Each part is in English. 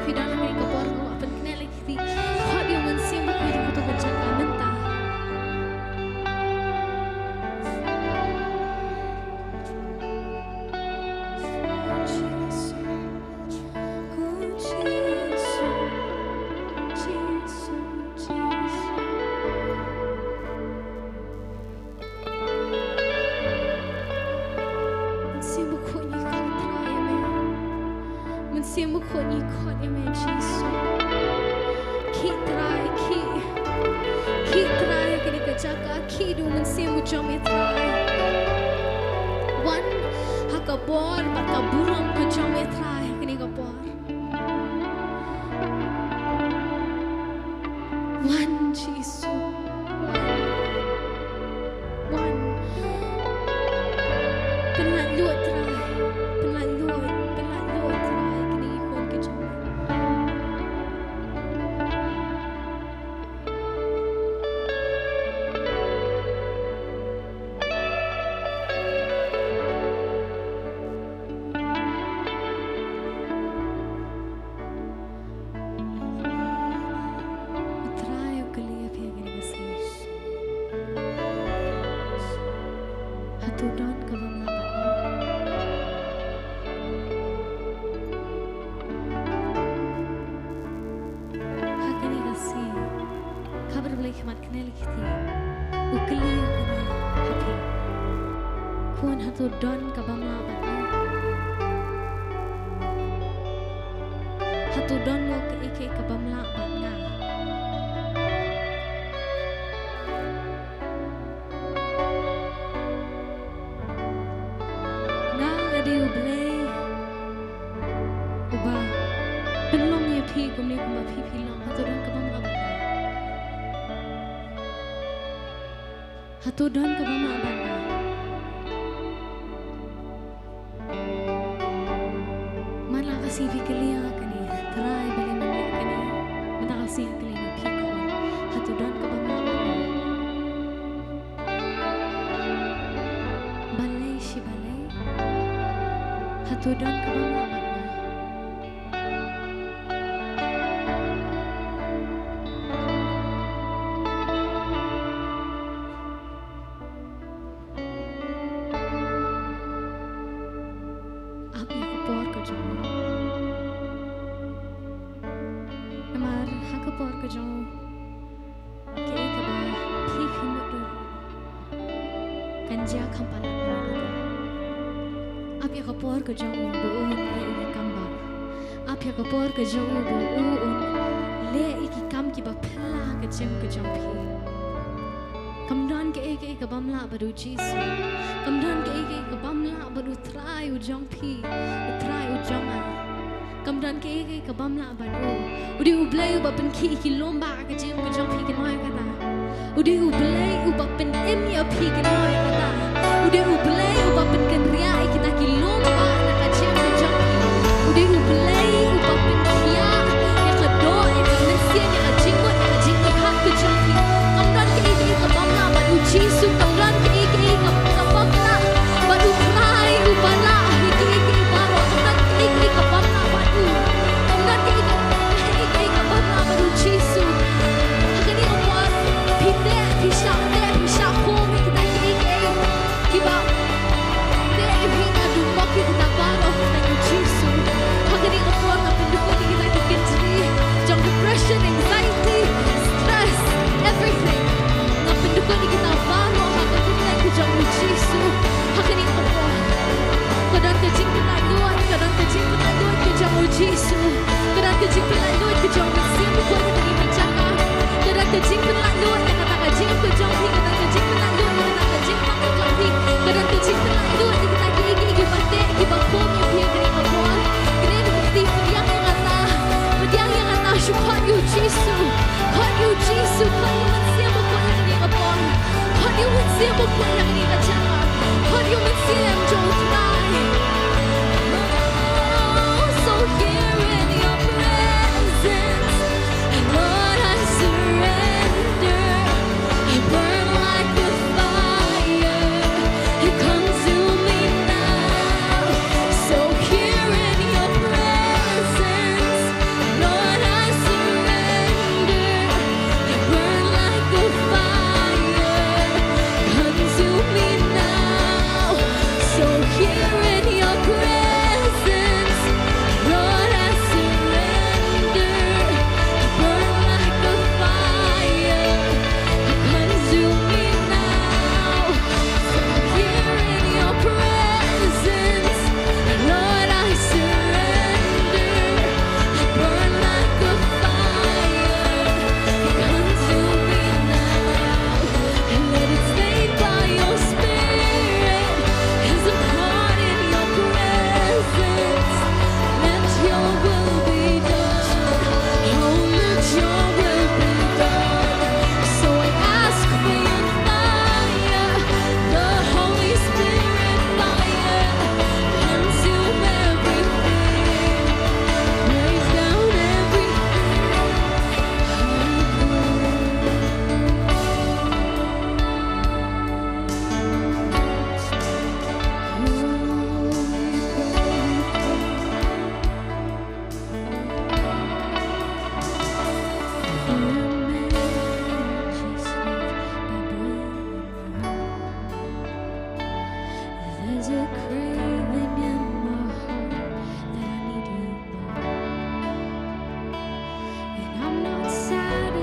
fi dan kini kapor ko apan kena lagi ti hot yung mansim ko yung kuto kacang kamenta Siamo con i coni me Gesù chi trai che ne kajaga chi du man siamo jome trai wan hakabor bakaburam ko jome trai che ne kabor wan Gesù wan penlalu trai penlalu Tudon ka ba mga hakani kasi kabar boleh khmat kene likhti ukliya kene haki kun hatudon ka ba mga hatudon mo ka ike ka ba mga nga Ublay uba penlong ye phi kumne kuma phi long hatudon ka bam abana hatudon ka bam abana mala kasi phi kaliya kani try bali manle kani mata kasi kaliya phi ko hatudon ka bam abana balay shi balay hatudon ka bang laban na? Abi kapor ka dyan. Namar, hakapor ka dyan. Kaya ka ba, pipi mo doon. Kanja kampalan mo na. Apya kapor ka jang buun le iki kamba apya kapor ka jang buun le iki kam ki ba phla ka jam ka jang phi kamdan ke ek ek bamla badu Jesu kamdan ke ek ek bamla badu trai u jang phi trai u janga kamdan ke ek ek bamla badu udi u blai u ba pen ki ki lomba ka jam ka jang phi ke noi kata udi u blai u ba pen em ya phi ke noi kata udi u blai u ba pen kan ria kita ki lomba na ka jam ka jang udi u blai u ba pen kia ya ka do ya ka mesia ya ka jingot ha ka jang phi kamdan ke ek ek bamla badu Jesu kamdan ke ek ek bamla badu trai u bala ek ek baro kamdan ke ek ek bamla badu kamdan ke ek bamla badu Jesu hakani amwar pinde pisha komi kita ke ek kiba de evina du moki kita baro kita Jesu hakani amwar na pinduko kita kentri jang depression anxiety stress everything na pinduko kita baro hakani kita jang Jesu hakani amwar kadang kejing kita luat ke jang Jesu kadang kejing kita luat ke jang Mesim ko kita menjaga kadang kejing kita luat ke kata kejing ke jang kadang kejing kita luat ke kata kejing ke jang kadang kejing kita luat kita gigi bate ki bakom ya pia kini amwar kini bukti yang kata syukur you Jesu God you Jesu God you mensia bukan yang ini amwar God you mensia bukan yang ini acara God you mensia jauh try so here in your presence Lord I surrender I burn like a fire you consume me now so here in your presence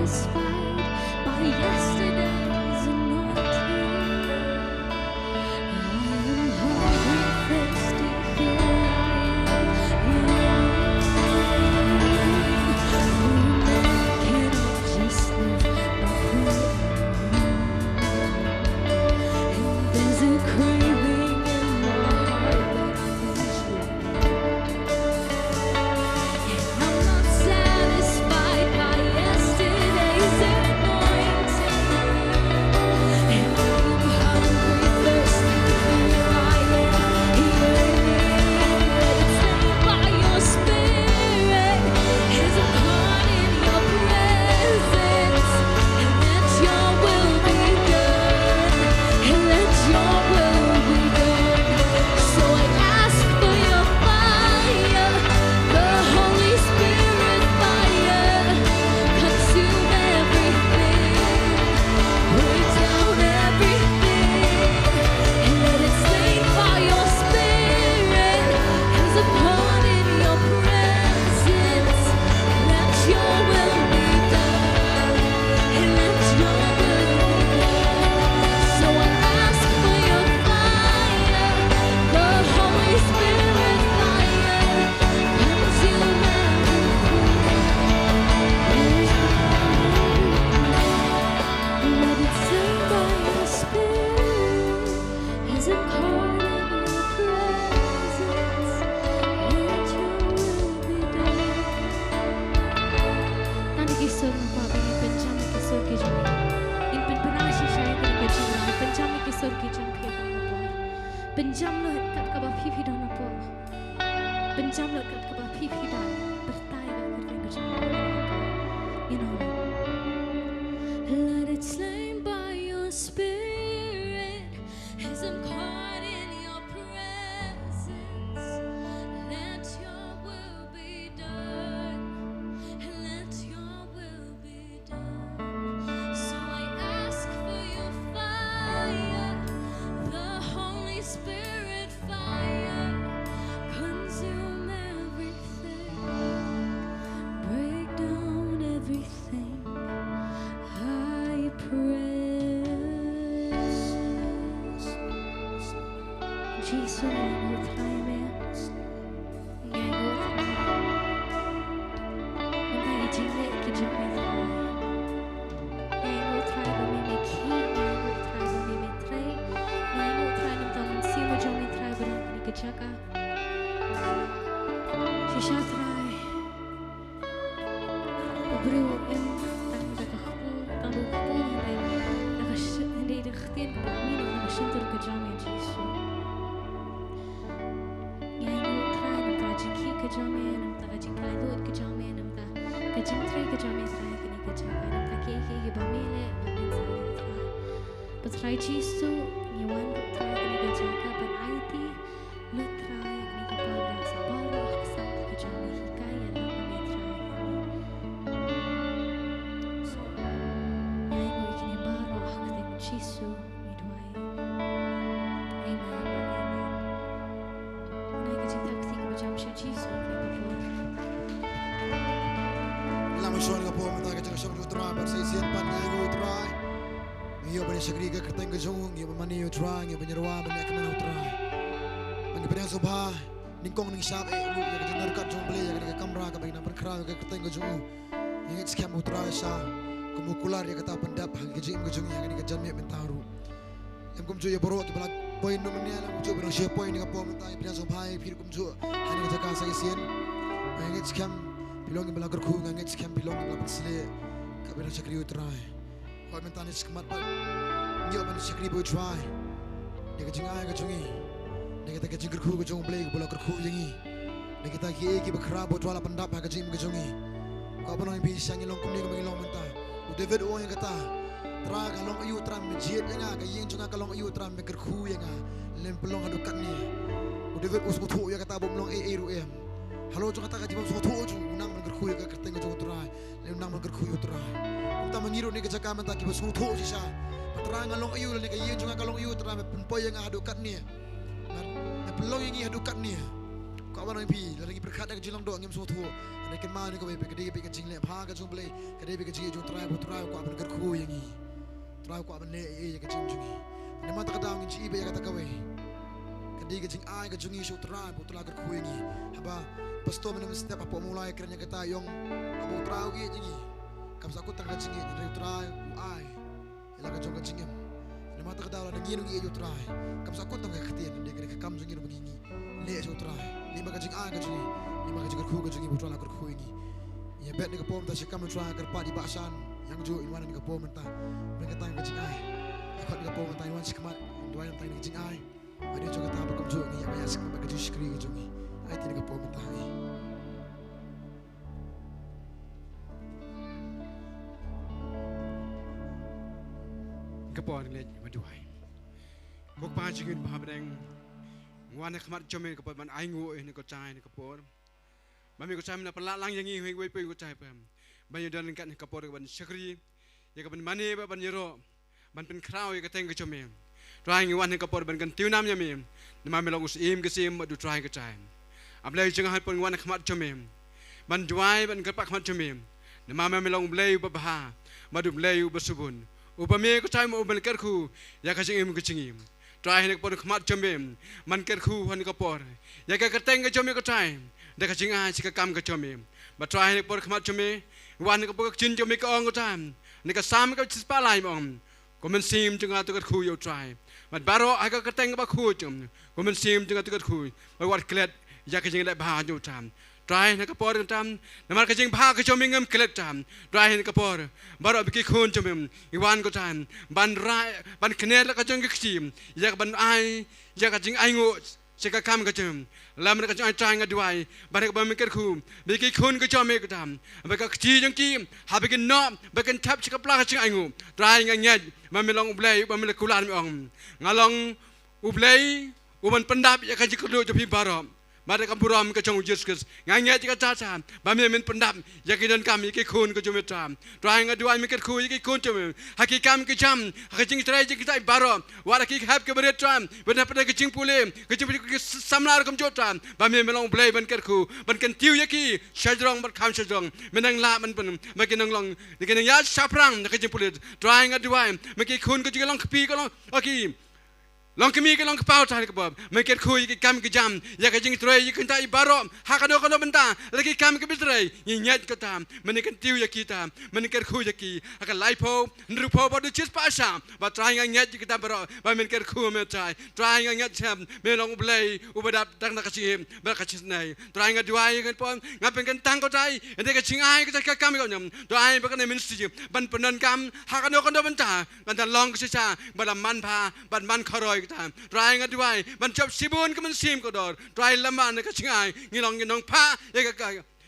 satisfied by yesterday's anointing. I am hungry, thirsty, here I am. Cannot just live by bread. And there's a craving in my heart that I need you. And I'm not satisfied by yesterday's anointing. And I'm hungry, thirsty, here I am. Let it stay by your spirit as I'm caught in your presence. And let your will be done. And let your will be done. So I ask for your fire, the Holy Spirit fire. Consume everything, break down everything, and let it stay by your spirit as I'm caught in your presence. Let your will be done, and let your will be done. So I ask for your fire, the Holy Spirit fire. Consume everything. Let it stay by your spirit as I'm caught in your presence. Let your will be done. Tani kisur ng papi, penjam kisur ki jami. In penpanashi shaya ka ni kajina, penjam kisur ki jam phe ka na por. Penjam lo kat ka ba phi phi don na por. Penjam lo kat ka ba phi phi don. Bertai ka kar ka jam na por. You know. Let it slay by your spirit as I'm caught in your presence. Let your will be done. Let your will be done. So I ask for your fire, the Holy Spirit fire. Consume everything, break down everything. I praise Jesus, Nongthymmai. Ngày ngồi thay, ngày chính lệ kỳ trong ngày thay. Ngày ngồi thay và mình mê khi, ngày ngồi thay và mình mê thay. Ngày ngồi thay nằm tao mình siêu mà trong mình thay và đang kỳ kỳ chaka. She shall try. Bro, em tang nakakakpo, hindi nakakhtien ka ba? Amino, nakashintor ka dyan yung Jesu. Ngayon mo try, nam takajiki ka dyan yan, nam takajikay doon ka dyan yan, nam takajimtray ka dyan yan, try ka ni ka dyan ka, nam takiki ba mele, mamin sa amin try. But try Jesu, ngayon mo try ka ni ka dyan ka, but IT, lo try, ni ka pabra sa baro, akasang ka dyan ni hikay, alam mo may try kami. Ngayon mo ikinibaro, akatay mo Jesu, midway. Amen. Ngayon ka dyan takti ka ba dyan siya Jesu, kaya ka po. Lama shon ka po mata ka jang shon utrai bar sai sian pan ngai go utrai. Iyo bani shagri ka kerteng ka jong iyo mani utrai iyo bani rawa bani ka man utrai. Bani bani sobha ningkong ning shap e lu ya ka jang kat jong ble ya ka kamera ka bani na perkra ka kerteng ka jong. Iyo scam utrai sha kumukular ya kata pendap hang ka jing ka jong ya ka jan me mentaru. Em kum jo ya boro ki bala point no mania la jo bani share point ni ka po mata bani sobha phir kum jo hani ka jaka sai sian. Iyo scam Pilong yang belakang ku nganget sekian pilong yang belakang sele kabel sakri utrai. Kau minta ni sekemat pun, nyo mana sakri utrai. Dia kejengai kejungi, dia kita kejengker ku kejung beli belakang ku jengi. Dia kita ki berkerap utrai pendap kejeng kejungi. Kau pernah bisa ngilong kumni kau ngilong minta. David yang kata, tera kalong ayu utrai menjit yang agak yang cunga kalong ayu utrai meker ku yang lem pelong adukan ni. David usku tu yang kata bomlong ruem. Halo jo kata kaji bam so tho ju nang man gerkhu ka kerteng jo utrai le nang man gerkhu utrai umta mangiru ni ka jaka man ta ki so tho ji sa patrang along ayu ni ka yin jo kalong ayu utrai pen poy yang adu kat ni na pelong yang adu kat ni ka ba nang pi la lagi berkat ka jilang do ngem so tho ne ken ma ni ka be ka de pe ka jing le pha ka jong blay kadai be kajing jong try ko aban ker khu yangi try ko aban le ya kajing jungi ne mata kadang ji be ya kata kawe kadai kajing ai ka jungi show try ker khu yangi haba pasto men step apa mulai kerja kata yong abu try gi jingi kam sa ko tang kajing ni try ai ila ka jong kajing ne mata kadang la ngi ngi yo try kam sa ko tang ka khtian de ka kam jungi ro begini le show try lima kajing ai ka jungi lima kajing ker khu ka jungi bu ker khu yangi ya bet ni kapom ta sikam try ker pa di basan yang jo inwan ni kapom ta mereka tang kajing ai akot ni kapom ta inwan sikmat duai tang ni kajing ai ada jo kata bakam jo ni ya bayas sikam ka ju skri ka jungi ai ti ni kapom ta ai kapon le ma duai kok pa jingin pa bedeng wan khmat jome kapon man ai ngu ni ko chai ni kapon Mami ko chai na pala lang yang hui hui ko chai pam. Banyo dan kan kapor ban syakri ya ka ban mani ba ban yero ban pen kraw ya ka teng ka chome. Trying wan kapor ban kan tiunam ya mi. Ni mami long usim ka sim du try ka chai. Ablay jeng ha pon wan khmat chome. Ban duai ban ka pak khmat chome. Ni mami long blay ba ba. Madu blay ba subun. Upame ko chai mo ban ker khu ya ka jing im ka chingim. Try ni kapor khmat chome. Man ker khu han kapor. Ya ka teng ka chome ko chai. Dah kacing ah jika kam kacome, batrai ni por khmat chome, wan ni kapok chin chome ka ong tam, ni ka sam ka cispa lai mong, komen sim chunga tu kat khu yo try, bat baro ai ka kateng ba khu chum, komen sim chunga tu kat khu, ba wat klet ya kacing le ba yo tam, try ni kapor tam, namar kacing ba ka chome ngam klet tam, try ni kapor, baro biki khun chome, iwan ko tam, ban rai ban knet la kacing kchim, ya ban ai, ya kacing ai ngo Jika kam kacem, lam mereka jangan cang aduai, barang kau mikir ku, bikin kun kau cuma mikir tam, mereka kecil yang kim, habikin nom, bikin tap jika pelak cing aingu, try nganyat, mamilong ublay, mamilong kulan miong, ngalong ublay, uman pendap ya kan jika lu jadi barom. Mereka buram ke jong Yesus, nganyat jika caca, bami min pendap, yakin kami ke kun ke jom tam, trying aduai mikir ku ke kun jom, haki kami ke jam, haki jing try jing kita barom, warak ke hab ke berat tam, benar pada ke jing pule, ke jing ke samlar ke jom tam, bami melong play ban kerku, ban kan tiu yaki, syajrong ban kam syajrong, menang la ban pen, makin nong, makin ya saprang, ke jing pule, trying aduai, makin kun ke jing long kepi ke long, okay. Long kami ke long kepau cari kebab, mereka kui ke kami ke jam, ya ke jing terai, ya kita ibarom, hakano kano benda, lagi kami ke beterai, ingat kita, mereka tiu ya kita, mereka kui ya ki, akan laipo, nrupo pada cis pasam, bat try ingat kita baro, bat mereka kui mencai, try ingat jam, melong ublay, ubadap tak nak kasih, berkasih nai, try ingat dua ingat pun, ngapain kan tangkau cai, ente ke cingai kita kami kau nyam, try berkan eminsi, ban penan kam, hakano kano benda, kan long kesisa, balam manpa, bat man koroi try ngaduai ban chop sibun ke men sim ko dor try lama ne ka chingai ngilong pa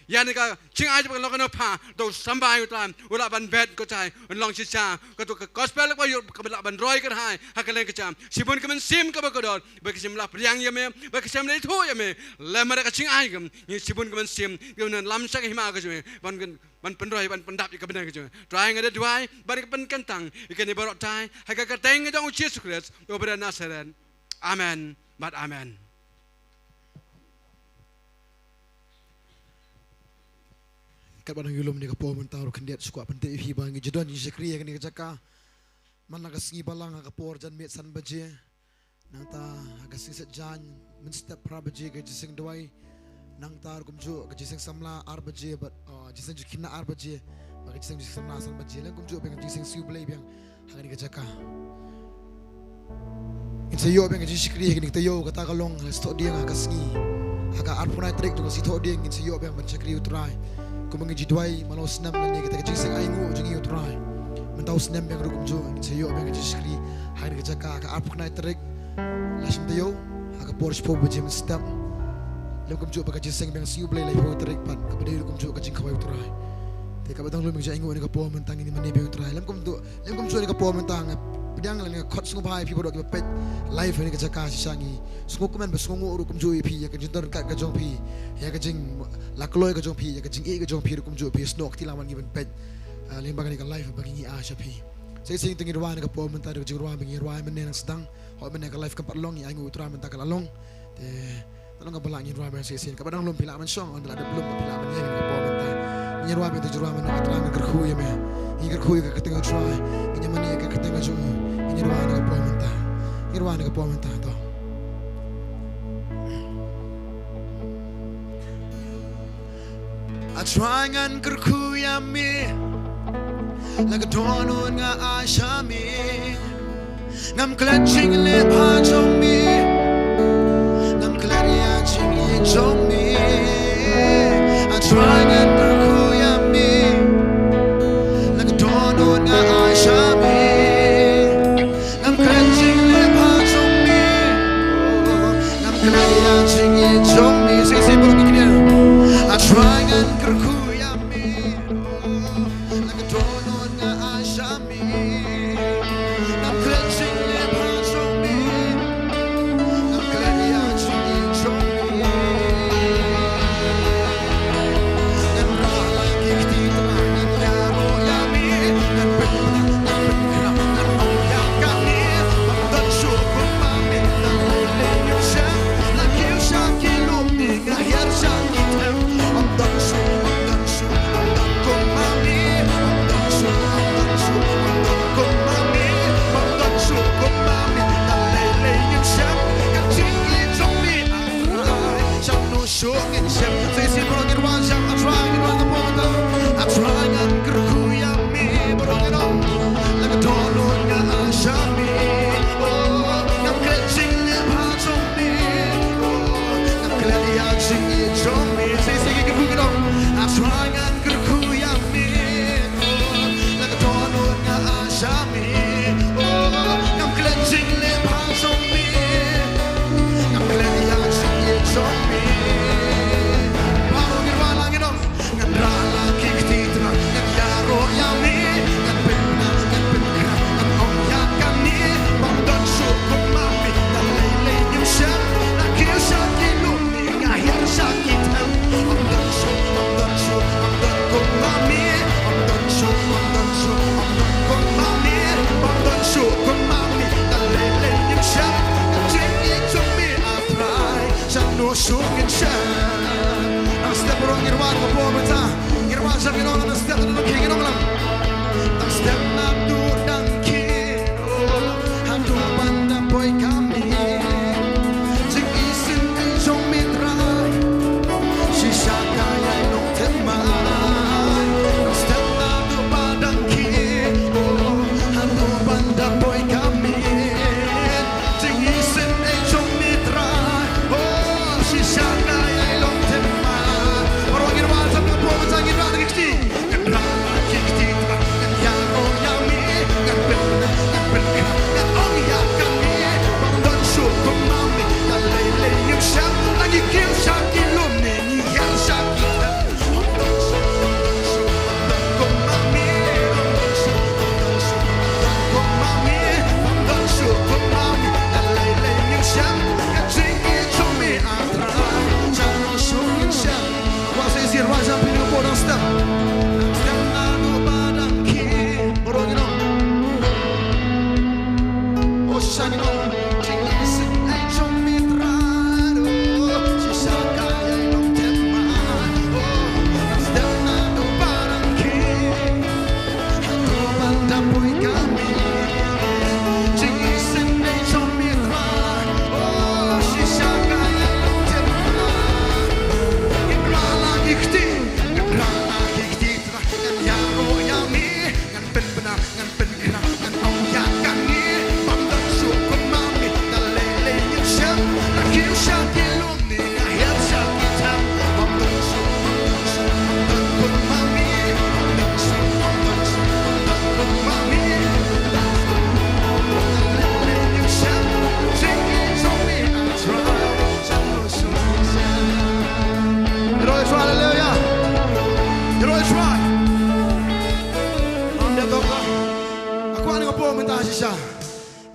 ya ne ka chingai je lo ka no pa do sambai utam ula ban bet ko chai long chicha ko to gospel ko yo ka ban roi ka hai ha ka len ka cham sibun ke men sim ka ba ko dor ba ka sim la priang ya me ba ka sim le tho ya me lama ka chingai gam ni sibun ke men sim ke men lam sak hima ka je ban penroi ban pendap ke benar ke je try ngada duai ban ke pen kentang ikan ibarot tai ha ka teng dong Jesus Christ obra Nazaret amen but amen kat banang yulum ni kapom mentau kendiat suka pentik hi bangi jedon ni sekri yang ni kecaka mana ka singi balang ka por jan met san baje nang ta ka sing set jan men step pra baje ka jising duai nang tar kumju ka jising samla ar baje but jising jukina ar baje ba ka jising samla san baje lang kumju be ka jising siu blai bang ha ni kecaka insa yo bang ka jisikri ni ta yo ka ta ka long sto dia ka singi aga ar punai trek tu ka si tho dia insa yo bang ban sekri utrai kung mga jidway malau senam lani kita kecing aingu jengi utrai mentau senam yang rukum jo ini sayo yang kecing hari kerja ka apuk naik terik lasim tayo aga Porsche po bejim step lem kum jo baka jiseng yang siu blay lay po terik pan kepada rukum jo kecing kawai utrai te ka batang lu mengja aingu ni ka po mentang ini mani be utrai lem kum jo ni ka po mentang pedang lani ka khot sungu bai pi bodok pet live ni kerja ka sisangi sungu kumen besungu rukum jo pi ya kecing tor ka jong pi ya kecing lakloi ka jong pi ya kecing e ka jong pi rukum jo pi snok tilawan given pet lembaga ni ka live bagi ni asya pi saya sing tengi ruan ka po mentar ka jing ruan bagi ruan men sedang ho men ka live ka patlong ya aingu utrai mentar ka lalong te talong ka balang ni ruan saya sing ka badang lom pila man song on ada belum pila man yang ka po mentar ni Nyarwa me tu jurwa me nak terang kerkhuy me. Ini kerkhuy ke ketengah try. Ini mani ke ketengah jung. Ini nyarwa nak pom mentah. Nyarwa nak pom mentah tu. I try ngan kerkhuy me. Laga donun nga asha me. Ngam clutching le pa jong me. Ngam claria ching ye jong me. I try and perkuy me. Laga donun nga asha me. Ngam clutching le pa jong me. Ngam claria ching ye jong me. Sige sige bro bikin. I try and perkuy me. Laga donun nga asha me. Ngam clutching le pa jong me. Ngam claria ching ye jong me.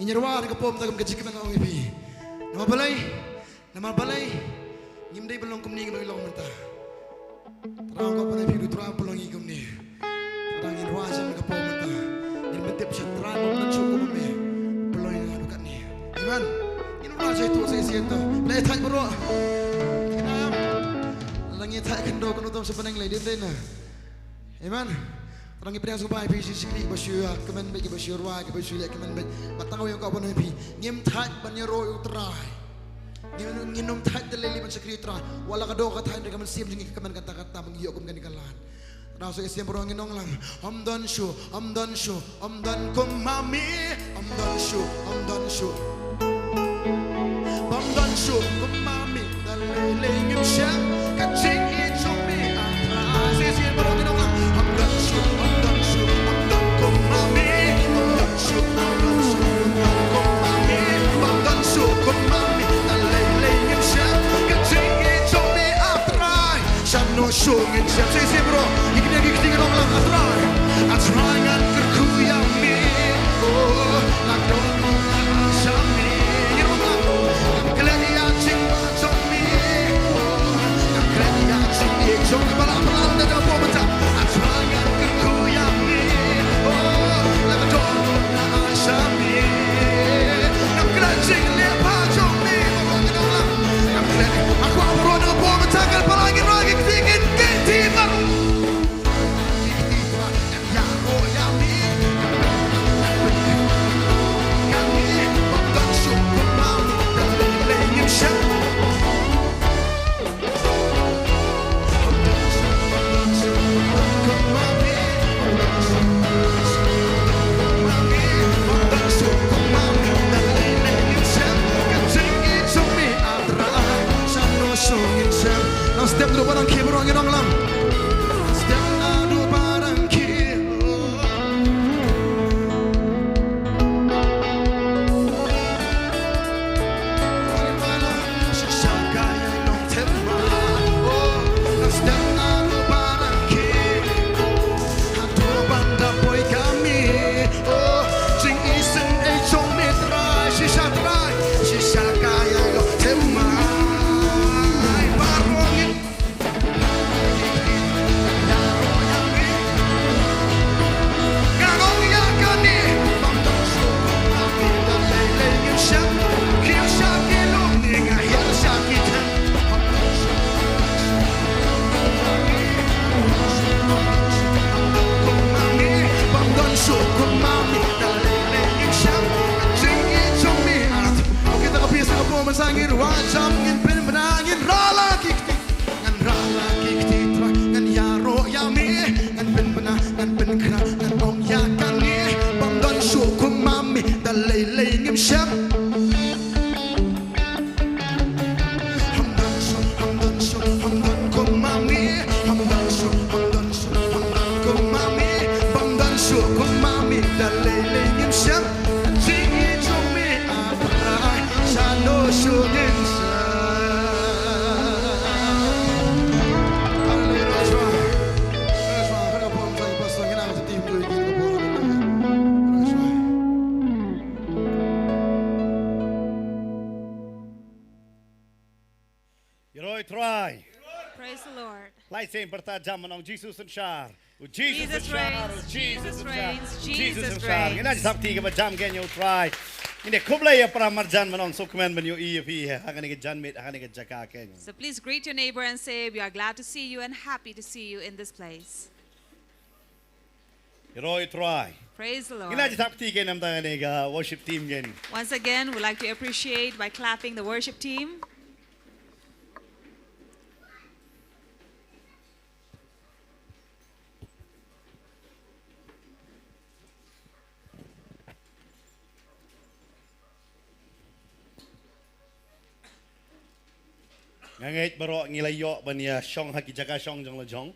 Inyarwa ka pom tagam kajik man ang ipi. Nama balay. Ngimday balong kumni ngimday long menta. Tarang ka panay pidu tarang balong igum ni. Tarang inyarwa siya ka pom menta. Ngimday siya tarang mo nan suko mami. Balong nga lukat ni. Amen. Inyarwa siya ito sa isiyan to. Play tay bro. Langit tay kendo kuno tom sa panang lay din na. Amen. Orang ibrang subai pi sikli basyu kemen bagi basyu ruai ke basyu lek kemen bagi matang yang kau pun pi ngim that banyak roy utrai nginum that deleli ban sikli utrai wala ka do ka thain kemen sim jingi kemen kata-kata mengiyo kum kan kalan raso isiam borong nginong lang am don shu kum mami am don shu am don shu kum mami deleli ngim syam kacing itu mi atrai isiam borong nginong lang am don shu Shungin siap sesi bro, ikutnya gigting orang lang atrai, atrai ngan kerkuyang mi, oh, lakdon asam mi, irong lang, kelihatan cing macam mi, oh, kelihatan cing ejong kepala dan apa macam, atrai ngan kerkuyang mi, oh, lakdon asam mi, kelihatan cing lepas jong mi, orang irong lang, kelihatan aku amro dengan apa macam kepala angin lagi tinggi. Setiap duduk barang kiri berang yang lang. Setiap duduk barang kiri. Sisa kaya Nongthymmai. Setiap duduk barang kiri. Hatu banda boy kami. Jing isen ejong mitrai. Sisa trai. Sisa kaya Nongthymmai. Sangir wajam ngin pin benangin rala kikti ngan yaro yami ngan pin benang ngan pin kra ngan ong yakan ni bam don shu kum mami dalai lei ngim syam ham don kum mami ham don kum mami bam don shu kum mami dalai lei ngim syam Try. Praise the Lord. Lai sem bertajam menong Jesus and Shar. Jesus reigns, Jesus reigns, Jesus and Shar. Ina sabti ke berjam gen you try. Ini kublai ya para marjan menong sukmen ben you EFE. Akan ke janmit akan ke jaka ken. So please greet your neighbor and say, we are glad to see you and happy to see you in this place. Roy try. Praise the Lord. Ina sabti ke nam tangan ke worship team gen. Once again, we'd like to appreciate by clapping the worship team. Ngait baro ngilayo bania shong haki jaka shong jong la jong.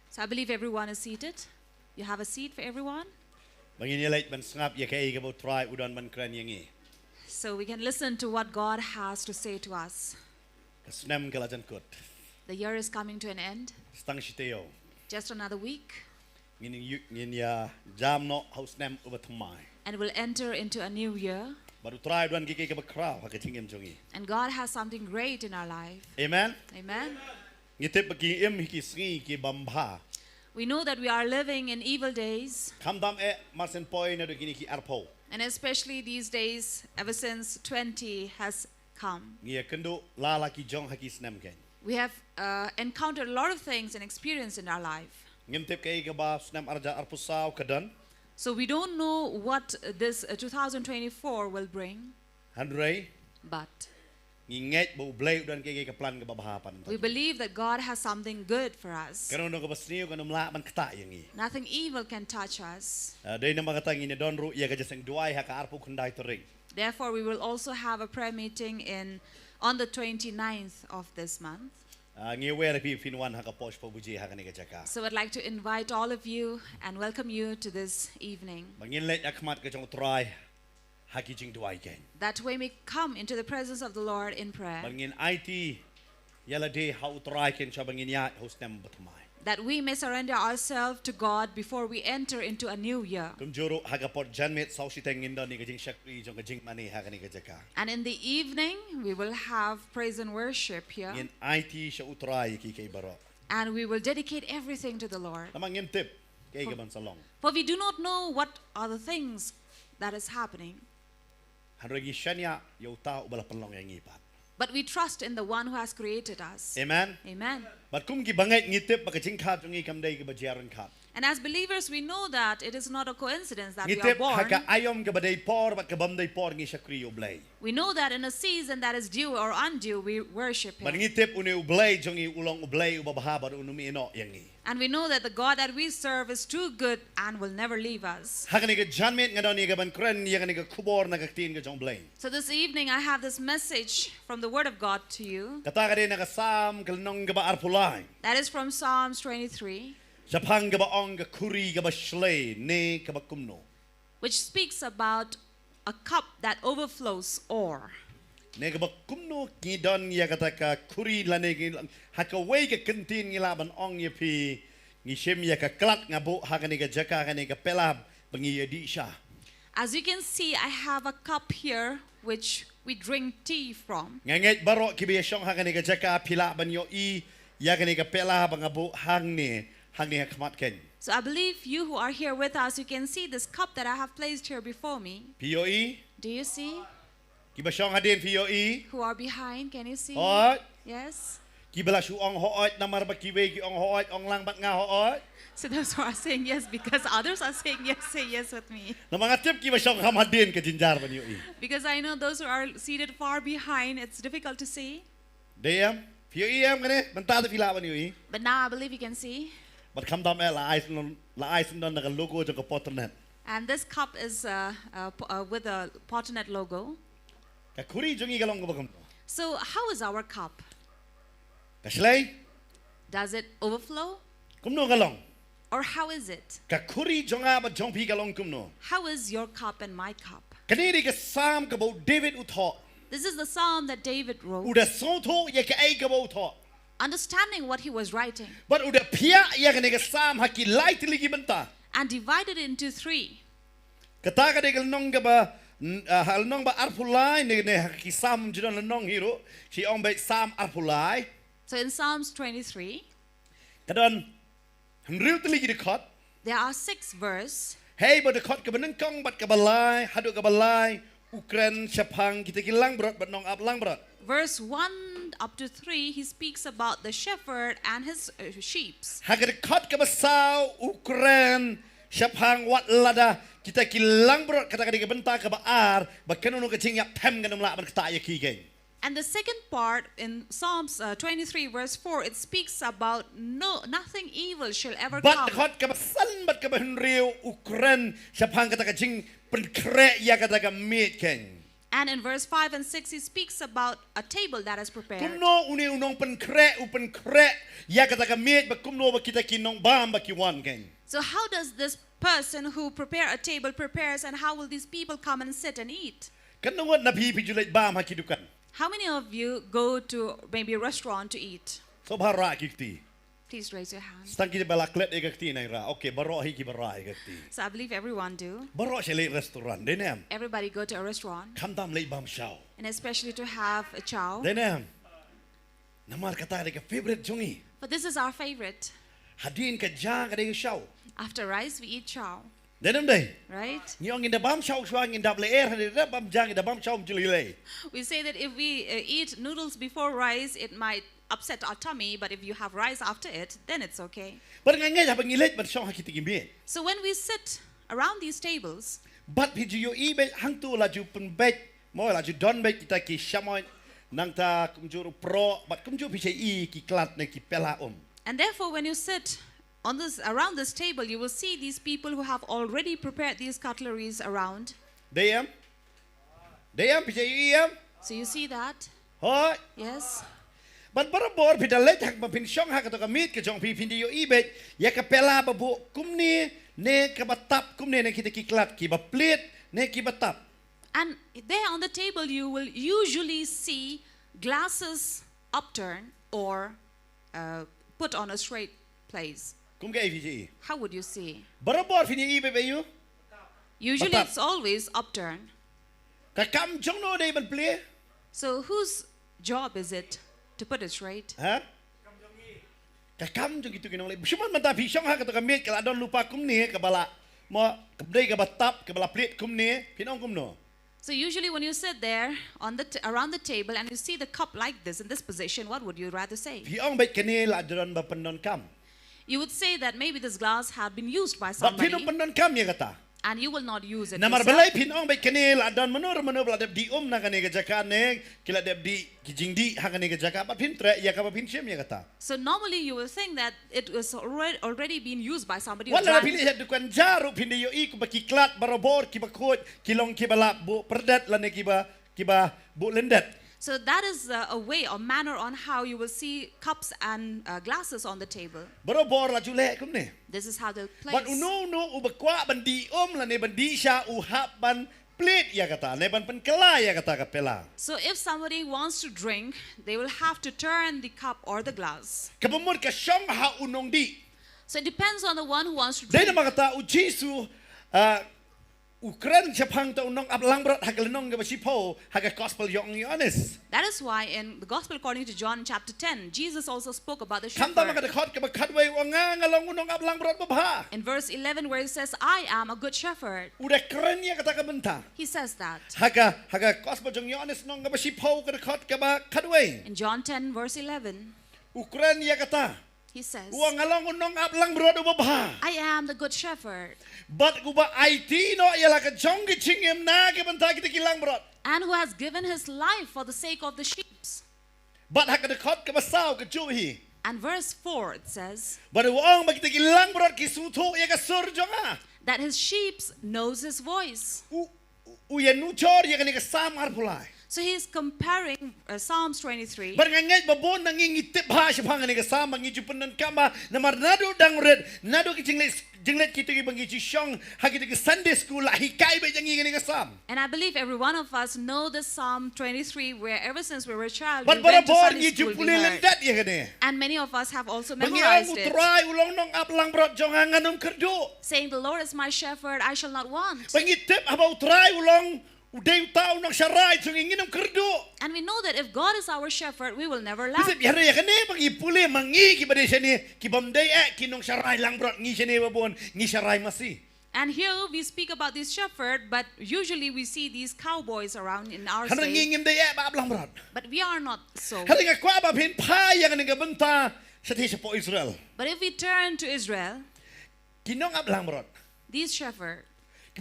So I believe everyone is seated. You have a seat for everyone. Bangin nilait ban sngap ya kai ke bo try udan ban kran yangi. So we can listen to what God has to say to us. Kasnem kalajan kut. The year is coming to an end. Stang shiteo. Just another week. Ngin ya jam no house nem ubatumai. And we'll enter into a new year. Baru try udan kiki ke bakraw hakatingem jongi. And God has something great in our life. Amen. Amen. Ngitip bagi im hiki sri ki bamba. We know that we are living in evil days. Kamdam e marsen poi na do kini ki arpo. And especially these days, ever since 20 has come. Ngia kendo lala ki jong haki snem ken. We have encountered a lot of things and experienced in our life. Ngintip kay gaba snam arja arpusaw kadan. So we don't know what this 2024 will bring, Handray but nginget bo blay dan kay kaplan ka babahapan. we believe that God has something good for us. Karon no kabasniyo kanum la man kata yangi. Nothing evil can touch us. Day na mga tangi ni don ru iya ka jasang duay ha ka arpu kunday tore. Therefore, we will also have a prayer meeting on the 29th of this month. Ngiwer pi finwan ha ka posh po buji ha kaniga jaka. So I'd like to invite all of you and welcome you to this evening, Bangin let akmat ka jong try ha ki jing duay ken. that we may come into the presence of the Lord in prayer, Bangin IT yala day ha utray ken sa bangin ya hostem batmay. that we may surrender ourselves to God before we enter into a new year. Kum juro ha ka pot janmet saw si tengin don ni ka jing shakri jong ka jing mani ha kaniga jaka. And in the evening, we will have praise and worship here, Ngin IT sa utray ki kay baro. and we will dedicate everything to the Lord. Tamang ngintip kay gaban salong. For we do not know what are the things that is happening, Hanragi shanya yo tao bala panlong yang ipat. but we trust in the one who has created us. Amen. Amen. But kum ki bangay ngitip makajing kat yung ikam day ka bajaran kat. And as believers, we know that it is not a coincidence that we are Ngitip born. haka ayom ka baday por bat kabam day por ngi shakri oblay. We know that in a season that is due or undue, we worship But Him. ngitip uni oblay jong i ulong oblay ubabahabar unumi ino yang i. And we know that the God that we serve is too good and will never leave us. Haka ni ka janmet nga don ni ka ban kren ya ka ni ka kubor na kaktin ka jong blay. So this evening, I have this message from the Word of God to you. Kata ka din nakasam kalnong ka ba arpulay. That is from Psalms 23, Japang ka ba ong ka kuri ka ba shlay ne ka ba kumno. which speaks about a cup that overflows ore. Ne ka ba kumno ki don ya kata ka kuri la ne ki haka way ka kantin ngi laban ong ya pi ngi shem ya ka klat nga bo haka ni ka jaka ka ni ka pelab bangi ya di siya. As you can see, I have a cup here which we drink tea from. Nganget baro ki biya syong haka ni ka jaka pila ban yo i ya ka ni ka pelab nga bo hang ni hakmat ken. So I believe you who are here with us, you can see this cup that I have placed here before me. POE Do you see? ki ba syong hadin POE Who are behind? Can you see? ot Yes. ki bala shu ong hoot na mar ba ki we ki ong hoot ong lang bat nga hoot. So those who are saying yes because others are saying yes, say yes with me. Na mga tip ki ba syong hamadin ka jinjar ban yo i. Because I know those who are seated far behind, it's difficult to see. Deyam POE am kane banta pila ban yo i. But now I believe you can see. But come down la ice don naka logo jong ka Potternet. And this cup is with a Potternet logo. Ka kuri jong i galong ka ba kumno. So how is our cup? Ka shlay Does it overflow? kumno galong. Or how is it? Ka kuri jong a ba jong pi galong kumno. How is your cup and my cup? Kaniri ka sam ka bo David utho. This is the psalm that David wrote, Uda sonto ya ka ay ka bo utho. understanding what he was writing, But uda pia ya ka ni ka sam haki light ligi banta. and divided it into three. Kata ka de nong ka ba hal nong ba arpulai ne ne haki sam jidon nong hiro. Si ong ba sam arpulai. So in Psalms 23, Kadon Henry ligi de kot. there are 6 verses. Hey ba de kot ka banang kong bat ka balai hadu ka balai Ukran syapang kita kilang berat bat nong ap lang berat. Verse 1 up to 3, he speaks about the shepherd and his sheep. Hagar kot ka basaw Ukran syapang wat lada kita kilang berat kata ka benta ka baar ba kanunu ka cingyak pem ganum la ban kata ya kigeng. And the second part in Psalms 23 verse 4, it speaks about nothing evil shall ever Bat come. kot ka basan bat ka henriu Ukran syapang kata ka cing penkre ya kata ka meat ken. And in verse 5 and 6, he speaks about a table that is prepared. Kumno uni unong penkre ya kata ka meat ba kumno ba kita kinong bam ba kiwan ken. So how does this person who prepare a table prepares, and how will these people come and sit and eat? Kanungot na pipijulit bam hakidukan. How many of you go to maybe a restaurant to eat? So bhara kikti. Please raise your hand. Stang kita balaklet ekakti na ra. Okay, baro hiki bara ekakti. So I believe everyone do. Baro siya late restaurant. Denem. Everybody go to a restaurant, Kam tam late bam shaw. and especially to have a chow. Denem. Namar kata ka favorite jungi. But this is our favorite. Hadin ka jang ka shaw. After rice, we eat chow, Denem day. right? Nyong inda bam shaw swang inda ble air hadi bam jang inda bam shaw mjulile. We say that if we eat noodles before rice, it might upset our tummy, but if you have rice after it, then it's okay. But ngay ha bangilet ban song hakiti gimbit. So when we sit around these tables, But piju yo ibe hang tu la ju pen bet mo la ju don bet kita ki shamoy nang ta kumjuru pro but kumju pije I ki klat ne ki pela and therefore when you sit on this around this table, you will see these people who have already prepared these cutleries around. Deyam pije I So you see that? Hoi. Yes. But barabor pidalet hak ma pin song hak to kamit ke jong pi pindi yo ibe ya ka pela babu kumni ne ka batap kumne ne kita ki klat ki ba plate ne ki batap. And there on the table, you will usually see glasses upturned or put on a straight place. Kum ga pije How would you see? barabor pini ibe be you Usually Batap. it's always upturned. ka kam jong no de ban plate So whose job is it to put it straight? ha kakam jong gitu kinong le cuman mata pi song ha ka to kamit ka don lupa kum ni ka bala mo kabdai ka batap ka bala plate kum ni pinong kum no So usually when you sit there on the around the table and you see the cup like this in this position, what would you rather say? pi ong bet kani la don ba pendon kam You would say that maybe this glass had been used by but pinong somebody pendon kam ya kata and you will not use it namar yourself. balai pinong bet kani la don menur bla di na kani ka jaka ne kila di kijingdi ha kani ka jaka but pin tre ya ka ba pin shem ya kata So normally you will think that it was already been used by somebody who wala drank. pilih du kan jaru pindi yo I ku ba ki klat barobor ki ba khot kilong ki bala bu perdat la ne ki ba bu lendat. So that is a way or manner on how you will see cups and glasses on the table. Barobor la jule kum ne This is how they're But placed. uno ubakwa bandi la ne bandi sya uhap ban plate ya kata ne ban penkela ya kata kapela. So if somebody wants to drink, they will have to turn the cup or the glass. Kabamur ka syong ha unong di. So it depends on the one who wants to Dahil drink. na makata ujisu Ukran siya pang ta unong ablang brat hagalanong ga basipo haga gospel yung honest. That is why in the Gospel according to John chapter 10, Jesus also spoke about the Kamta shepherd. makadakot ka bakadway wanga ngalong unong ablang brat babha. In verse 11 where he says, I am a good shepherd. Udah keren ya kata kabenta. He says that. Haga gospel yung honest nong ga basipo kadakot ka bakadway. In John 10 verse 11, Ukran ya kata. he says, Uang ngalong unong ablang brat babha. I am the good shepherd. But kuba IT no ialah ka jong ki chingem na ke banta kita kilang brot. And who has given his life for the sake of the sheep. But hak dekot ke basaw ke juhi. And verse 4 it says, But uang ba kita kilang brot ki suto ya ka sur jonga. that his sheep knows his voice. U ya nuchor ya ka ni ka samar pulai. So he's comparing Psalms 23. Bar ngangay babon nangingitip ha siya pang ni ka sama ngi jupunan kamba na marnado dang red nado ki jinglet kita ki bangi syong ha kita ki Sunday school la hikay ba jangi ni ka sam. And I believe every one of us know this Psalm 23 where ever since we were a child, But we went to barabor Sunday ngi school, we jupulin heard. lendat ya ka ni. And many of us have also Bangi memorized ang it. utray ulong nong aplang brot jonga nganom kerdo. Saying, the Lord is my shepherd, I shall not want. Pangitip about try ulong uday tao ng saray sungingin ng kerdo. And we know that if God is our shepherd, we will never lack. Bisip yara ya kani pangipuli mangi kibade siya ni kibamday kinong saray lang brot ngi siya ni babon ngi saray masi. And here we speak about this shepherd, but usually we see these cowboys around in our Hanang state. ngingim day ba ablang brot. But we are not so. Hanang akwa ba pin pa yang nga banta sa tisa po Israel. But if we turn to Israel, Kinong ablang brot. these shepherds,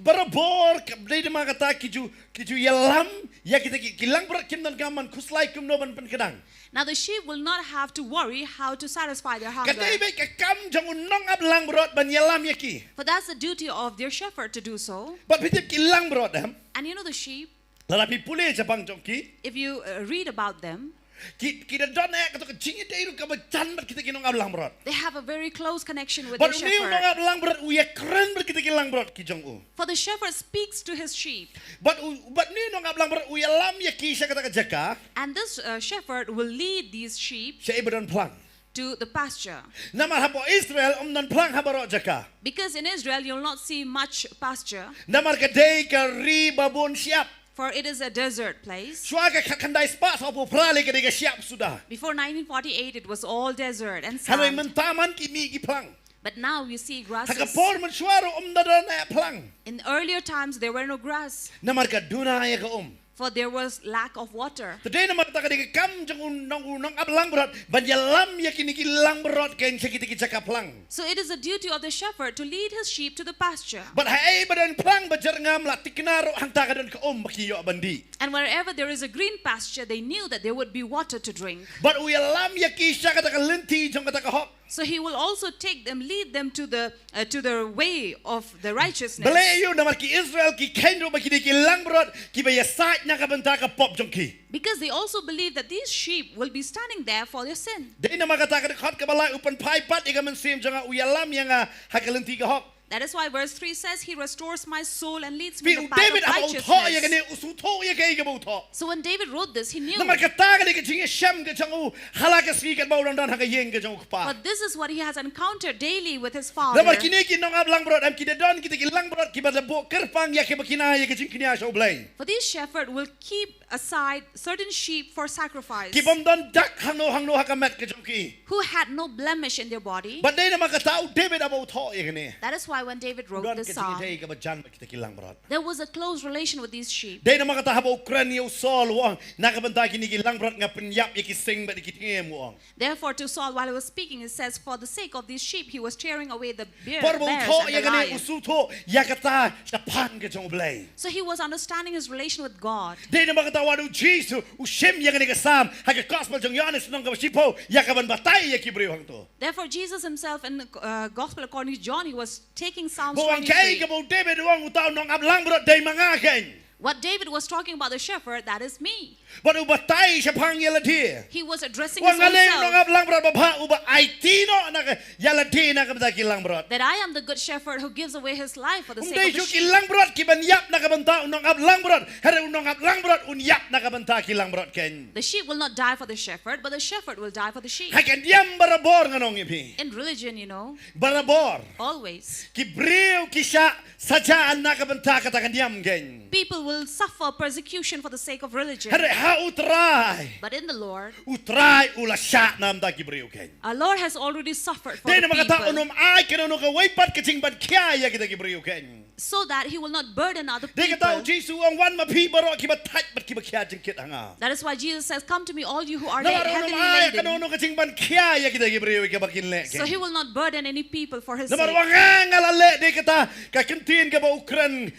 Barabor kabday de mga kata kiju yalam ya kita kilang brot kimnon gaman kuslay kumnoban pankadang. now the sheep will not have to worry how to satisfy their hunger. Kaday ba kakam jang unong ablang brot ban yalam yaki. For that's the duty of their shepherd to do so. But pitip kilang brot ham. And you know the sheep, Lalapi puli sa pang jongki. if you read about them, Kita don kato kacingit dairu kabacan ber kita kinong ablang brot. they have a very close connection with But their uniu nong shepherd. ablang brot uya keren ber kita kilang brot ki jong u. For the shepherd speaks to his sheep. But ni nong ablang brot uya lam yaki siya kata kajaka And this shepherd will lead these sheep siya ibadon plang. to the pasture. Namar hapo Israel don plang habaro jaka. Because in Israel, you'll not see much pasture, Namar kaday ka ribabon siap. for it is a desert place. Suaga kakandai spa sa po prale kaday ka siap sudah. Before 1948, it was all desert and Haloy sand. mentaman kimi ki plang. But now you see grasses. Hakapor man suaro dadon plang. In earlier times, there were no grass. Namar ka dunay ka for there was lack of water. Today na magtaka di kam jang unong ablang berat banyalam ya kini kilang berat kain sakit cakap lang. So it is the duty of the shepherd to lead his sheep to the pasture. But hai badan plang bajar ngam la tiknaro hang taka don ka bakiyo bandi. And wherever there is a green pasture, they knew that there would be water to drink. But uyalam ya kisha kata ka lenti jang kata ka hok. So he will also take them, lead them to the way of the righteousness. Balayo na ki Israel ki kainro baki di kilang berat ki bayasat na ka banta ka pop jong ki. Because they also believe that these sheep will be standing there for their sin. Dahil na makataka hot ka balay upan paipat ikaman sim jang uyalam yang hakalenti ka hok. That is why verse 3 says, He restores my soul and leads me in the path David of ya righteousness. kani usuto ya kay gabuto. So when David wrote this, he knew. Na makataka di ka jingi shem ka jangu halaka sikat bawang dan hakayeng ka jangu pa. But this is what he has encountered daily with his Na father. makini ki nong ablang berat am kita don kita kilang berat ki badabo kerpang ya ke bakina ya ke jingkinya so blay. For this shepherd will keep aside certain sheep for sacrifice, Ki bom don dak hangno hakamet ka jongki. who had no blemish in their body. But dahil na makatao David about ya kani. That is why when David wrote Don this ka psalm, jingi ka bajan kita kilang berat. there was a close relation with these sheep. Dahil na makatahabo Ukraine Saul wang nakabanta kini kilang berat nga penyap ya kising ba dikitngem wang. Therefore, to Saul, while he was speaking, it says, For the sake of these sheep, he was tearing away the bears Parbo and to ya the kani lion. usuto ya kata sa pan ka jong blay. So he was understanding his relation with God. Dahil na makatawa do Jesus usim ya kani kasam haga gospel jong Yohanes nong kabasipo ya kaban batay ya kibriw hang to. Therefore, Jesus himself in the Gospel according to John, he was taking Psalms Buang kay 23. kabo David wang utaw nong ablang berat day mga ken. What David was talking about the shepherd, that is me. But ubatay sa pang yaladir. He was addressing his Wang own alay nong self. ablang berat baba uba aitino na yaladir na kabata kilang berat. That I am the good shepherd who gives away his life for the sake Umday of the jo sheep. kilang berat kibanyap na kabanta nong ablang berat. Hare nong ablang berat unyap na kabanta kilang berat ken. The sheep will not die for the shepherd, but the shepherd will die for the sheep. Hakan diam barabor nganong ipi. In religion, you know, Barabor. always Kibriw kisya sajaan na kabanta katakan diam ken. people will suffer persecution for the sake of religion. Hare ha utray. But in the Lord, Utray ulasya nam da kibriw ken. our Lord has already suffered for Dahil the na makata people, unom ay kanono ka waypat kaching bad kaya kita kibriw ken. so that he will not burden other Di ka tao people. Jesus ang wan mapibaro kibatat bat kibakya jengkit hanga. That is why Jesus says, Come to me, all you who are Namaro heavily unom ay laden. kanono kaching bad kaya kita kibriw ikabakinle So he ken. will not burden any people for his Namaro sake. ang alale di kata kakintin ka ba ukran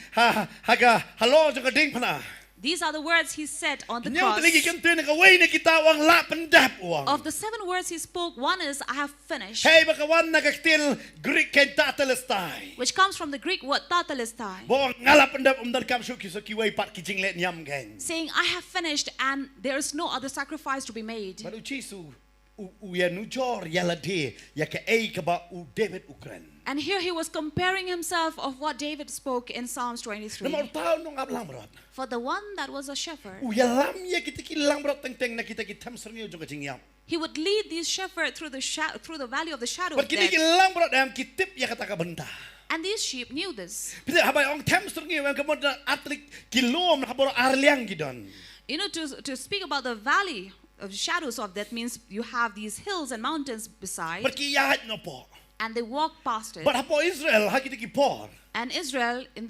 haga halo jeng kading pana. These are the words he said on the Nyaw cross. taligi kintin ka way na kita wang la pendap wang. Of the 7 words he spoke, one is, I have finished, Hey bakawan nagaktil Greek ken tatalestai. which comes from the Greek word tatalestai, Bo ngala pendap umdal kam suki so kiway pat kijing let nyam ken. saying, I have finished and there is no other sacrifice to be made. Baru Jesus uya nujor yalade ya ka ay ka ba u David ukran. And here he was comparing himself of what David spoke in Psalms Namor 23. tao nung ablang berat. For the one that was a shepherd, Uyalam ya kita kilang berat teng na kita kitam serngyo jong kajing yam. he would lead these shepherds through the valley of the shadow But of kita death. kilang berat dam kitip ya kata ka benda. And these sheep knew this. Pita habay ong tam serngyo yang kamod na atlik kilom na kaboro arliang gidon. You know, to speak about the valley of shadows of death means you have these hills and mountains beside, But kiyahat no po. and they walk past it. But hapo Israel ha kita kipor. And Israel in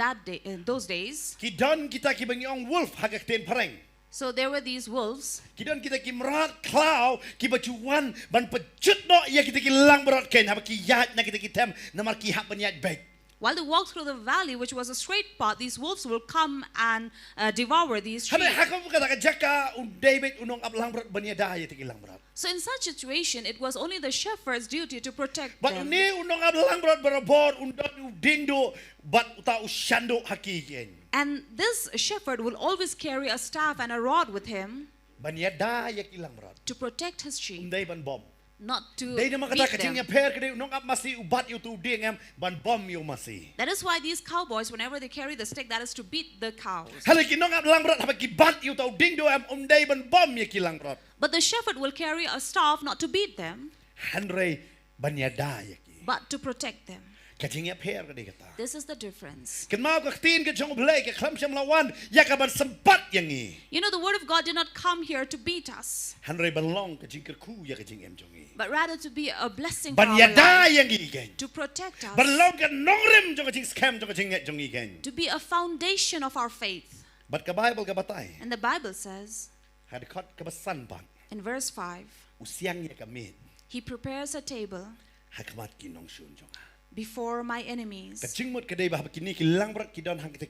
those days, Kidon kita kibangyong wolf hagakten pareng. so there were these wolves, Kidon kita kimrat klau kibacuan ban pecut no ya kita kilang berat ken haba kiyahat na kita kitam na markihap penyat baik. while they walked through the valley, which was a straight path, these wolves will come and devour these sheep. Haba hakam kata ka jaka David unong ablang berat banyada ya tikilang berat. So in such situation, it was only the shepherd's duty to protect But them. ni unong ablang berat barabor undot udindo bat uta usyando hakikin. And this shepherd will always carry a staff and a rod with him Banyada ya kilang berat. to protect his sheep, Unday ban bom. not to Day naman beat kata kaching ya them. per kade unong ab masi ubat yu tu ding am ban bom yu masi. That is why these cowboys, whenever they carry the stick, that is to beat the cows. Haliki nong ablang berat haba kibat yu tau ding do am unday ban bom ya kilang berat. But the shepherd will carry a staff not to beat them, Handray banyada ya ki. but to protect them. Kaching ya per kade kata. This is the difference. Kan mau kaktin ke jong blay ke klam syam lawan ya kaban sempat yang i. You know, the word of God did not come here to beat us, Handray ban long kaching kerku ya kaching em jong i. but rather to be a blessing for our Banyada life, yang i kan. to protect us, Ban long kan nongrim jong kaching scam jong kaching jong i kan. to be a foundation of our faith. But ka Bible ka batay. And the Bible says Had kat ka basan pan. in verse 5, Usiang ya ka mit. He prepares a table Hakamat kinong shun jonga. before my enemies. Kacingmut ka day bah kini kilang berat kidon hakita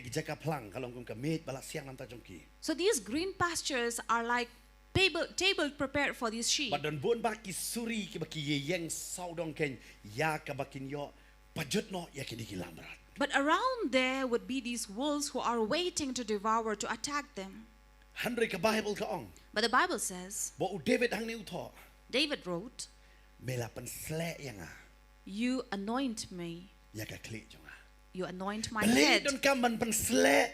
ki jaka plang kalong kum ka mit balak siang nanta jongki. So these green pastures are like table prepared for these sheep. Badan bon ba ki suri ki baki yeng saudong ken ya ka bakin yo pajut no ya kini kilang berat. But around there would be these wolves who are waiting to devour, to attack them. Handre ka Bible ka ong. But the Bible says, Bo David hang ni utho. David wrote, Mela pan slek yang ah. You anoint me, Ya ka klik jonga. you anoint my Balik head. don kaman pan slek.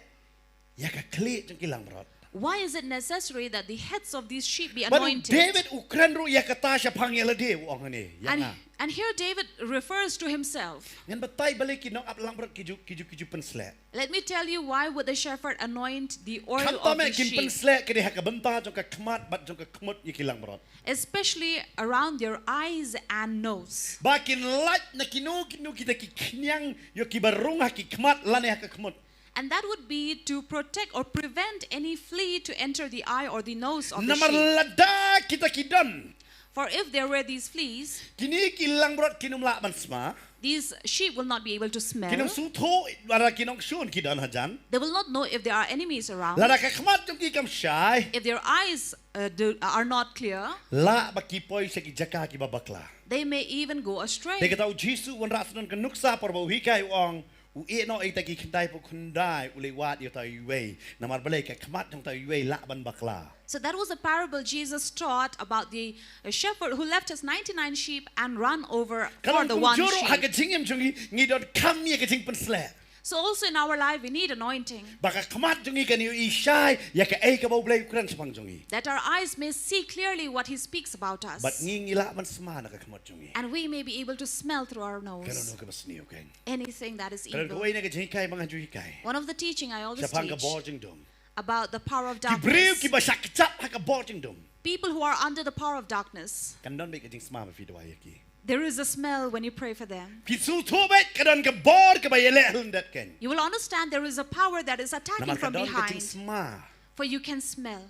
Ya ka klik jong kilang berat. Why is it necessary that the heads of these sheep be But anointed? David ukran ru ya kata siya pangela de ong ni. Yang ah. And here David refers to himself. Ngan batay balik kinong aplang berat kiju pan slek. Let me tell you why would the shepherd anoint the oil Kanta of me the kin pan sheep, slek kini haka benta jong ka kmat bat jong ka kmut ya kilang berat. especially around their eyes and nose. Bakin light na kinu kita ki knyang yo ki barung ha ki kmat lane haka kmut. And that would be to protect or prevent any flea to enter the eye or the nose of the Namar sheep. lada kita kidon. For if there were these fleas, Kini kilang berat kinum la ban sma. these sheep will not be able to smell. Kinum sutho bara kinong shun kidon hajan. They will not know if there are enemies around. Lada ka kmat jong ki kam syai. If their eyes are not clear, La baki poi sa ki jaka ki babakla. they may even go They astray. kata Jisu wan rasun kan nuksa por bau hikai ong u e no ai taki khandai po khundai ule wat yo tai wei namar balai ka kmat jong tai wei la ban bakla. So that was a parable Jesus taught about the shepherd who left his 99 sheep and ran over for Kalau the kum one joro ha sheep. ka jingem jongi ngidon kam ye ka jing pen slek. So also in our life we need anointing, Baka kmat jongi kan yu ishai ya ka ai ka bau blai kran sepang jongi. that our eyes may see clearly what he speaks about us, But ngi la ban sma na ka kmat jongi. and we may be able to smell through our Kalau nose no ka basni okay. anything that is Kalau evil. ko ai na ka jing kai mga ju hikai. One of the teaching I always Sapang ka teach bo jing dom. about the power of Ki breu ki darkness, ba sak chap ha ka bo jing dom. people who are under the power of darkness, Kan don be ka jing sma ba fi dwa yaki. there is a smell when you pray for them. Pisu thobet kadon ka bor ka ba yele hundat ken. You will understand there is a power that is attacking Namar from kadon ka jing behind, sma. for you can smell.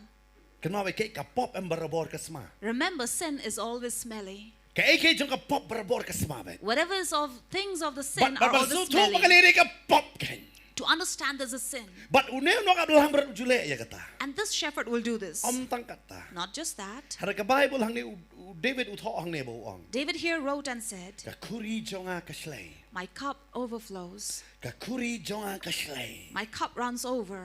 Kan ma ke ka pop em barabor ka sma. Remember, sin is always smelly. Ka ai ke jong ka pop barabor ka sma ba. Whatever is of things of the sin But are ba always su tho smelly. makaliri ka pop ken. To understand there's a sin. But unew no ka blang ber jule ya kata. And this shepherd will do this. Om tang kata. Not just that. Har ka Bible hang ni David utho hang ne bo ong. David here wrote and said, Ka kuri jonga ka slay. my cup overflows. Ka kuri jonga ka slay. My cup runs over.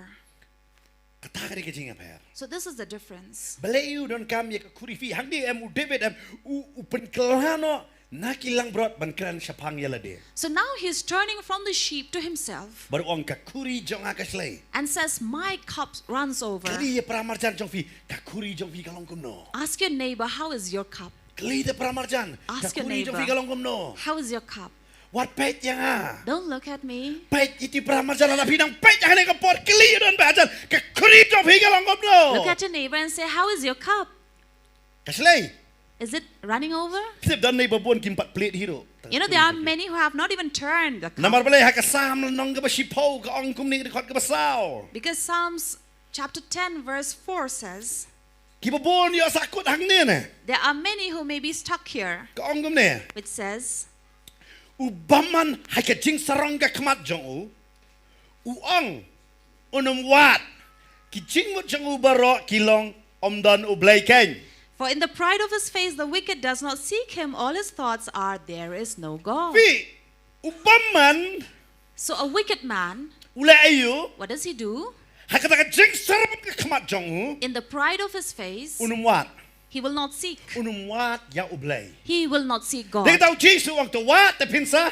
Kata ka ri ka jinga per. So this is the difference. Balayu don kam ya ka kuri fi hang ni em David em u pen kelano nakilang brot ban kran sapang ya lade. So now he's turning from the sheep to himself Baru ong ka kuri jonga ka slay. and says, my cup runs over. Kali ya pramarjan jong fi ka kuri jong fi kalong kum no. Ask your neighbor, how is your cup? Kali de pramarjan ka Ask your kuri jong fi neighbor. kalong kum no. How is your cup? Wat pet yang ah. Don't look at me. Pet iti pramarjan na pinang pet yang ne ka por kali don bajan ka kuri jong fi kalong kum no. Look at your neighbor and say, how is your cup? Ka slay. Is it running over? Sip dan nei babon kim pat plate hero. You know, there are many who have not even turned the cup. Namar balai ha ka sam nong ka ba sipo ka ong kum ni ka basao. Because Psalms chapter 10 verse 4 says, Ki babon yo sakut hang ne ne. there are many who may be stuck here, Ka ong kum ne. which says, Ubaman ha ka jing sarong ka kmat jong u. Uong unum wat. Ki jing mut jong u baro kilong omdan u blai ken. for in the pride of his face the wicked does not seek him, all his thoughts are, there is no God. Fi ubaman So a wicked man, ula ayu what does he do? ha ka jing sarong ka kmat jong u. In the pride of his face, Unum wat. he will not seek. Unum wat ya u blai. He will not seek God. Dek tau Jisu ang to wat te pinsa.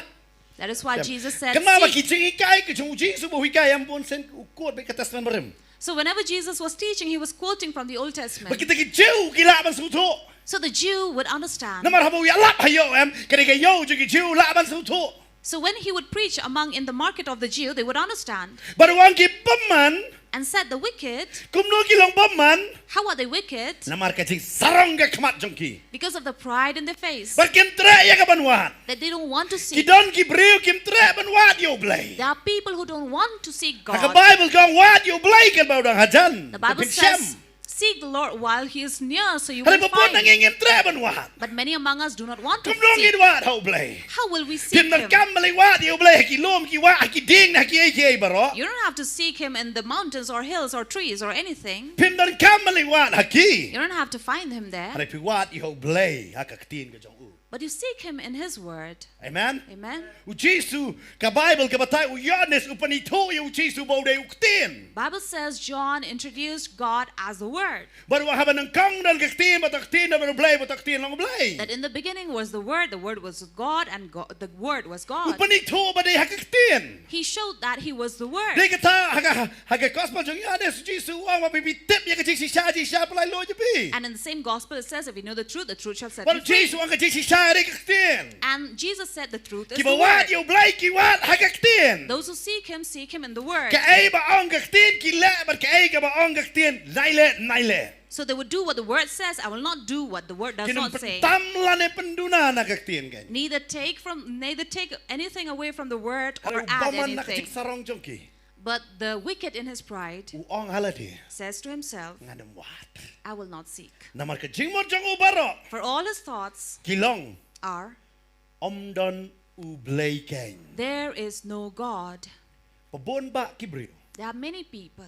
That is why Jesus said, Kenapa seek. ki jing ikai ki jong Jisu bo hikai am bon sen ukut be katas man berem. So whenever Jesus was teaching, he was quoting from the Old Testament. Bakit ki Jew gila ban suto. So the Jew would understand. Namar habo ya lap hayo em kani ka yo ju ki Jew la ban suto. So when he would preach in the market of the Jew, they would understand Baru wang ki paman and said, the wicked, kumno ki long paman how are they wicked? namar ka jing sarong ka kmat jongki. Because of the pride in their face, Barkin tre ya ka banwan. that they don't want to Ki see. don ki breu kim tre treban wat yo blay. There are people who don't want to seek Haka God. Bible gong wat yo blay kan bau dang hajan. The Bible says, seek the Lord while He is near, so you Hale will popon nang find. ingin treban wat. But many among us do not want to Kumdong seek. in wat ho blay. How will we seek Tim nang Him? kamali wat yo blay ki lom ki wat ki ding na ki ay baro. You don't have to seek Him in the mountains or hills or trees or anything. Pim nang kamali wat haki. You don't have to find Him there. Hale pi wat yo blay haka ktin ka jong u. But you seek Him in His Word. Amen. Amen. U Jesu ka Bible ka batay u Yohanes upanito yo Jesu bau de uktin. Bible says John introduced God as the Word. Baru haba nang kang dan kaktin bataktin na blay bataktin lang blay. That in the beginning was the Word was God, and the Word was God. Upanito ba de hakaktin. He showed that He was the Word. Di kata haga gospel jong Yohanes Jesu ang mapipitip ya ka siya palay lo jabi. And in the same gospel it says, if you know the truth shall set Baru you free. Jesu ang ka siya ri kaktin. And Jesus said the truth is the Kibawat Word. yo blay kiwat hakaktin. Those who seek Him in the Word. Kaay ba ang kaktin kila ba kaay ka ba ang kaktin naile. So they would do what the Word says. I will not do what the Word does not say. Kinumtamla ne penduna na kaktin kan. Neither take anything away from the Word or Haru add baman anything. nakachik sarong jongki. But the wicked in his pride Uong halati. says to himself, Nganam wat. I will not seek. Namar ka jingmon jong ubaro. For all his thoughts Kilong are, omdon ublay kang. there is no God. Pabon ba kibrio. There are many people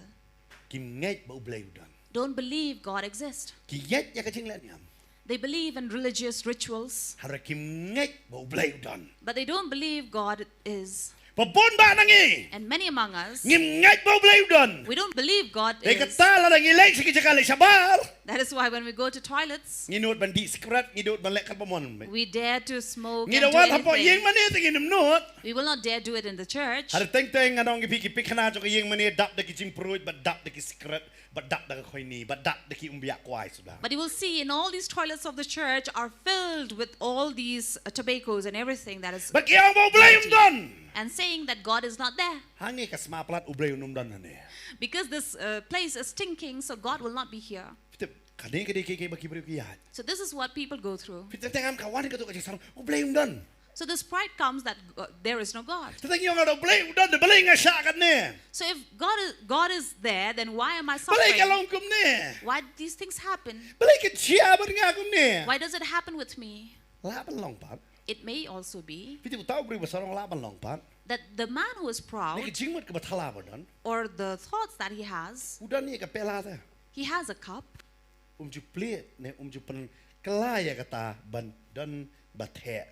Kim ngait ba ublay udan. don't believe God exists. Kiyet ya kaching lanyam. They believe in religious rituals, Hara kim ngait ba ublay udan. but they don't believe God is. Pabon ba nangi. And many among us, Ngim ngait ba ublay udan. we don't believe God Ay is. katala nang ilay sige jakali sabar. That is why when we go to toilets, Nginut ban di skrat ngidut ban lek pamon. we dare to smoke and do Ngidawat hapo anything. yeng manit nginum not. We will not dare do it in the church. Hara teng anong gipikipik kana jo yeng manit dap de kiching pruit ba dap de skrat ba dap de khoini ba dap de ki umbiak kwai sudah. But you will see in all these toilets of the church are filled with all these tobaccos and everything that is Ba kiyang ba ublay dirty, udan. and saying that God is not there. Hangi ka smaplat ublay unumdan hane. Because this place is stinking, so God will not be here. Fitip kading kading kay ba kibrio kiyat. So this is what people go through. Fitip tengam kawan ka to ka sarong ublay undan. So this pride comes that there is no God. Teng yung ada ublay udan de balay nga siya kat ne. So if God is there, then why am I Balay ka suffering? long kum ne. Why do these things happen? Balay ka siya ba nga kum ne. Why does it happen with me? Laban long pat. It may also be Fitip tahu beri ba sarong laban long pat. that the man who is proud, Ni jingmut ka bathala ba dan. or the thoughts that he has, Udan ni ka pela ta. he has a cup, Ju plit ne ju pen kelaya kata ban dan bathe.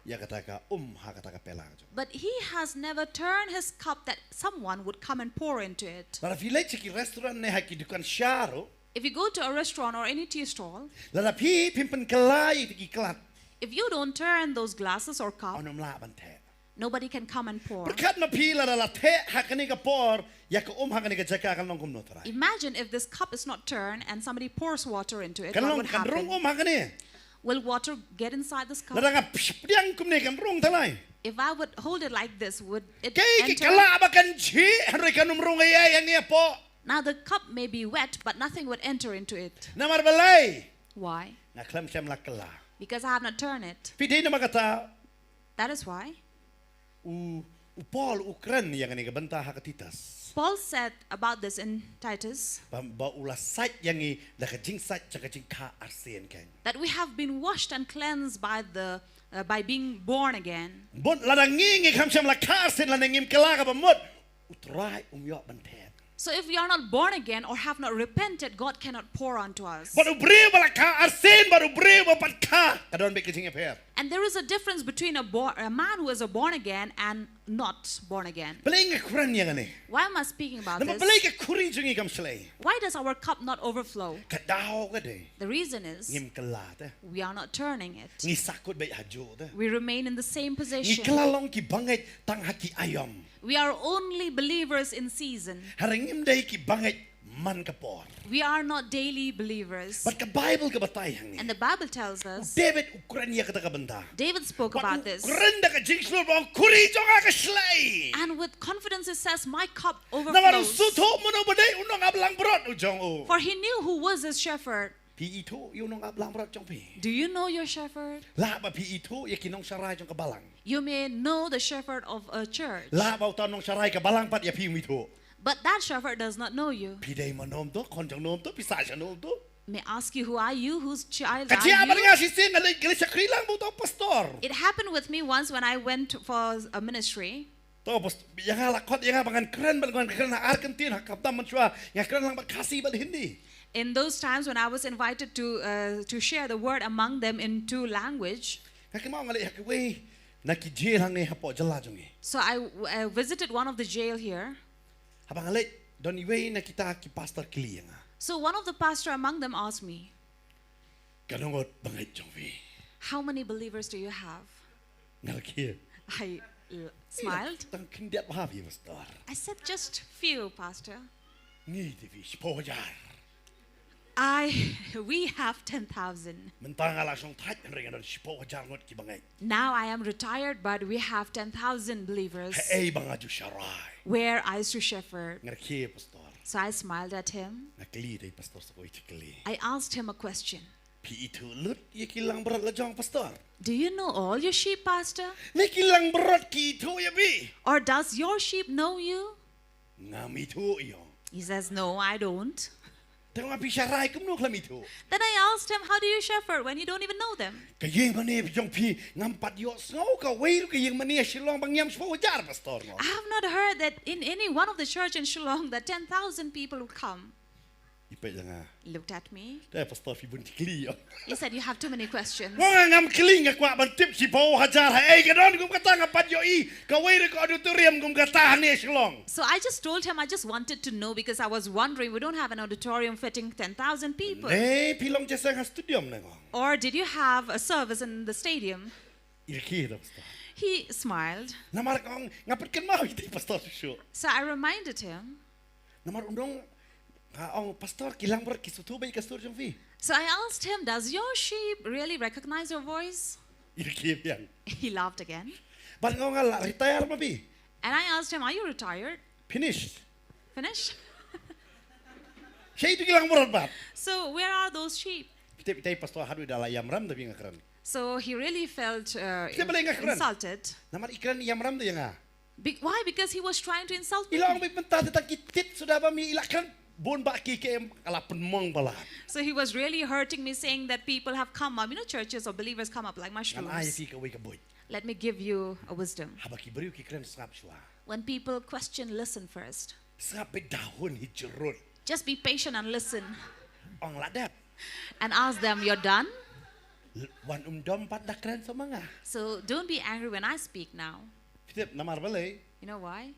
Ya kata ka ha kata ka pela. but he has never turned his cup that someone would come and pour into it. Lara filay chiki restaurant ne haki dukan syaro. If you go to a restaurant or any tea stall, Lara pi pimpen kelaya tiki kelat. if you don't turn those glasses or cup, Onum la ban the. nobody can come and pour. Berkat na pila la the hakani ka por ya ka hakani ka jaka kan long kum no tara. Imagine if this cup is not turned and somebody pours water into it, Kan what long would kan rong happen? hakani. Will water get inside this cup? Lara nga pdiang kum ne kan rong talay. If I would hold it like this, would it Kay ki enter? kala ba kan chi hari kanum rong ay ang po. Now the cup may be wet, but nothing would enter into it. Namar balay. Why? Nga klam syam la kala. Because I have not turned it. Pidi na makata That is why. Paul ukran yang ni kabanta hakatitas. Paul said about this in Titus Ba ula sat yang ni nakajing sat chakajing ka arsen kan. that we have been washed and cleansed by being born again. Bon ladangi kam syam la ka arsen lanangim kala ka bamot utrai umyo bantet. So if we are not born again or have not repented, God cannot pour onto us. Baru beri bala ka arsen baru beri bapat ka. Kadon be kajing affair. And there is a difference between a man who is born again and not born again. Balay nga kuran yang ni. Why am I speaking about Nama this? balay ka kuri jungi kam slay. Why does our cup not overflow? Kadaw ka de. The reason is Ngim kala ta. we are not turning it. Ngi sakot bay hajo ta. We remain in the same Ngi position. kalalong ki bangay tang haki ayam. We are only believers in season. Harangim day ki bangay man kapor. We are not daily believers. But ka Bible ka batay hang And ni. the Bible tells us, David ukuran niya kata ka banda. David spoke about this. Ukuran da ka jingslo ba ang kuri jo ka slay. And with confidence it says, my cup Na maru overflows. suto mo no baday unong ablang brot ujong o. For he knew who was his shepherd. Pi itu you nong ablang berat jong pi. Do you know your shepherd? La ba pi itu ya kinong sarai jong kabalang. You may know the shepherd of a church, La ba utan nong sarai kabalang pat ya pi mitu. but that shepherd does not know you. Pi day manom tu, kon jong nom tu, pi sa jong nom tu. May I ask you, who are you? Whose child are Kacia apa you? dengan sisi ngalai gelis sakrilang bu tu pastor. It happened with me once when I went for a ministry. Tu pastor, yang ala kot yang bangan keren Argentina, kapten mencua yang keren lang berkasih bal Hindi. In those times when I was invited to share the word among them in two language, Kaki mau ngalai hak wei nak jail hang ni hapo jela jong ni. so I visited one of the jail here. Abang ngalai don wei nak kita ki pastor kili yang. So one of the pastor among them asked me, Kanongot bangai jong wei. how many believers do you have? Ngalai I smiled. Tang kindiat bahab ya pastor. I said, just few, pastor. Ni TV sepojar. We have 10,000. Mentang ala song tat ringan don sepojar ngot ki bangai. Now I am retired, but we have 10,000 believers Hey bangaju sarai. where I used to shepherd. Ngalai pastor. So I smiled at him. Nakli day pastor sa koi tikli. I asked him a question. Pi itu lut ya kilang berat la jong pastor. Do you know all your sheep, pastor? Ni kilang berat ki itu ya bi. Or does your sheep know you? Ngam itu yo. He says, no, I don't. Tengok api sarai kum nuk lam itu. Then I asked him, how do you shepherd when you don't even know them? Kayeng mana jong pi ngampat yo snow ka wei kayeng mana Shillong bang yam sepojar pastor. I have not heard that in any one of the church in Shillong that 10,000 people would come. Ipai jangan. He looked at me. Dah pastor fi bun tikli yo. He said, you have too many questions. Wong ngam keling ka kwa ban tip si po hajar hey kadon gum kata ngapat yo i ka wei ko auditorium gum kata ni Shillong. So I just told him I just wanted to know because I was wondering, we don't have an auditorium fitting 10,000 people. Ne pilong jasa ka studium nang. Or did you have a service in the stadium? Irki dah pastor. He smiled. Namar kong ngapat kan mau itu pastor su. So I reminded him. Namar undong ang pastor kilang berat ki sutu bai ka stur jong fi. So I asked him, does your sheep really recognize your voice? Irki yang. He laughed again. Ban ngong ala retire ma bi. And I asked him, are you retired? Finished. Finish? Saya itu kilang berat bat. So where are those sheep? Kita pastor hadu dah ayam ram tapi ngakran. So he really felt boleh ingat keren. insulted. Namar ikran ayam ram tu yang ah. Why? Because he was trying to insult me. Ilang may mentah tentang kitit sudah bami ilakran bon ba ki ke ala penmong bala. So he was really hurting me, saying that people have come up, churches or believers come up like Kan ayah mushrooms. ki ka wei ka boy. Let me give you a wisdom. Habaki beriu ki kran sangap shwa. When people question, listen first. Sangap pe dahun hijrut. Just be patient and listen Ong ladap. and ask them, you're done? Wan dom pat dakran samanga. So don't be angry when I speak now. Kita namar balai. You know why?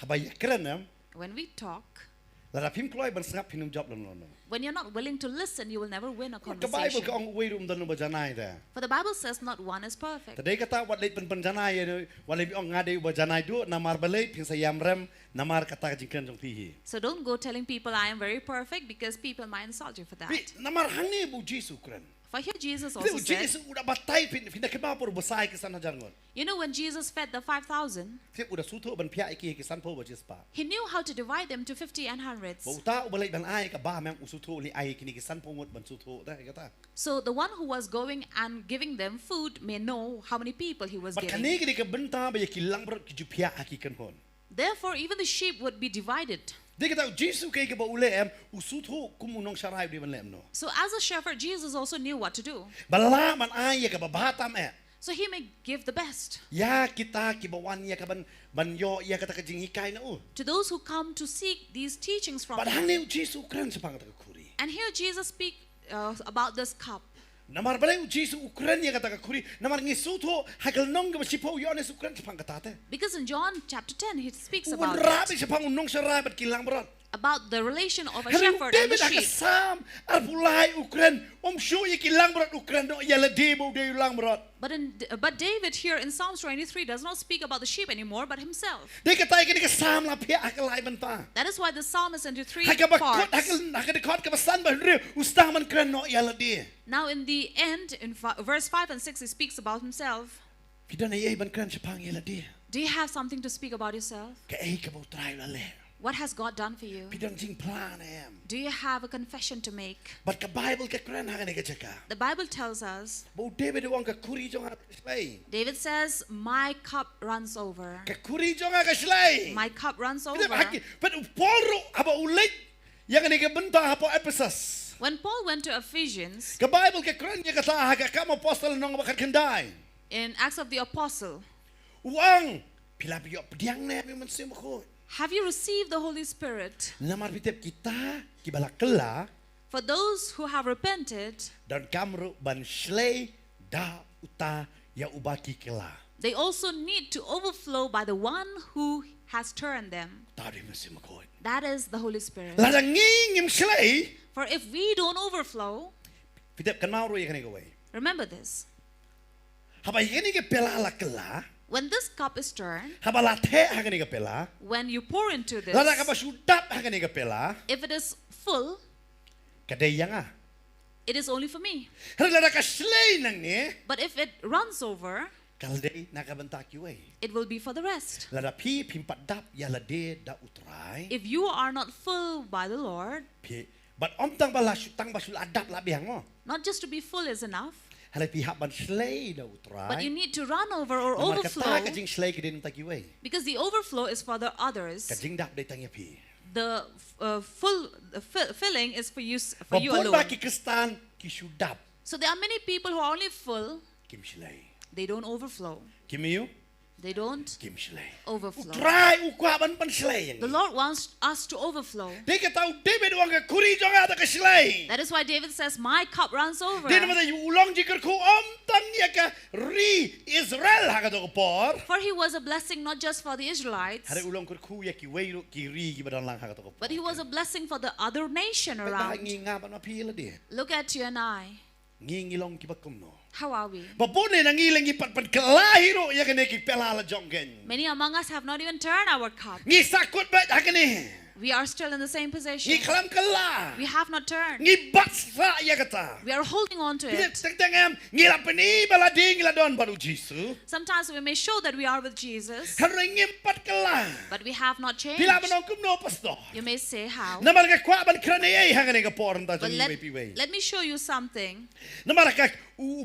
Habaya kran am. When we talk, Lara pim kloy ban sangap hinum job lan lono. when you're not willing to listen, you will never win a Ka Bible ka conversation. ong wei dan ba janai da. For the Bible says not one is perfect. Tadai kata wat leit pen janai ya walai ong ngade ba janai du namar balai pin sayam rem namar kata jingkan jong tihi. So don't go telling people I am very perfect because people might insult you for that. Bi namar hangi bu Jesu kran. For here Jesus Itu also said, Jesu udah batai pin kema por besai ke sana jangon. when Jesus fed the 5,000, Tiap udah sutu ban pia iki ke san po ba jespa. he knew how to divide them to 50 and hundreds. Ba uta balai ban ai ka ba mem usutu li ai kini ke san po ngot ban sutu da kata. So the one who was going and giving them food may know how many people he was Bat giving. kani kini ke benta ba kilang ber ki jupia aki kan hon. Therefore, even the sheep would be divided. Dia kata Jesu ke ba ule em usutu kumunong sarai di ban lem no. So as a shepherd, Jesus also knew what to do. Bala man ai ka ba batam e. So he may give the best. Ya kita ki bawan ya ka ban yo ya kata ka jing hikai na u. To those who come to seek these teachings from But him. hangi Jesu kran sa pangata ka kuri. And here Jesus speaks about this cup. Namar balai Jesu ukran ya kata ka kuri. Namar ngisutu hakal nong ka sipo yo ne ukran sa pangata te. Because in John chapter 10, he speaks Wan about rabi it, sa pangunong sarai bat kilang berat. about the relation of a Kalau shepherd and the David sheep. akasam arpulai ukran syu ya kilang berat ukran no ya la debo de ulang berat. But David here in Psalms 23 does not speak about the sheep anymore, but himself. Dia kata kini kasam la pia akalai banta. That is why the psalmist in the three Hakabakot parts. hakadekot kabasan ba re ustang man kran no ya la de. Now in the end, in verse 5 and 6, he speaks about himself. Pidana ye ban kran sa pang ya la de. Do you have something to speak about yourself? Ka ai ka try la le. What has God done for you? Pidang jing plan em. Do you have a confession to make? But the Bible ka kran hang ka jaka. The Bible tells us, Bo David wang ka kuri jong ha slay. David says, my cup runs over. Ka kuri jong ha ka slay. My cup runs over. But Paul ro haba ulit yang ni ka benta hapa Ephesus. When Paul went to Ephesians, Ka Bible ka kran ya ka ta ha ka apostol nong bakat kendai. in Acts of the Apostle, Uang pila biyo pediang na mi man sim ko. have you received the Holy Spirit? Namar bitep kita kibala kela For those who have repented, dan kamru ban slay da uta ya ubaki kela. they also need to overflow by the one who has turned them. Tadi man sim ko. That is the Holy Spirit. Lada ngingim slay For if we don't overflow, bitep kanau ro ya kani gawai. remember this. Haba ini ke pela la kela. When this cup is turned, Haba la the hagani ka pela. when you pour into this, Lada ka basudap hagani ka pela. if it is full, Kadai yang ah. it is only for me. Lada ka slay nang ni. But if it runs over, Kalday nakabentak yuai. it will be for the rest. Lada pi pimpat dap ya la de da utrai. If you are not full by the Lord, Pi but tang balas tang basul adap la biang mo. not just to be full is enough, Halai pihak ban slay da utrai. but you need to run over or Namar overflow, kata kajing slay ke din tak yuai. because the overflow is for the others. Kajing dap de tangya pi. The filling is for you Babon alone. baki kestan ki sudap So there are many people who are only full, kim slay. they don't overflow. Kimiyu They don't kim slay. overflow. Utrai ukwa ban pan slay yang. The Lord wants us to overflow. Dia kata David wang ka kuri jong ada ka slay. That is why David says, my cup runs over. Dia nama yu ulang jikar ku tang ya ka Israel ha ka to por. For he was a blessing not just for the Israelites, Hari ulang ku ya ki wei ki ri ki badan lang ha ka to por. but he was a blessing for the other nation Pada around. ngi ngaban ma pila dia. Look at you and I. Ngi ngilong ki bakum no. How are we? Babone nang ngilang ipat pat kelahiro ya kene ki pelala jonggen. Many among us have not even turned our cup. Ngi sakut bat ha kene. We are still in the same Ngi position. kelam kelah. We have not turned. Ngi batsa ya kata. We are holding on to Dia it. teng em ngila peni bala ding la don baru Jisu. Sometimes we may show that we are with Jesus, Hari ngimpat kelah. but we have not changed. Bila menong kumno pastor. You may say how. Namar ka kwa ban krane ai ha kene ka por nta But jong pi wei. let me show you something. Namar ka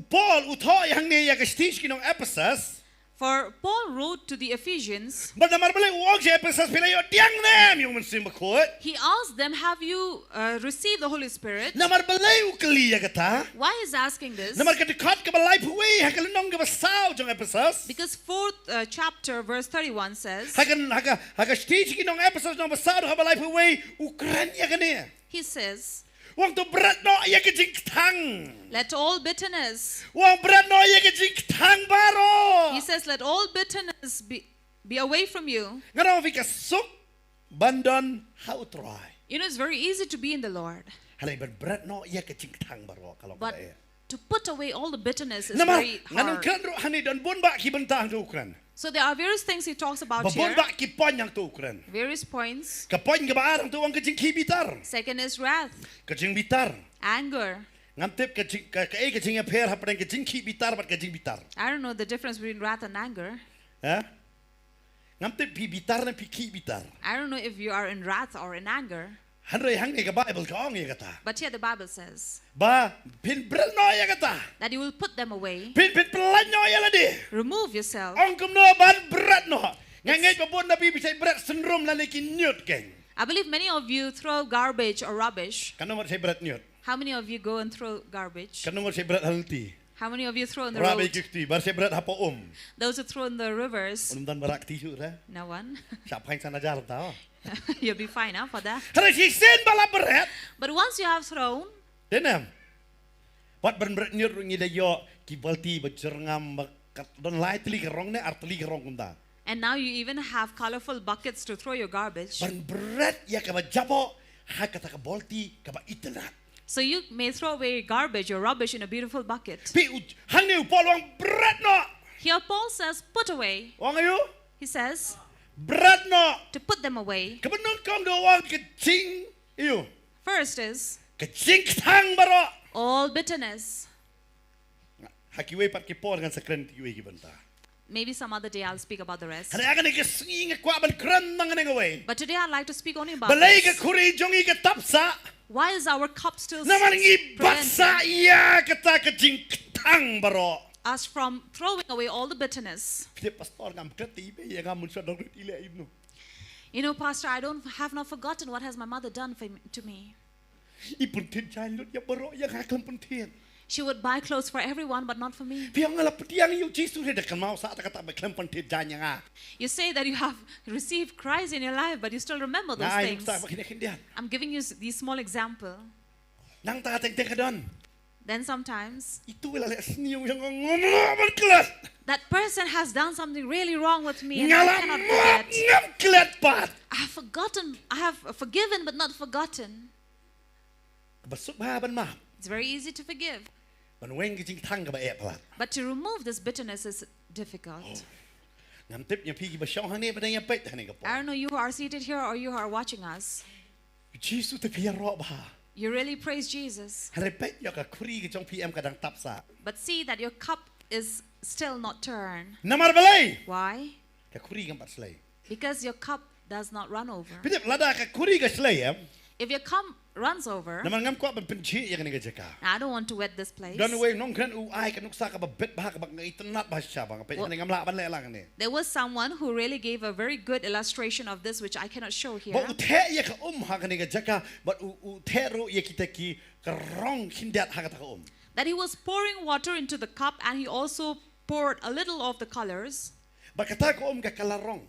Paul utho yang ni ya ka stage kinong Ephesus. For Paul wrote to the Ephesians, But namar bale uog je Ephesus pila yo tiang nem yung mensim bakot. he asked them, have you received the Holy Spirit? Namar bale ukli ya kata. Why is asking this? Namar ka dekat ka balai puwi ha ka lenong ka basaw jong Ephesus. Because 4th chapter verse 31 says, Ha ka stage kinong Ephesus nong basaw ka balai puwi ukran ya kani. he says, Wang to berat no ya ka jingtang. let all bitterness, Wang berat no ya ka jingtang baro. he says, let all bitterness be away from you. Ngano vi ka suk bandon ha utrai. You know, it's very easy to be in the Lord, Halay berat no ya ka jingtang baro kalau but kaya. to put away all the bitterness is Namar very nganong hard. kan ro hani don bon ba ki bentang tu ukran. So there are various things he talks about Babon here, ba ki pon yang tu ukran. various points. Kapon ka baarang tu ang kajing kibitar. Second is wrath, Kajing bitar. anger. Ngantip kajing ya per hapadang kajing kibitar bat kajing bitar. I don't know the difference between wrath and anger. Ha? Ngantip pi bitar na pi kibitar. I don't know if you are in wrath or in anger. Hanray hang ni ka Bible ka ong ya kata. But here the Bible says Ba pin brel no ya kata. that you will put them away. Pin pelan no ya ladi. Remove yourself. Ong kum no ban berat no. Ngangay babon na pi bisay berat syndrome la ki nyut keng. I believe many of you throw garbage or rubbish. Kanong say berat nyut. How many of you go and throw garbage? Kanong say berat halti. How many of you throw in the Rabe road? kikti bar say berat hapa Those who throw in the rivers? Unum dan barak tisu ra. No one. Siapa yang sana jalan tau. You'll be fine for that. Hari si sen bala berat. But once you have thrown, Denam. Wat berat nyur ngi da yo ki balti bejerngam bakat don lai tli kerong ne artli kerong kunta. and now you even have colorful buckets to throw your garbage. Ban berat ya ka jabo ha kata ka balti ka ba itenat. So you may throw away garbage or rubbish in a beautiful bucket. Pi hang ni upol wang berat no. Here Paul says, put away. Wang ayo He says, berat no. to put them away. Kebenon kong do wang kecing iyo. First is Kecing tang baro. all bitterness. Hakiwe pat ki por ngan sekren kiwe ki benta. Maybe some other day I'll speak about the rest. Hari akan ke singi kwa ban kran nang nang away. But today I'd like to speak only about Balai ke this. kuri jongi ke tapsa. Why is our cup still Namangi batsa preventing ya kata ke jing tang baro. us from throwing away all the bitterness? Pide pastor ngam kreti be ya ngam munsha dong ile ibnu. You know, Pastor, I have not forgotten what has my mother done to me. Ipun tin chai lut ya baro ya ha klam pun tin. She would buy clothes for everyone, but not for me. Piang ala petiang yu Jesus he dekan mau sa ta kata be klam pun tin jan nga. You say that you have received Christ in your life, but you still remember those Nai things. sa makin kindian. I'm giving you these small example. Nang ta teng teng kadon. Then sometimes Itu wala le sniu yang ngomong ban kelas. that person has done something really wrong with me, and I Ngalam cannot forget. ngam kelat pat. I have forgiven but not forgotten. Basuk ba ban ma. It's very easy to forgive, Ban weng ke jing tang ka ba e plat. but to remove this bitterness is difficult. Ngam tip nya pi ki ba syong hang ni ba dang ya pet hang ni ka po. I don't know you who are seated here or you who are watching us. Jesus te pi ro ba. You really praise Jesus, Hari pet ya ka kuri ke jong PM kadang tap sa. but see that your cup is still not turned. Namar balai. Why? Ka kuri kan pat slay. Because your cup does not run over. Pidip lada ka kuri ka slay ya. If your cup runs over, Namar ngam ko ban penci ya kan ni ka jaka. I don't want to wet this place. Don way Nongkhryiem u ai ka nuksa ka ba bet ba ka ba ngai tenat ba sya ba pet ngam la ban le lang ni. There was someone who really gave a very good illustration of this, which I cannot show here. Ba u the ya ka ha kan ni ka jaka but u the ro ya kita ki ka rong hindat ha ka ta ka That he was pouring water into the cup and he also poured a little of the colors. Ba kata ko ka kalarong.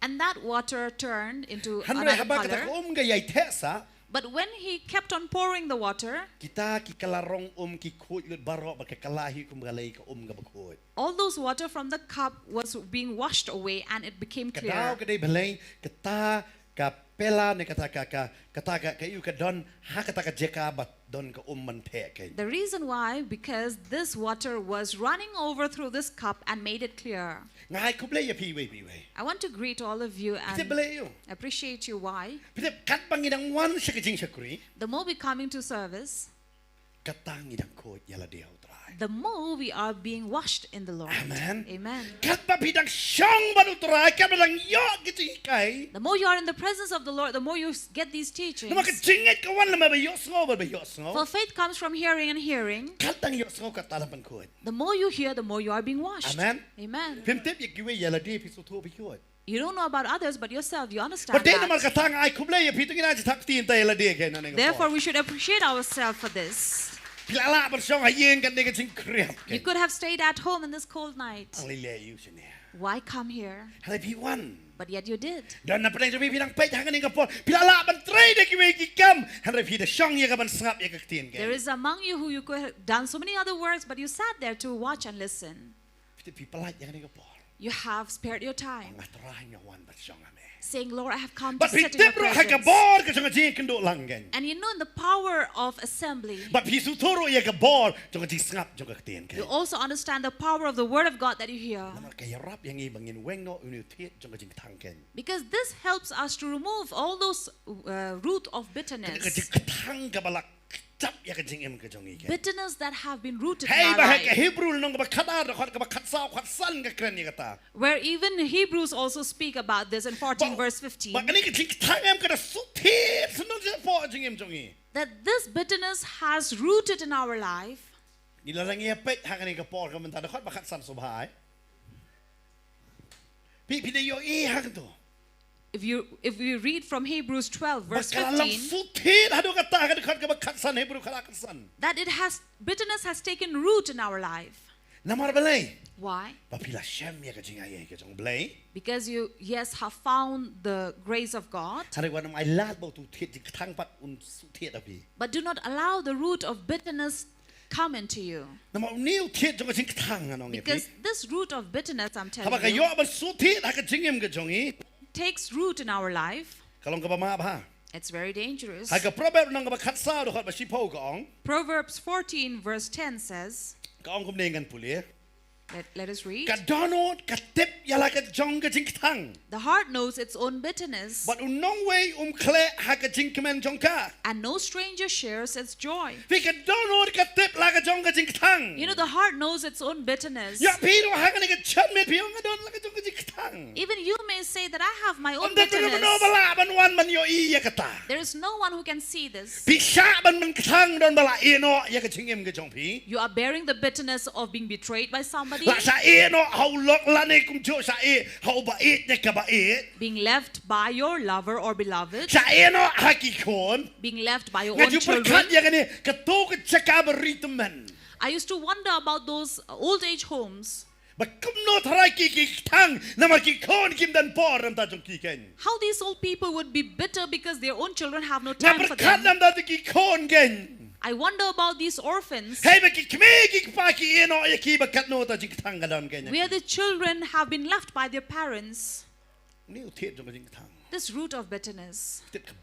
And that water turned into Hanre another haba kata color. ko ka yai the sa. But when he kept on pouring the water, Kita ki kalarong ki khoi lut baro ba ka kalahi kum galai ka ka ba khoi. all those water from the cup was being washed away and it became clear. Kadao ka dai balai kata ka pela ne kata ka yu ka don ha kata ka jeka ba don ka man the ka. The reason why, because this water was running over through this cup and made it clear. Ngai ku blai ya pi we. I want to greet all of you Pite and blai yu. appreciate you. Why? Pite kat bangidang wan sa ka jing sa kuri. The more we come into service, Katang idang khoi yala dia utrai. the more we are being washed in the Lord. Amen. Amen. Kat pa bidang syong ba utrai ka balang yo gitu kai. The more you are in the presence of the Lord, the more you get these teachings. Nama ka jingit ka wan lama ba yo sngo ba yo sngo. For faith comes from hearing and hearing. Katang yo sngo ka talapan khoi. The more you hear, the more you are being washed. Amen. Amen. Pim tip ya kiwe yala dia pisu tu bi khoi. You don't know about others, but yourself, you understand But then naman that. katang ai kublay ya pitu ngina tak tin tay la dia kay nanay. Therefore, we should appreciate ourselves for this. Pilala ba syong hayen kan dia jing kriap. You could have stayed at home in this cold night. Ang lilayu sini. Why come here? Halay piwan. But yet you did. Dan na padang sabi pinang pay hangan ni kapol. Pilala ban tray de kiwe kikam. Halay pida syong ya kaban sngap ya kaktin There kay. is among you who you could have done so many other works, but you sat there to watch and listen. Pida pipalat ya ni kapol. You have spared your time, Ngaturahin nga wan ba syong ame. saying, Lord, I have come to But sit in your pitip ro presence. hakabor ka syong jing kendo langgan. And you know, in the power of assembly, But pisu toro ya kabor syong jing sngap syong kaktin kay. you also understand the power of the word of God that you hear. Naman kay rap yang ibangin wengo unitit syong jing tangken. Because this helps us to remove all those root of Ka bitterness. jing katang kabalak tap ya ka jing em ka jong ikay. Bitterness that have been rooted in Hey, our bahag ka life. Hebrew nung kabakada kabakatsaw katsan ka kren niya kata. Where even Hebrews also speak about this in 14 verse 15. Ba kani ka jing tangem ka da sutit sunod sa po jing em jongi. That this bitterness has rooted in our life. Nilarang iya pet hakani ka por ka mentada khot bakatsan subhay. Pi yo hakan to. If you read from Hebrews 12 verse Bakalang 15, sutit hadu kata ka khot ka bakatsan Hebrew kalakatsan. that bitterness has taken root in our life. Namar balay. Why? Ba pila syam ya ka jing ay ka jong blay. Because you, yes, have found the grace of God, Hari wanam ay lat bo tu tit jing tang pat un sutit api. but do not allow the root of bitterness come into you. Namar niu tit jong jing tang anong Because api. this root of bitterness, I'm Haba ka telling yo you, ban sutit haka jing em ka jongi. takes root in our life. Kalong ka ba ma ba. It's very dangerous. Haka proverb nang bakatsaw do khot ba sipo ka ong. Proverbs 14 verse 10 says, Ka ong kum nengan puli. Let us read. Kadonot katip yala ka jong ka jing tang. The heart knows its own bitterness, But unong way kle ha ka jing kemen jong ka. and no stranger shares its joy. Fi kadonot katip la ka jong ka jing tang. You know, the heart knows its own bitterness. Ya piro ha ka ni ka chat me piro nga don la ka jong ka jing tang. Even you may say that I have my own Onda ko no bitterness. bala ban wan man yo iya kata. There is no one who can see this. Pi sha ban man tang don bala ino ya ka jing em ka jong pi. You are bearing the bitterness of being betrayed by somebody, La sa ino how lok la ni kum jo sa how ba ne ka ba being left by your lover or beloved, sa ino ha ki kon. being left by your Nga own ju children. perkat ya ka ni ka to ka chaka ba ritumen. I used to wonder about those old age homes, Ba kum no tharai ki tang na ma ki kon kim dan por ram ta jong ki ken. how these old people would be bitter because their own children have no Nga time for perkat them. nam da ki kon gen. I wonder about these orphans, Hey ba ki kme ki pa ki ino ya ki ba kat no ta jing tang ga dan ken. where the children have been left by their parents. Ni u thiet jong ka jing tang. This root of bitterness, Tit ka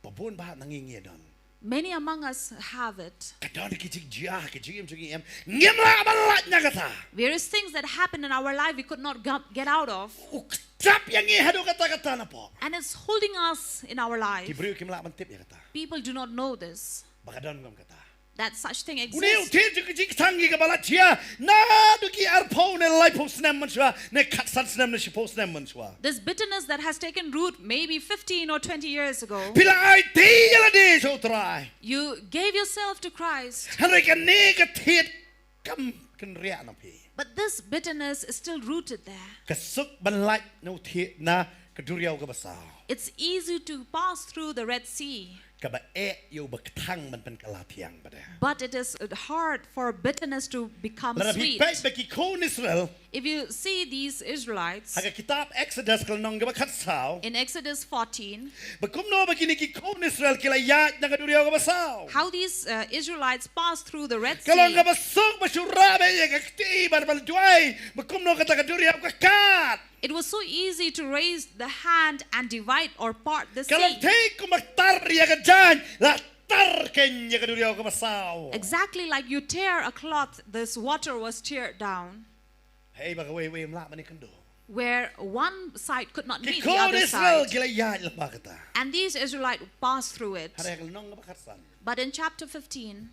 ba bon ba nangingi dan. many among us have it. Ka dan ki jing ja ki jing em ngem la ba la nya ka ta. Various things that happen in our life we could not get out of, U tap yang i hado kata na po. and it's holding us in our Ki life. brio kim la ban tip ya kata. People do not know this, Ba ka dan ngam kata. that such thing Uni u exists. thiet jong ka jing tang ki ka bala chia na du ki ar po ne lai po snem man shwa ne kat san snem ne shi po snem man shwa. This bitterness that has taken root maybe 15 or 20 years ago, Pila ai ti yala de so try. you gave yourself to Christ, Hanre ka ne ka thiet kam kan ria na pi. but this bitterness is still rooted there. Ka suk ban lai no thiet na ka duriaw ka basa. It's easy to pass through the Red Sea, Ka ba yo ba tang man pan kala thiang ba de. but it is hard for bitterness to become La sweet. bi ba ki kon Israel If you see these Israelites ha ka kitab Exodus kal nong ba khat sao. in Exodus 14, Ba kum no ba kini ki kon Israel kila ya na ka duriaw ka basao. how these Israelites passed through the Red Kalong ka Sea, ba suk ba shura ba ya ka ti ba bal duai. Ba kum no ka ta ka duriaw ka kat. it was so easy to raise the hand and divide or part the Kalong sea. te ko maktar ya ka jan la tar ken ya ka duriaw ka basao. Exactly like you tear a cloth, this water was teared down, Hey ba ka we mla man kando. where one side could not Ki meet the kon other Israel side. kila ya la ba kata. And these Israelites passed through it. Hare kal nong ba khatsan. But in chapter 15,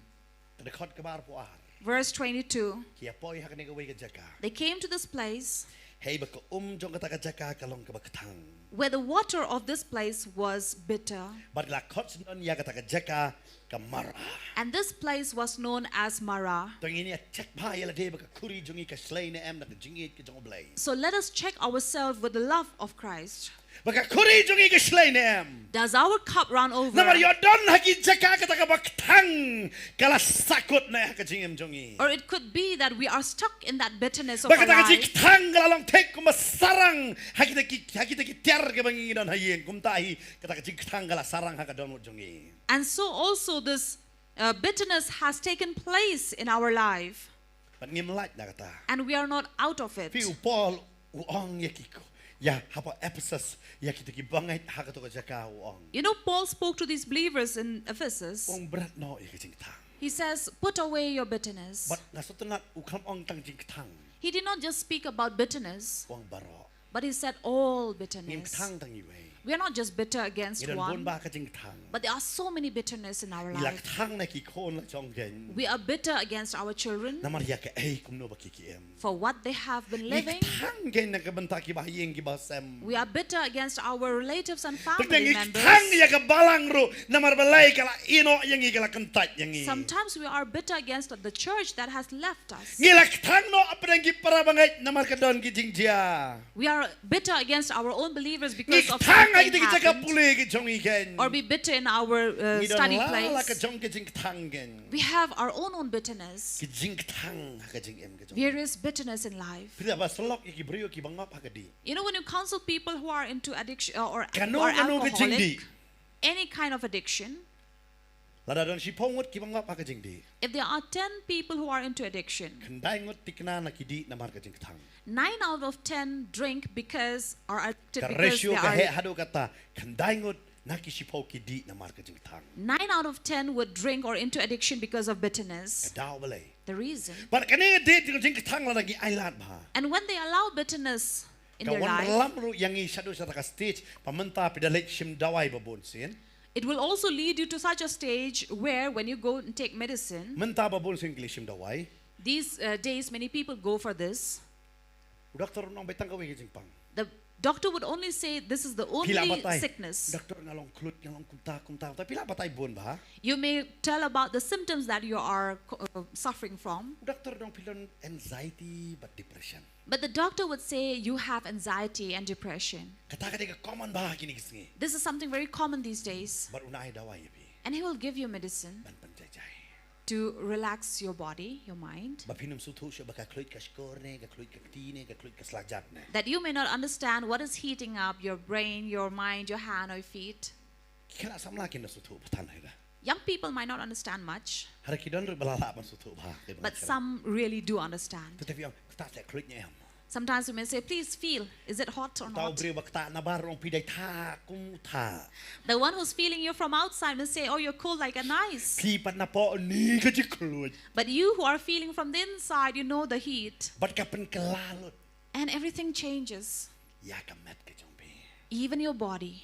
Kada khot ka bar po ar. verse 22, Ki apoy ha ka ne ka we ka jaka. they came to this place Hey ba ka jong ka ta ka jaka kalong ka ba katang. where the water of this place was bitter. But la khot non ya ka ta ka jaka ka mara. And this place was known as Marah. Tong ini a check pa ya la de ba ka kuri jongi ka slay na em na ka jingit ka jong blay. So let us check ourselves with the love of Christ. Ba ka kuri jongi ka slay na em. Does our cup run over? Na mar yo don ha ki jaka ka ta ka ba katang kala sakot na ka jingem jongi. Or it could be that we are stuck in that bitterness of Ba our ka ta ka life. jik kala long tek ko masarang ha ki ta ki ter ka bangi don ha yen kum tahi ka ta ka jik kala sarang ha ka don mo jongi. And so also this bitterness has taken place in our life, But ngim like na kata. and we are not out of it. Piu Paul uong yakiko. Ya hapa Ephesus yakito ki bangay hakato ka jaka uong. You know, Paul spoke to these believers in Ephesus. Uong berat no yakijing tang. He says, put away your bitterness. But nasutunat ukam ong tang jing tang. He did not just speak about bitterness, Uong baro. but he said all Ngim bitterness. tang tang iwe. We are not just bitter against Ngidon bon one, ba ka jing tang. but there are so many bitterness in our Ilak life. tang na ki kon la jong gen. We are bitter against our children Namar ya ka ay kum no ba kikiem. for what they have been living. Ngik tang gen na ka banta ki ba yeng ki ba sem. We are bitter against our relatives and Pagdang family ngik tang members. ya ka balang ro namar balay kala ino yengi kala kantat yengi. Sometimes we are bitter against the church that has left us. Ngilak tang no apren ki para bangay namar ka don ki jing jia. We are bitter against our own believers because Ngik of tang ay something kita ka happened. puli ki jong igen. Or be bitter in our study La ka place. jong ki jing tang gen. We have our own bitterness, Ki jing tang ka jing em ka jong. various bitterness in life. Pila ba slok ki brio ki bangap ha ka di. You know, when you counsel people who are into addiction or Kano are kano ka jing di. alcoholic, any kind of addiction, Lada don si pongot ki bangap ha ka jing di. if there are 10 people who are into addiction, Kanday ngot tikna na ki di namar ka jing tang. 9 out of 10 drink because are addicted Ka because ratio they ka he are hado kata kanday ngot Naki sipo ki di na mar ka jing thang. 9 out of 10 would drink or into addiction because of bitterness. Daw balay. The reason. But kani di jing thang la nagi ailat ba. And when they allow bitterness in Ka their wan life, lam ru yang I sadu sa ka stage pamenta pidalik sim dawai babon sin. it will also lead you to such a stage where when you go and take medicine, Menta babon sin sim dawai. these days many people go for this. Doktor nong betang kawi jing pang. The doctor would only say this is the Pila only batay. sickness. Doktor ngalong klut ngalong kunta. Tapi pila batay bon ba? You may tell about the symptoms that you are suffering from, Doktor nong pilon anxiety but depression. but the doctor would say you have anxiety and depression. Kata ka common ba kini kisngi. This is something very common these days. But unai dawai bi. And he will give you medicine Ban panjajai. to relax your body, your mind, Ba pinum sutu siya baka klut ka skor ne, ka klut ka tine, ka klut ka slajat ne. that you may not understand what is heating up your brain, your mind, your hand, or your feet. Kena samla kin na sutu batan hai da. Young people might not understand much, Hari kidon ru balala ban sutu ba. but some really do understand. Tetapi ang kata sa klut niya. Sometimes we may say, please feel, is it hot or Tau not? beri bakta na barong pidai tha kum tha. The one who's feeling you from outside will say, oh, you're cold like an ice. Pi pat na po ni ka klut. But you who are feeling from the inside, you know the heat. Bat ka pen kelalot. And everything changes, Ya ka met ka jompi. even your body.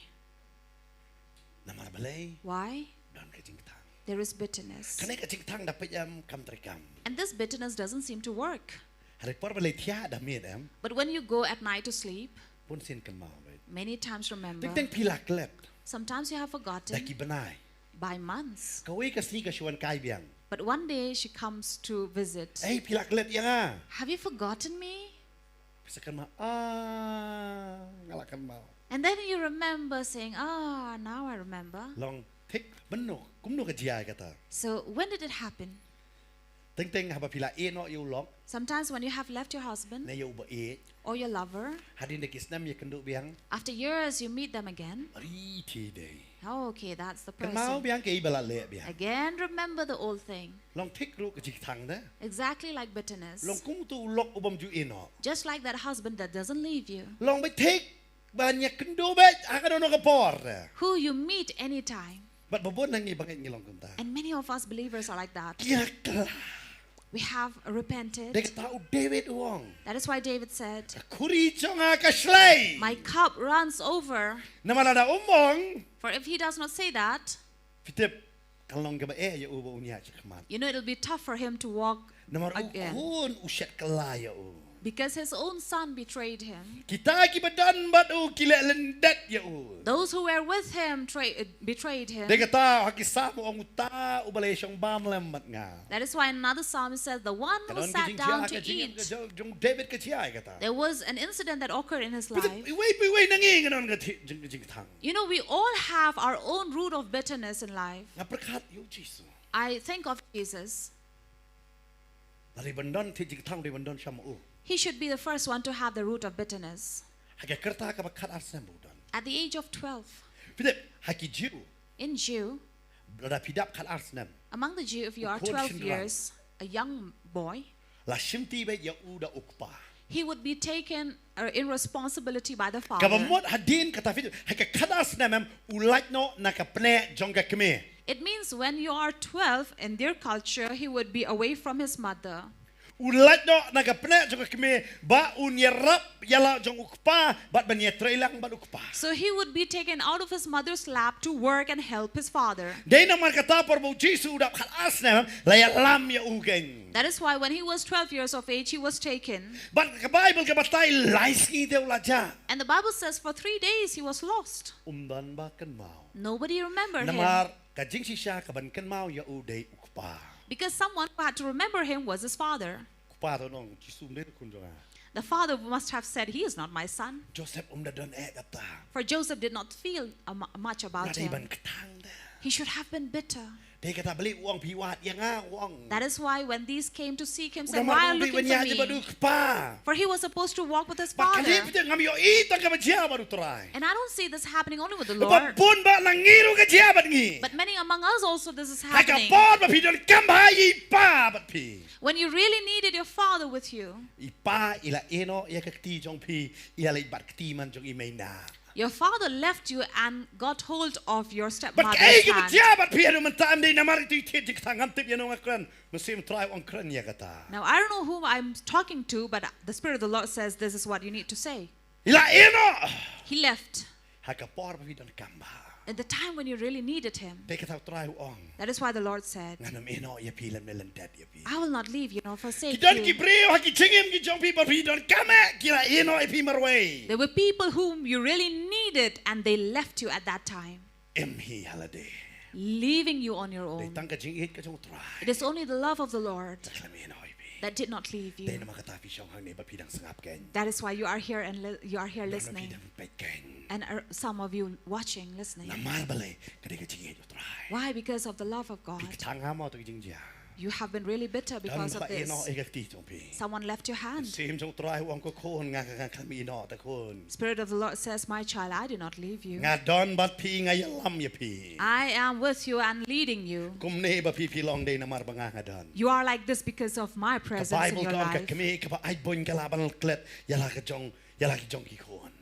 Namar balay Why? don ka jing thang. There is bitterness. Kanai ka jing thang dapat yam kam trikam. And this bitterness doesn't seem to work. Hari por balay tiya da mit em. But when you go at night to sleep, Pun sin kan mau. many times remember, Ting pilak let. sometimes you have forgotten Daki banai. by months. Kawai ka sni ka shuan kai biang. But one day she comes to visit. Eh pilak let yang ah. Have you forgotten me? Bisa kan mau. Ngalakan mau. And then you remember saying, ah, now I remember. Long tik beno kumno ka jia kata. So when did it happen? Ting haba pila no you lock Sometimes when you have left your husband na you ba or your lover, hadin de kisnam ya kendu biang. after years you meet them again. Ari ti day. Oh, okay, that's the Kan mau person. biang ke ibala le biang. Again, remember the old thing. Long tik ru ka jik thang da. Exactly like bitterness. Long kum tu lock ubam ju no. Just like that husband that doesn't leave you, Long ba tik banyak kendu ba akan ono ka por. who you meet anytime. But babon nang ibangit ngilong kumta. And many of us believers are like that. Kira kala. We have repented. Dek tau David Wong. That is why David said, Kuri chonga ka slay. my cup runs over. Namala da umong. For if he does not say that, Fitip kalong ka ba ya ubo unya chikmat. you know, it'll be tough for him to walk Namar again. ukun usyat kalaya u. Because his own son betrayed him. Kita kibadan bat u kila lendat ya u. Those who were with him betrayed him. Dek ta hakisamo ang uta ubalay siyang bamlem mat nga. That is why another psalmist says, the one who Kanon sat kijing down siya to ka jing eat. jong David ka siya kata. There was an incident that occurred in his But life. iway nangi ganon ka jing thang. You know, we all have our own root of bitterness in life. Nga perkat yu Jesus. I think of Jesus. Dari bandon ti jing thang di bandon siya mo. He should be the first one to have the root of bitterness. Haka kerta ka bakat arsam budan. At the age of 12, Fitip haki jiu. in Jew, Lada pidap kat arsam. among the Jew, if you are Ukod 12 sinrang. years, a young boy, La shimti ba ya uda ukpa. he would be taken in responsibility by the father. Kabamot hadin kata fitip haka kat arsam ulait no nakapne jongga keme. It means when you are 12, in their culture, he would be away from his mother. Ulat no nagapne jong kami ba unyerap yala jong ukpa bat banya trailang bat ukpa. So he would be taken out of his mother's lap to work and help his father. Day naman kata por bo Jesus udap khalas na layalam ya ugeng. That is why when he was 12 years of age, he was taken. But ka Bible ka batay laiski de ulaja. And the Bible says for 3 days he was lost. Umdan ba kan mau. Nobody remembered him. Namar kajing siya kaban kan mau ya uday ukpa. Because someone who had to remember him was his father. Ukpa to nong Jesus ne kunjonga. The father must have said, he is not my son. Joseph umdadon kata. For Joseph did not feel much about Nadai ban him. ketang da. He should have been bitter. Day kata beli uang piwat yang uang. That is why when these came to seek him, Udah said, why are maru you looking banya for badu me? ukpa. For he was supposed to walk with his Bakali father. pita ngami yo itang ka badia baru try. And I don't see this happening only with the Ba Lord, pun ba nangiru ka dia bat ngi. but many among us also this is Haka happening. pod ba pidon kambai pa bat pi. When you really needed your father with you, Ipa ila eno ya kakti jong pi ila lai bat kti man jong imay na. Your father left you and got hold of your But stepmother's kay ka hand. batya but piano man tam day na mari tu tit jing tang am tip yano akran. Musim try on kran ya kata. Now, I don't know whom I'm talking to, but the Spirit of the Lord says this is what you need to say. Ila eno. He left Hakapor pa vidon kamba. at the time when you really needed him. Te ka try on. That is why the Lord said, Nganam eno ya pilan melan dad ya pi. I will not leave you nor forsake Kidon ki you. breo haki chingim ki jong people vidon kame kila eno e pi marway. There were people whom you really needed and they left you at that time, Em hi holiday. leaving you on your They own. tang ka jing it ka jong try. It is only the love of the Lord Klam eno e pi. that did not leave Te you. na makata pi shong hang ne ba pidang sangap ken. That is why you are here and you are here Nganam listening. pidang pe ken. And some of you watching, listening. Namal bale kada ka jing it try. Why? Because of the love of God. Pi tang ha mo to jing ja. You have been really bitter because of this. Someone left your hand. Spirit Spirit of the Lord says, my child, I did not leave you. I I am with you and leading you. You are like this because of my presence in your life.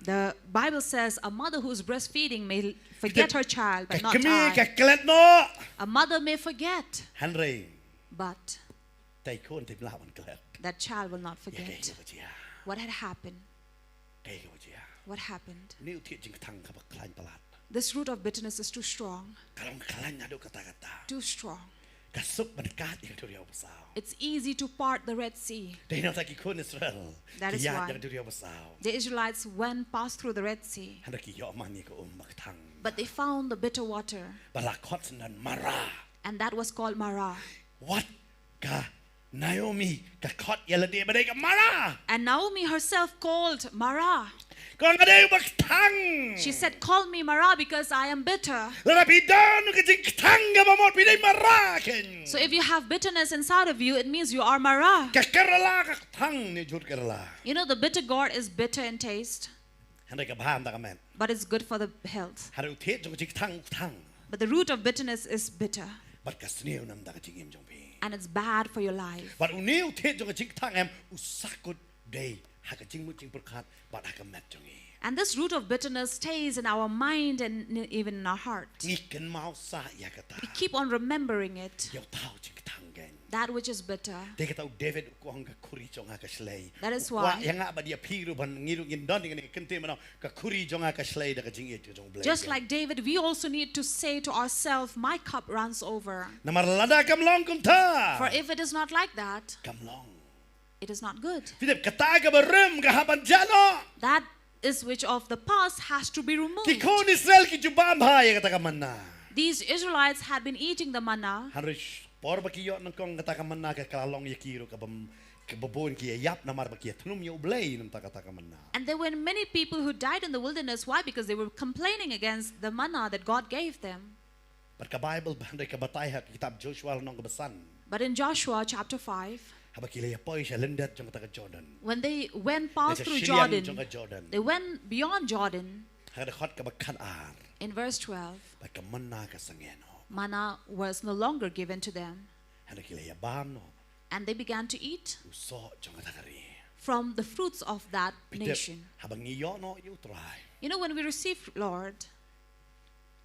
The Bible says a mother who's breastfeeding may forget her child, but not I. A mother may forget, but that child will not forget what had happened. What happened? This root of bitterness is too strong. Too strong. It's easy to part the Red Sea. That is why the Israelites went past through the Red Sea, but they found the bitter water, and that was called Marah. What ka Naomi ka khot yala de ba ka mara. And Naomi herself called Marah. Kon ka de bak thang. She said, call me Marah because I am bitter. La pi don ka jing thang ka ba mo pi de mara ken. So if you have bitterness inside of you, it means you are Marah. Ka kerala ka thang ni jut kerala. You know, the bitter gourd is bitter in taste, Handai ka bham ta ka men. but it's good for the health. Haru the jong jing thang. But the root of bitterness is bitter, But ka sneu nam da ka jing em jong pi. and it's bad for your life. But uneu the jong jing thang em usakut day ha ka jing mu jing purkhat but ha ka met jong e. And this root of bitterness stays in our mind and even in our heart. Ngi ken mau sa ya ka ta. We keep on remembering it, Yo tau jing thang gen. that which is bitter. They get out David kuang ka kuri jong ha ka slay. That is Wa why, yang ba dia piru ban ngiru ngin don ngin kente mano ka kuri jong ha ka slay da ka jing it jong blay. just like David, we also need to say to ourselves, my cup runs over. Namar lada kam long kum ta. For if it is not like that, Kam long. it is not good. Fidep kata ka berum ka haban jano. That is which of the past has to be Ki removed. kon Israel ki jubam ha ya kata ka manna. These Israelites had been eating the manna, Harish por ba ki yo nang kong kata ka manna ka kalong ya kiro ka bam ka babon ki yap namar ba ki tunum yo blay nam ta kata ka manna. and there were many people who died in the wilderness. Why? Because they were complaining against the manna that God gave them. But ka Bible ba ka batay ha kitab Joshua nong ka basan. But in Joshua chapter 5, Haba kilaya poy siya lendat jong kata ka Jordan. when they went past There's a through Shillong jong Jordan, ka Jordan. they went beyond Jordan. Hada khot ka bakhan ar. In verse 12, Ba ka manna ka sangeno. manna was no longer given to them, Hada kilaya bam no. and they began to eat Uso jong kata kari. from the fruits of that nation. Habang iyo no you try. You know, when we receive, Lord,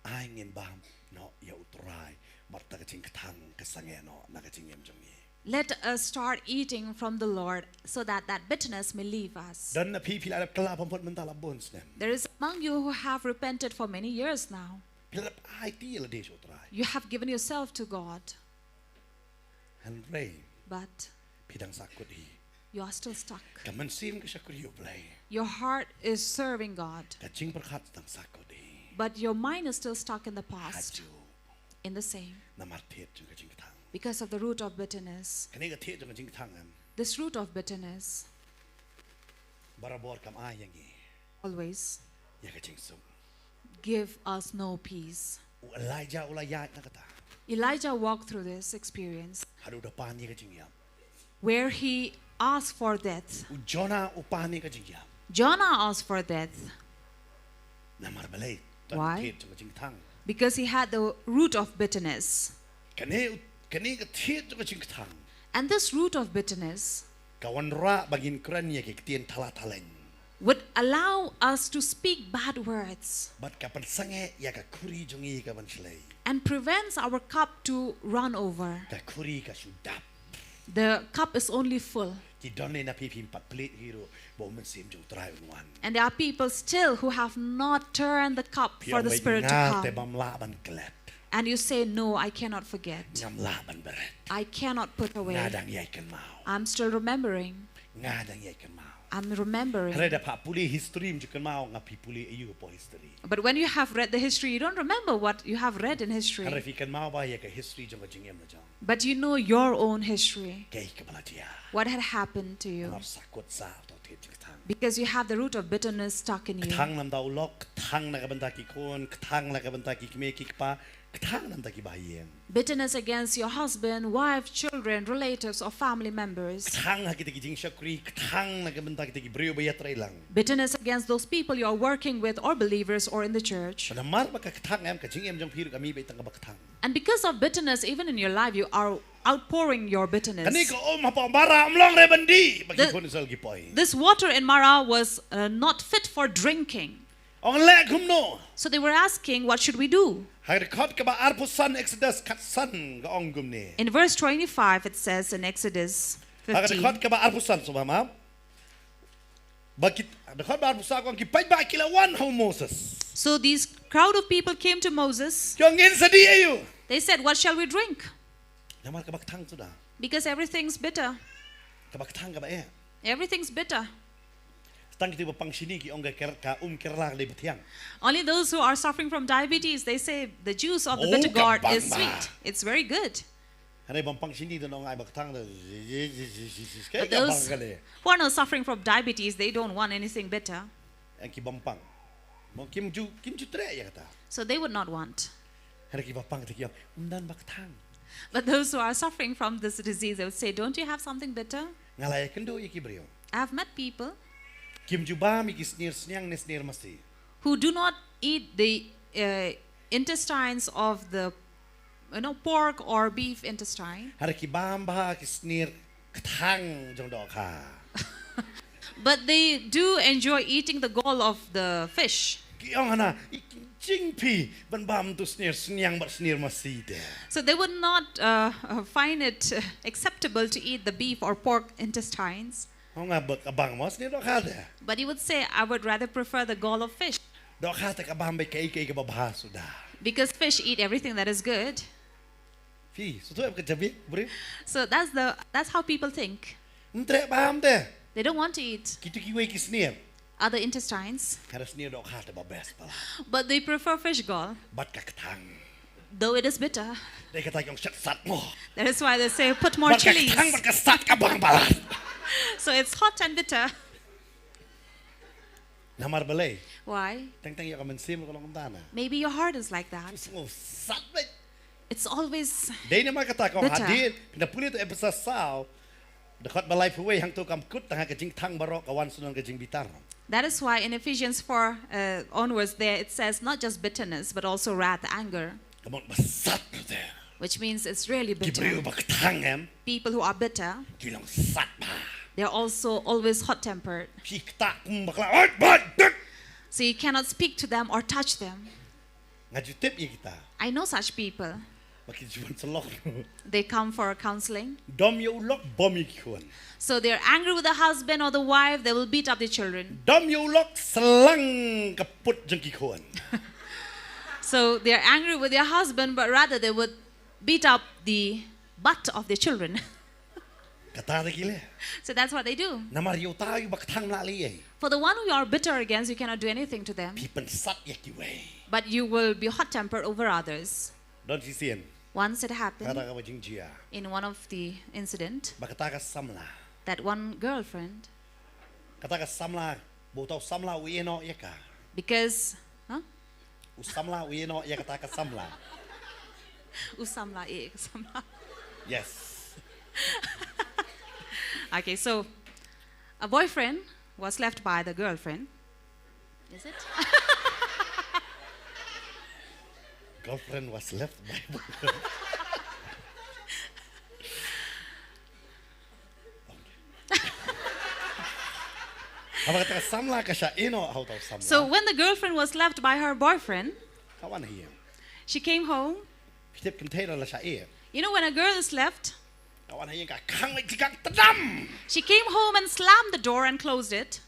Ay ngin bam no you try. Marta ka ching katang ka sangeno na ka ching jong ye. let us start eating from the Lord so that that bitterness may leave us. Dan na pipil arap kalapang pot mentala bons nem. There is among you who have repented for many years now. Pilap ay ti la deso try. You have given yourself to God, And ray but pidang sakot hi. you are still stuck. Kaman sim ka siya kuriyo play. Your heart is serving God, Ka ching perkhat tang sakot hi. but your mind is still stuck in the past, Haju in the same, na martet jong ka ching katang. because of the root of bitterness. Kani ka tiet jong ka ching katang am. This root of bitterness Barabor kam ayang hi. always Ya ka ching sum. give us no peace. Elijah ulayat na kata. Elijah walked through this experience Hadu da pani ka ching yam. where he asked for death. Jonah upani ka ching yam. Jonah asked for death Na marbalay. Why? Tiet jong ka ching katang. because he had the root of bitterness. Kani ka tiet jong ka ching katang. And this root of bitterness, Kawan ra bagin kran ya ke tien thala thaleng. would allow us to speak bad words and prevents our cup to run over. The cup is only full. And there are people still who have not turned the cup for the Spirit to come. And you say, no, I cannot forget. I cannot put away. I'm still remembering. I'm remembering. But when you have read the history, you don't remember what you have read in history. But you know your own history. What had happened to you. Because you have the root of bitterness stuck in you. Bitterness against your husband, wife, children, relatives, or family members. Bitterness against those people you are working with, or believers, or in the church. And because of bitterness, even in your life, you are outpouring your bitterness. This water in Mara was not fit for drinking. So they were asking, what should we do? In verse 25 it says in Exodus 15. So these crowd of people came to Moses. They said, what shall we drink? Because everything's bitter. Everything's bitter. Only those who are suffering from diabetes, they say the juice of the bitter gourd is sweet. It's very good. But those who are not suffering from diabetes, they don't want anything bitter. So they would not want. But those who are suffering from this disease, they would say, don't you have something bitter? I have met people who do not eat the intestines of the pork or beef intestine. But they do enjoy eating the gall of the fish. So they would not find it acceptable to eat the beef or pork intestines. But you would say, I would rather prefer the gall of fish. Because fish eat everything that is good. So that's how people think. They don't want to eat other intestines. But they prefer fish gall. Though it is bitter. That is why they say put more chilies. So it's hot and bitter. Why? Maybe your heart is like that. It's always bitter. That is why in Ephesians 4 onwards there it says not just bitterness but also wrath, anger. Which means it's really bitter. People who are bitter, they're also always hot-tempered. So you cannot speak to them or touch them. I know such people. They come for counseling. So they're angry with the husband or the wife, they will beat up the children. So they're angry with their husband, but rather they would beat up the butt of their children. So that's what they do. For the one who you are bitter against, you cannot do anything to them. But you will be hot-tempered over others. Once it happened in one of the incident that one girlfriend, because yes. Okay, so a boyfriend was left by the girlfriend. Is it? Girlfriend was left by boyfriend. So when the girlfriend was left by her boyfriend, she came home. You know, when a girl is left, she came home and slammed the door and closed it,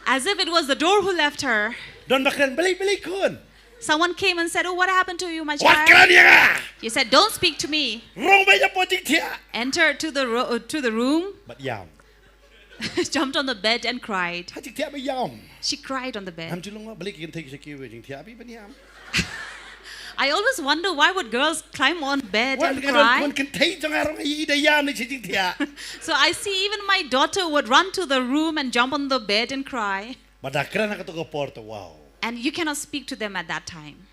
as if it was the door who left her. Someone came and said, "Oh, what happened to you, my child?" He said, "Don't speak to me." Enter to the room, jumped on the bed and cried. She cried on the bed. I always wonder, why would girls climb on bed and cry? So I see even my daughter would run to the room and jump on the bed and cry. And you cannot speak to them at that time.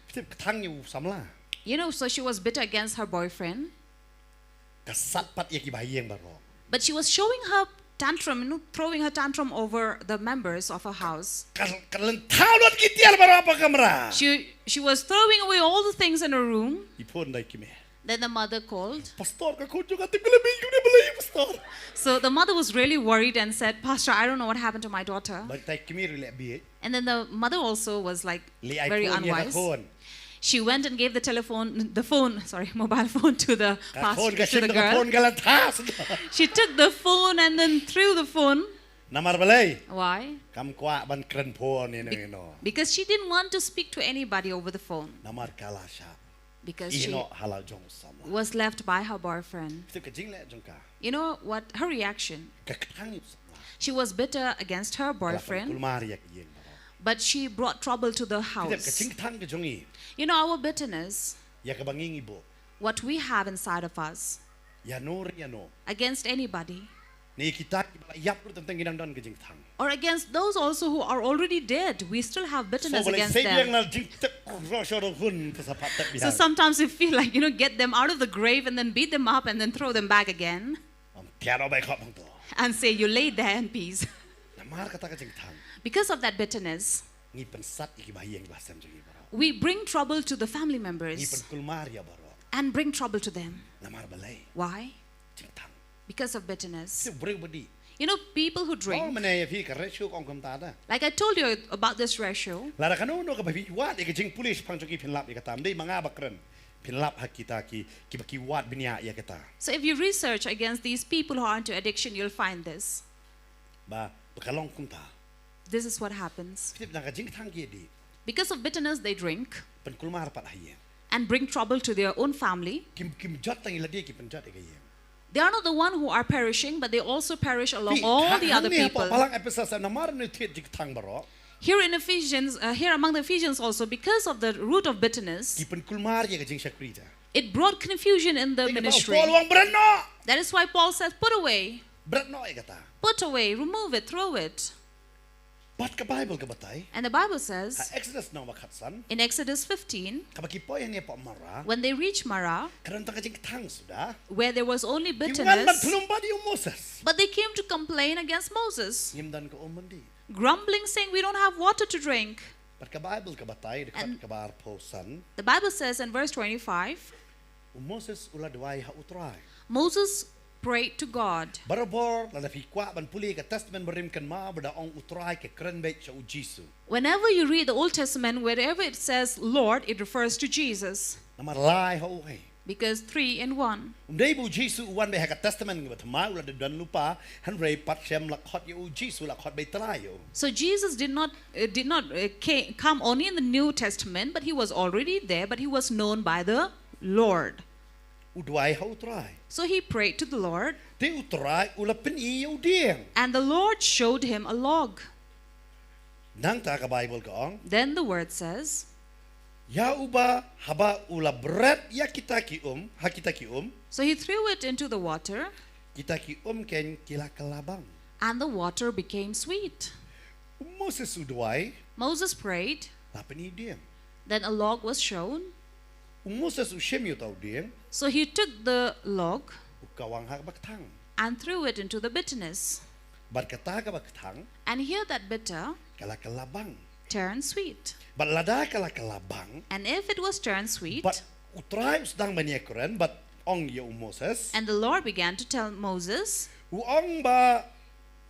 You know, so she was bitter against her boyfriend. But she was showing her tantrum, you know, throwing her tantrum over the members of her house. She was throwing away all the things in her room. Then the mother called. So the mother was really worried and said, "Pastor, I don't know what happened to my daughter." And then the mother also was like very unwise. She went and gave mobile phone to the pastor, to the girl. She took the phone and then threw the phone. Why? Because she didn't want to speak to anybody over the phone. Because she was left by her boyfriend. You know what? Her reaction. She was bitter against her boyfriend, but she brought trouble to the house. You know, our bitterness, what we have inside of us, against anybody, or against those also who are already dead, we still have bitterness against them. So sometimes we feel like, you know, get them out of the grave and then beat them up and then throw them back again and say, "You lay there in peace." Because of that bitterness, we bring trouble to the family members and bring trouble to them. Why? Because of bitterness. You know, people who drink, like I told you about this ratio. So if you research against these people who are into addiction, you'll find this. This is what happens. Because of bitterness, they drink and bring trouble to their own family. They are not the one who are perishing, but they also perish along all the other people. Here in Ephesians, here among the Ephesians also, because of the root of bitterness, it brought confusion in the ministry. That is why Paul says, "Put away, remove it, throw it." And the Bible says in Exodus 15, when they reached Marah, where there was only bitterness, but they came to complain against Moses, grumbling, saying, "We don't have water to drink." And the Bible says in verse 25, Moses prayed to God. Whenever you read the Old Testament, wherever it says Lord, it refers to Jesus. Because 3 in 1. So Jesus did not come only in the New Testament, but he was already there, but he was known by the Lord. So he prayed to the Lord, and the Lord showed him a log. Then the word says, so he threw it into the water, and the water became sweet. Moses prayed, then a log was shown. So he took the log and threw it into the bitterness. And here that bitter turned sweet. And if it was turned sweet, and the Lord began to tell Moses, Uong ba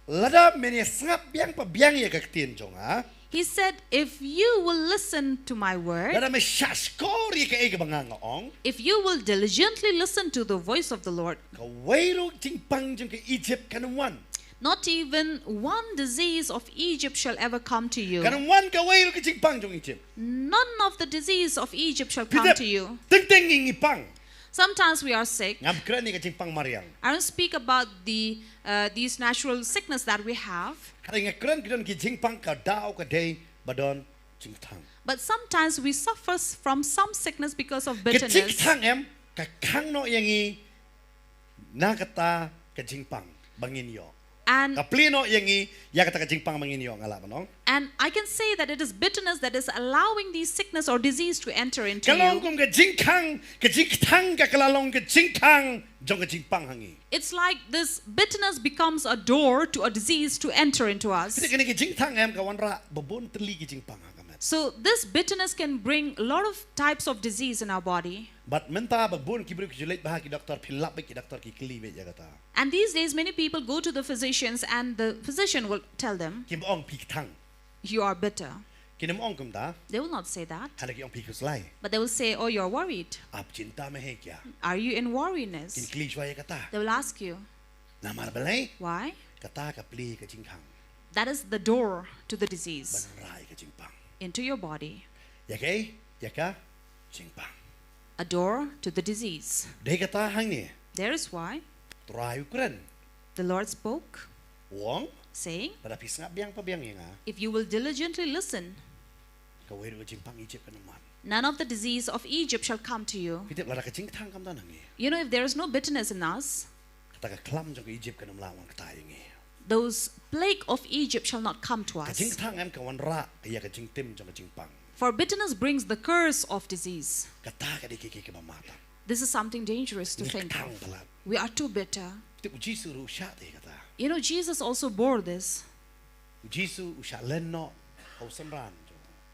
lada meni sngap biang pa biang ya kaktin jong ha. He said, if you will listen to my word, Lada me shaskor ya ka ega banganga ong. if you will diligently listen to the voice of the Lord, Ka wairo jingpang jong ka Egypt kanumwan. not even one disease of Egypt shall ever come to you. Kanumwan ka wairo ka jingpang jong Egypt. None of the disease of Egypt shall come to you. Ting ting ngipang. Sometimes we are sick. Ngam kran ni ka jingpang mariang. I don't speak about these natural sickness that we have. Kada ngakran kidon ki jingpang ka dao ka day badon jingtang. But sometimes we suffer from some sickness because of Ka bitterness. jingtang em ka kang no yangi nakata ka jingpang bangin yo. And Kaplino yangi yakata ka jingpang bangin yo ngala manong. I can say that it is bitterness that is allowing these sickness or disease to enter into Kalong you. kum ka jingtang ka kalalong ka jingkang jong ka jingpang hangi. It's like this bitterness becomes a door to a disease to enter into us. Kasi kini ka jingtang em ka wanra babon teli ka jingpang hagamet. So this bitterness can bring a lot of types of disease in our body. But menta babon kibru ki julit bahaki doktor pilap ki doktor ki klibe jagata. And these days many people go to the physicians and the physician will tell them, Kim ong piktang. you are bitter. Kinim ong kum ta. They will not say that, Hanaki ong pikuslay. but they will say, oh, you're worried. Ap cinta mehe kya. Are you in Kin worriness? klishwa kata. They will ask you, Namar balay why? kata ka pli ka jingkang. That is the door to the disease Banrai ka jingpang. into your body. Yake yaka jingpang. A door to the disease. Dei kata hang ni. There is why Try ukren. the Lord spoke, Wong saying, pada pisngap biang pa biang nga. if you will diligently listen, Ka weru ka jingpang Egypt kanuman. none of the disease of Egypt shall come to you. Kitip lara ka jingtang kam tanang ni. You know, if there is no bitterness in us, Kata ka klam jong ka Egypt kanum lawan ka tayo ni. those plague of Egypt shall not come to Ka us. jingtang em ka wanra kaya ka jingtim jong ka jingpang. For bitterness brings the curse of disease. Kata ka di kiki ka mamata. This is something dangerous to think Kang of. talat. We are too bitter. Kitip ujisu ru usha te kata. You know, Jesus also bore this. Ujisu usha lenno au samran.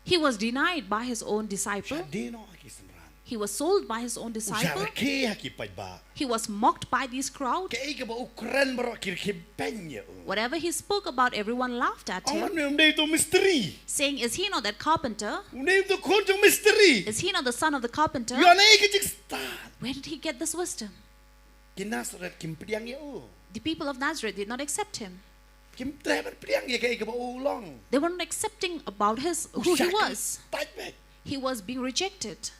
He was denied by his own disciple. Usha dino aki samran. He was sold by his own Usha disciple. rake haki ba. He was mocked by this crowd. Kaya ka ba ukren baro kirki penye. Whatever he spoke about, everyone laughed at Ang him, ano yung dito mystery. saying, is he not that carpenter? Unay ito konjong mystery. Is he not the son of the carpenter? Yan ay kajik star. Where did he get this wisdom? Kinasaret kim priyang yo. The people of Nazareth did not accept him. Kim treban priyang ya kaya ka ba ulong. They were not accepting about who he was. Tajbek. He was being rejected.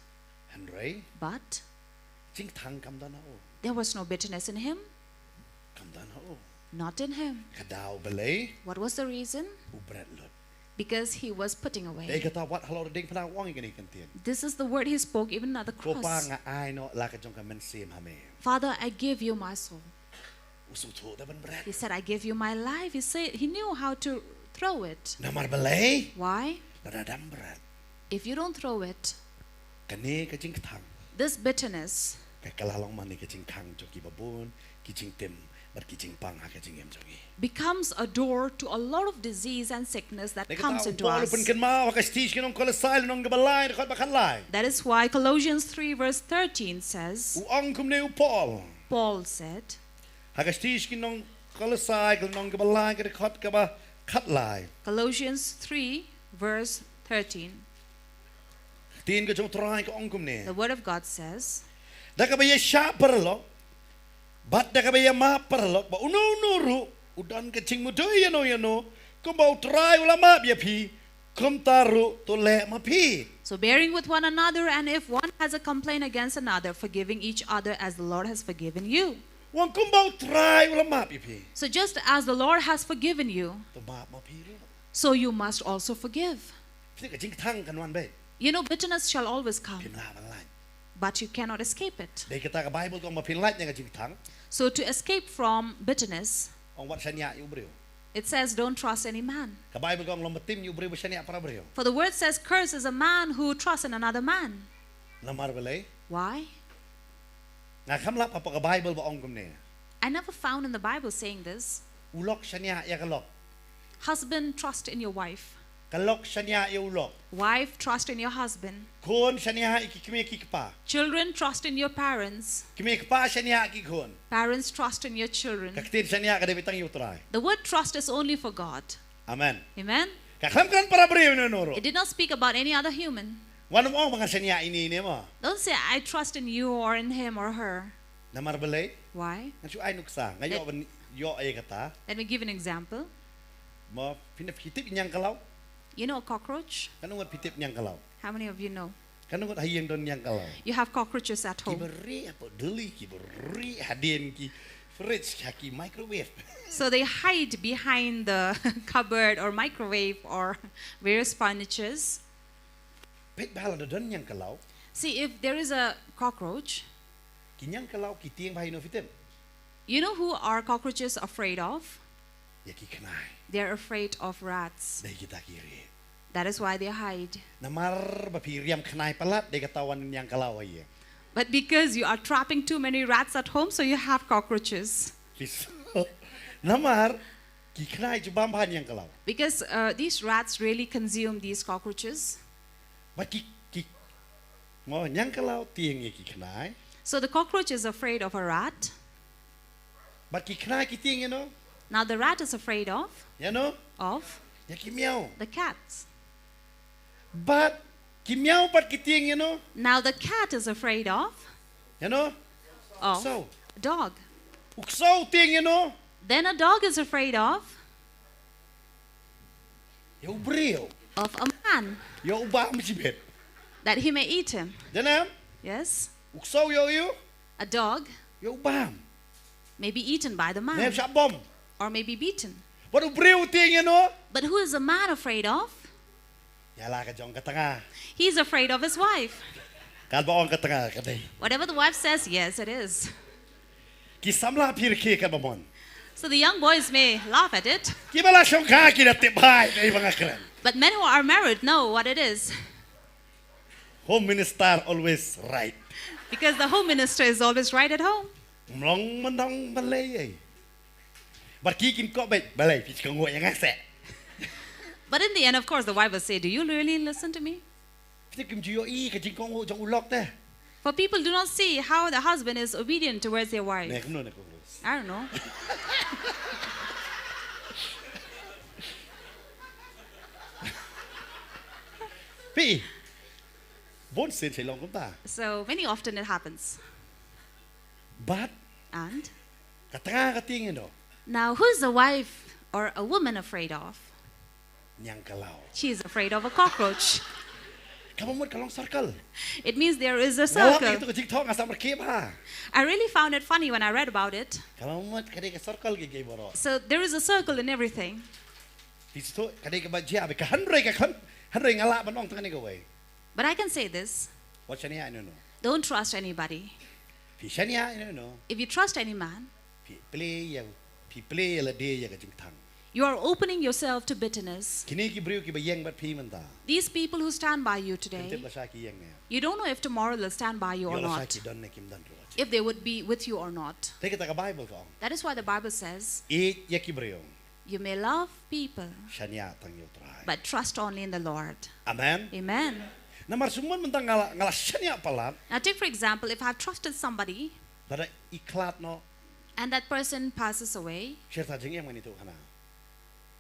Henry, But jing tang kam dan o. there was no bitterness in him, Kam dan o. not in him. Kadaw balay. What was the reason? Ubret lot. Because he was putting Day away. kata wat halo ding panang wang ikani kantin. This is the word he spoke even at the Ko pa cross. nga ay no laka jong ka mensim hame. Father, I give you my soul. Usuto daban bret. He said, I give you my life. He knew how to throw it. Namar balay. Why? Nadadam bret. If you don't throw it, Kani ka jing tang. this bitterness, Kay kalalong man ni ka jing kang jong kibabon, ki jing tim, but ki jing pang ha ka jing em jongi. becomes a door to a lot of disease and sickness that comes into Paul us. pun kan ma ka stage kinong kolosal nong gabalay ko bakalay. That is why Colossians 3 verse 13 says, Uang kum ne Paul. Paul said, Ha ka stage kinong kolosal nong gabalay ka ba katlay. Colossians 3 verse 13, Tin ka jong try ka ong kum ne. the word of God says, Da ka ba ya sya perlo. Bat da ka ba ya ma perlo ba uno nuru udan ka ching mo do yano. Kum ba try wala ma bia pi. Kum taru to le ma pi. so bearing with one another, and if one has a complaint against another, forgiving each other as the Lord has forgiven you. Wang kum ba try wala ma bia pi. So just as the Lord has forgiven you, To ma pi ro. so you must also forgive. Ti ka jing tang kan wan ba. You know, bitterness shall always come, Pin la balay. but you cannot escape it. Dahil kita ka Bible kung mapinlight niya ka jing tang. So to escape from bitterness, Ang wat siya niya yung brio. it says, don't trust any man. Ka Bible kung lomatim yung brio ba siya niya para brio. For the word says, curse is a man who trusts in another man. Lamar balay. Why? Nga kamla pa ka Bible ba ongkom niya. I never found in the Bible saying this. Ulok siya niya ya kalok. Husband, trust in your wife. Kalok shania iulok. Wife, trust in your husband. Kon shania ikikme kikpa. Children, trust in your parents. Kime kpa shania ikikon. Parents, trust in your children. Kaktin shania kada bitang yutray. The word trust is only for God. Amen. Amen. Kakhamkan para breu noro. It did not speak about any other human. Wanam ong mga shania ini mo. Don't say, I trust in you or in him or her. Namar balay. Why? Ngansu ay nuksa. Ngayon yo ay kata. Let me give an example. Mo pinapitip niyang kalaw. You know a cockroach? Kanong pitip niyang kalaw. How many of you know? Kanong hayang don niyang kalaw. You have cockroaches at home. Kiberi apa deli kiberi hadin ki fridge haki microwave. So they hide behind the cupboard or microwave or various furnitures. Pet bahala don niyang kalaw. See, if there is a cockroach, Kinyang kalaw kitiang bahay no fitim. you know who are cockroaches afraid of? Yaki kanay. They're afraid of rats. Dahil kita kiri. That is why they hide. Namar bapiriam kanay palat dahil katawan niyang kalaw ay. But because you are trapping too many rats at home, so you have cockroaches. Namar ki kanay jubam bahay niyang kalaw. Because these rats really consume these cockroaches. But mo niyang kalaw tiang yaki kanay. So the cockroach is afraid of a rat. But ki kanay kitiang you know. Now the rat is afraid of You know? Yaki meow. the cats. But ki meow but kitiang you know. Now the cat is afraid of You know? So. a dog. Uksaw tiang you know. Then a dog is afraid of Yo brio. a man, Yo ba msibet. that he may eat him. Janam? Yes, Uksaw yo. a dog Yo bam. may be eaten by the Nem man sa bom. or may be beaten. But brio tiang you know. But who is a man afraid of? Yala ka jong katanga. He's afraid of his wife. Kalba ang katanga kaday. Whatever the wife says, yes, it is. Kisamla pirke ka bamon. So the young boys may laugh at it, Kibala siyong kaki na tibay na mga kran. but men who are married know what it is. Home minister always right. Because the home minister is always right at home. Mlong mandang balay ay. But kikin ko balay pich kang yang ase. But in the end, of course, the wife will say, do you really listen to me? Pitim jiyo ka jing kong jong ulok te. For people do not see how the husband is obedient towards their wife. Nek no. I don't know. Pi. Bon sin Shillong kum ta. So very often it happens. But And katanga katingin do. now, who is a wife or a woman afraid of? Nyang kalaw. She is afraid of a cockroach. Kamamot kalong circle. It means there is a Nalak ito circle. ka jing tok asa markib ha. I really found it funny when I read about it. Kamamot kadai ka circle gigay boro. So there is a circle in everything. Dito kadai ka ba jiya ka hanray ngala banong tangani ka way. But I can say this, What siya niya no. don't trust anybody. Pi siya niya no. If you trust any man, Pi play la de ya ka jing tang. you are opening yourself to bitterness. Kini ki brio ki ba yang bat pi man ta. These people who stand by you Kentip today, la sa ki yang na. you don't know if tomorrow they'll stand by you or Yo la sa not, ki don na kim dan ro. if they would be with you or not. Take ta ka Bible ko. That is why the Bible says, E ya ki brio. you may love people, Siya niya tang yo try. but trust only in the Lord. Amen. Amen. Na marsumon man tang ngala siya niya palat. Now take for example, if I've trusted somebody Lada iklat no. and that person passes away, Siya ta jing yang manito kana.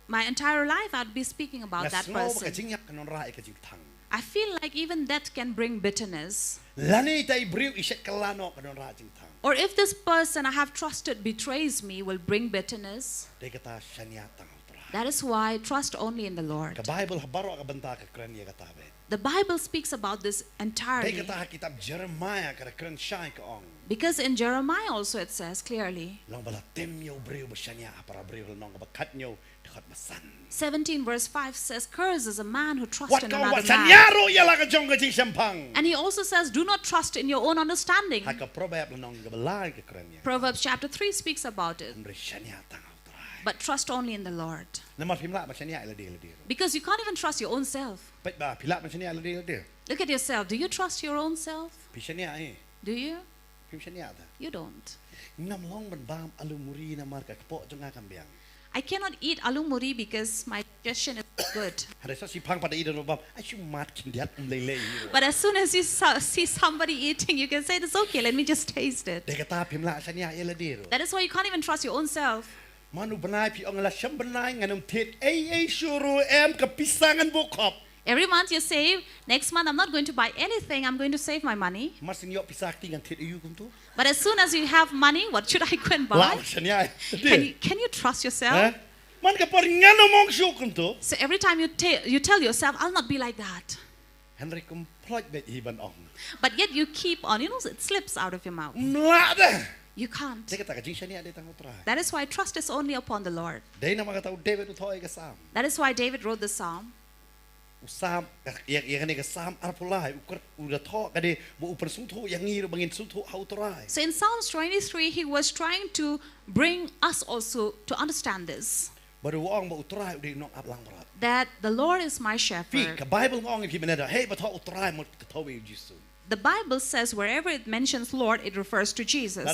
my entire life I'd be speaking about that Nga ka person. jing yak kanon ra ka jing tang. I feel like even that can bring bitterness. Lani tay brio iset kalano kanon ra jing tang. Or if this person I have trusted betrays me, will bring bitterness. Day kata siya niya tang try. That is why trust only in the Lord. Ka Bible habaro ka banta ka kran ya katabe. The Bible speaks about this Day entirely. kata kitab Jeremiah ka kran siya ka ong. Because in Jeremiah also it says clearly, Long bala tem yo brio ba siya niya para brio nong ka kat nyo kat masan. 17 verse 5 says, cursed is a man who trusts What in ka another what sa man. nyaro yala ka jong ka jing sempang. And he also says, do not trust in your own understanding. Haka proverb nong ka balay ka kran ya. Proverbs chapter 3 speaks about it. Andre siya niya tang try. But trust only in the Lord. Na marpimla ba siya niya iladi. Because you can't even trust your own self. Pet ba pila ba siya niya iladi. Look at yourself. Do you trust your own self? Pi siya niya Do you? Pim siya niya ta. You don't. Nam long ban bam alumuri na marka po jong nga kambiang. I cannot eat aloo muri because my digestion is good. But as soon as you see somebody eating, you can say, it's okay, let me just taste it. That is why you can't even trust your own self. Every month you save, next month I'm not going to buy anything, I'm going to save my money. But as soon as you have money, what should I go and buy? Can you trust yourself? So every time you tell yourself, I'll not be like that. But yet you keep on, it slips out of your mouth. You can't. That is why trust is only upon the Lord. That is why David wrote the psalm. So in Psalms 23, he was trying to bring us also to understand this. That the Lord is my shepherd. The Bible says wherever it mentions Lord, it refers to Jesus.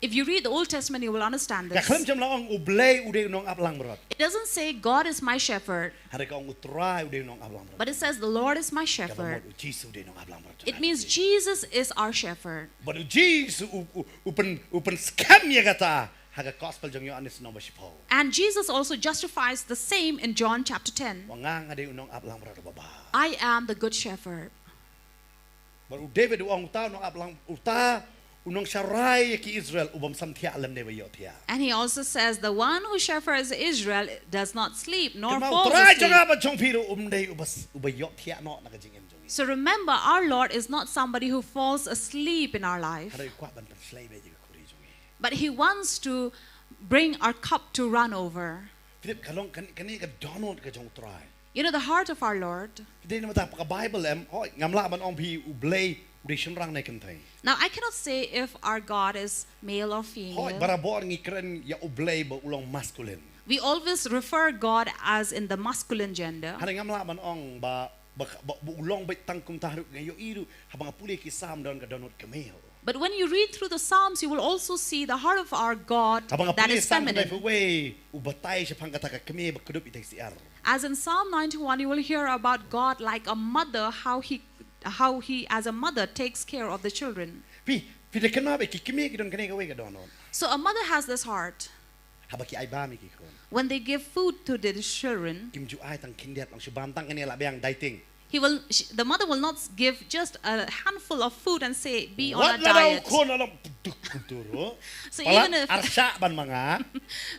If you read the Old Testament, you will understand this. It doesn't say God is my shepherd, but it says the Lord is my shepherd. It means Jesus is our shepherd. And Jesus also justifies the same in John chapter 10. I am the good shepherd. And he also says the one who shepherds Israel does not sleep nor falls asleep. So remember, our Lord is not somebody who falls asleep in our life. But he wants to bring our cup to run over. You know the heart of our Lord. Now I cannot say if our God is male or female. We always refer God as in the masculine gender. But when you read through the Psalms, you will also see the heart of our God that is feminine. As in Psalm 91, you will hear about God like a mother, how he as a mother takes care of the children. So a mother has this heart. When they give food to the children, the mother will not give just a handful of food and say, be on a diet.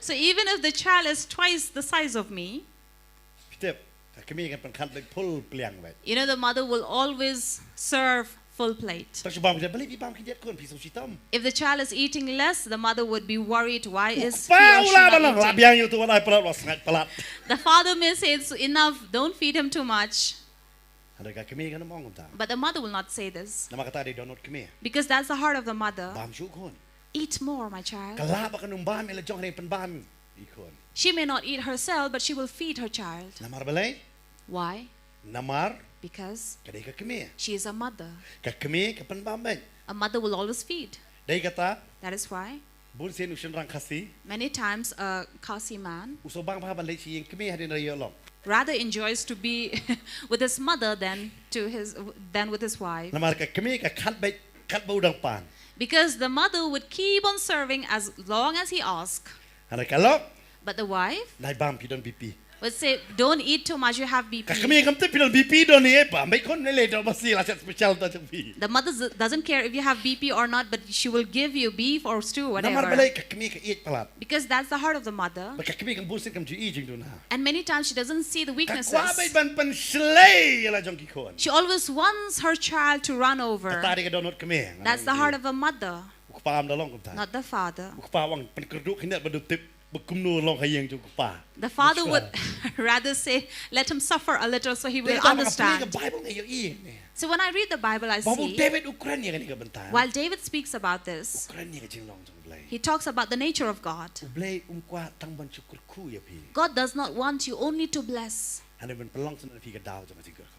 So even if the child is twice the size of me, the mother will always serve full plate. If the child is eating less, the mother would be worried, why is he or she not eating? The father may say, it's enough, don't feed him too much. But the mother will not say this, because that's the heart of the mother. Eat more, my child. She may not eat herself, but she will feed her child. Why? Because she is a mother. A mother will always feed. That is why many times a Khasi man rather enjoys to be with his mother than with his wife. Because the mother would keep on serving as long as he asks. But the wife would say, don't eat too much, you have BP. The mother doesn't care if you have BP or not, but she will give you beef or stew, whatever. Because that's the heart of the mother. And many times she doesn't see the weaknesses. She always wants her child to run over. That's the heart of a mother, not the father. The father would rather say, let him suffer a little so he will understand. So when I read the Bible, I see, while David speaks about this, he talks about the nature of God. God does not want you only to bless.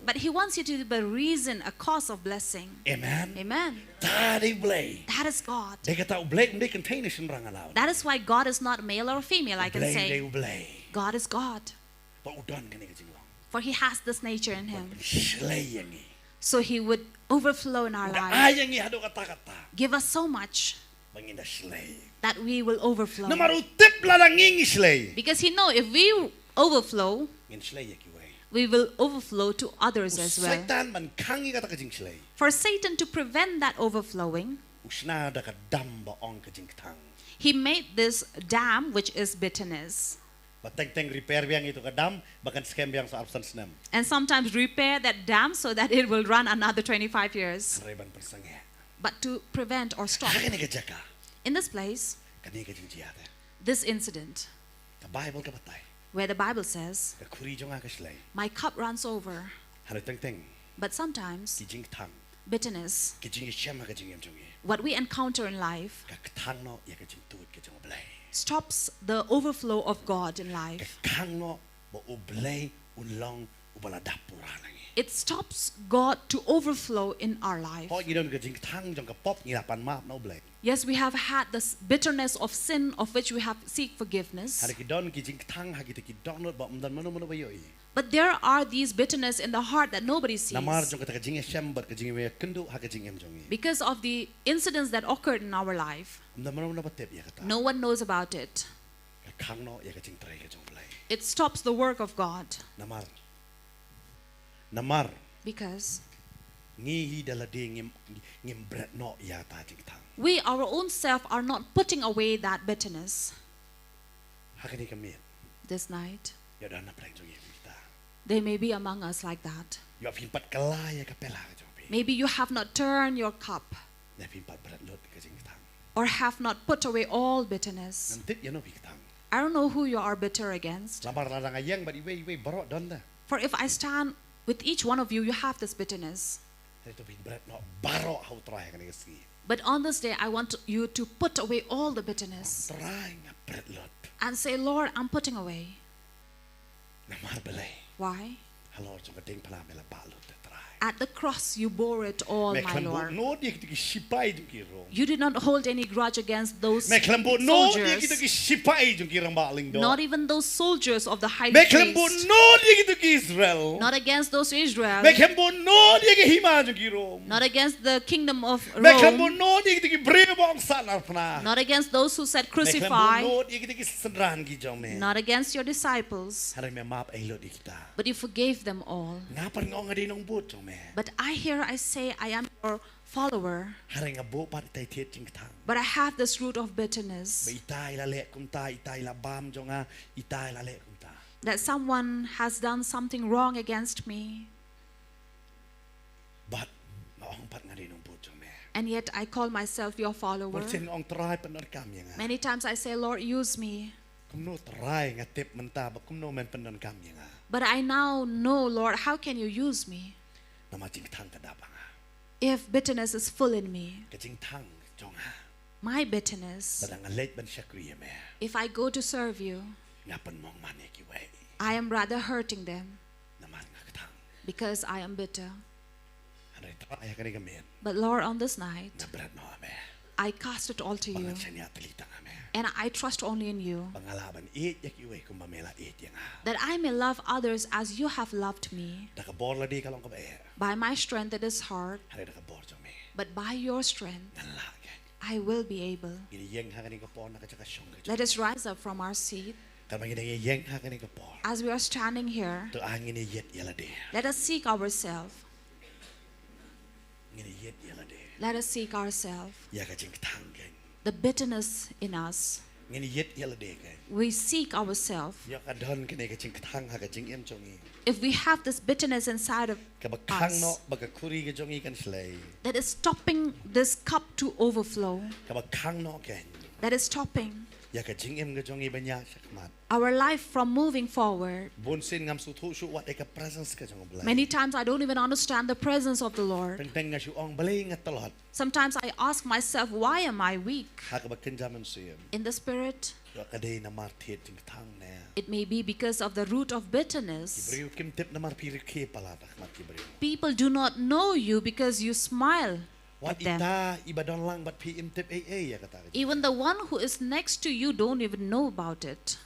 But He wants you to be a reason, a cause of blessing. Amen. Amen. That is God. That That is why God is not male or female, I can say. God is God. For He has this nature in Him. So He would overflow in our lives. Give us so much that we will overflow. Because He knows if we overflow, we will overflow to others as well. For Satan to prevent that overflowing, he made this dam, which is bitterness. And sometimes repair that dam so that it will run another 25 years. But to prevent or stop. In this place, this incident, where the Bible says, my cup runs over. But sometimes, bitterness, what we encounter in life, stops the overflow of God in life. It stops God to overflow in our life. Yes, we have had this bitterness of sin of which we have seek forgiveness. But there are these bitterness in the heart that nobody sees. Because of the incidents that occurred in our life. No one knows about it. It stops the work of God. Because we, our own self, are not putting away that bitterness. This night, they may be among us like that. Maybe you have not turned your cup or have not put away all bitterness. I don't know who you are bitter against. For if I stand with each one of you, you have this bitterness. But on this day, I want you to put away all the bitterness and say, Lord, I'm putting away. Why? At the cross, you bore it all, my Lord. You did not hold any grudge against those soldiers. Not even those soldiers of the high priest. Not against those Israel. Not against the kingdom of Rome. Not against those who said crucify. Not against your disciples. But you forgave them all. But I say I am your follower. But I have this root of bitterness. That someone has done something wrong against me. And yet I call myself your follower. Many times I say, Lord, use me. But I now know, Lord, how can you use me? If bitterness is full in me, my bitterness, if I go to serve you, I am rather hurting them because I am bitter. But Lord, on this night, I cast it all to you. And I trust only in you. That I may love others as you have loved me. By my strength it is hard. But by your strength, I will be able. Let us rise up from our seat. As we are standing here, let us seek ourselves. Let us seek ourselves. The bitterness in us. We seek ourselves. If we have this bitterness inside of us that is stopping this cup to overflow, that is stopping our life from moving forward. Many times I don't even understand the presence of the Lord. Sometimes I ask myself, why am I weak? In the spirit, it may be because of the root of bitterness. People do not know you because you smile at them. Even the one who is next to you don't even know about it.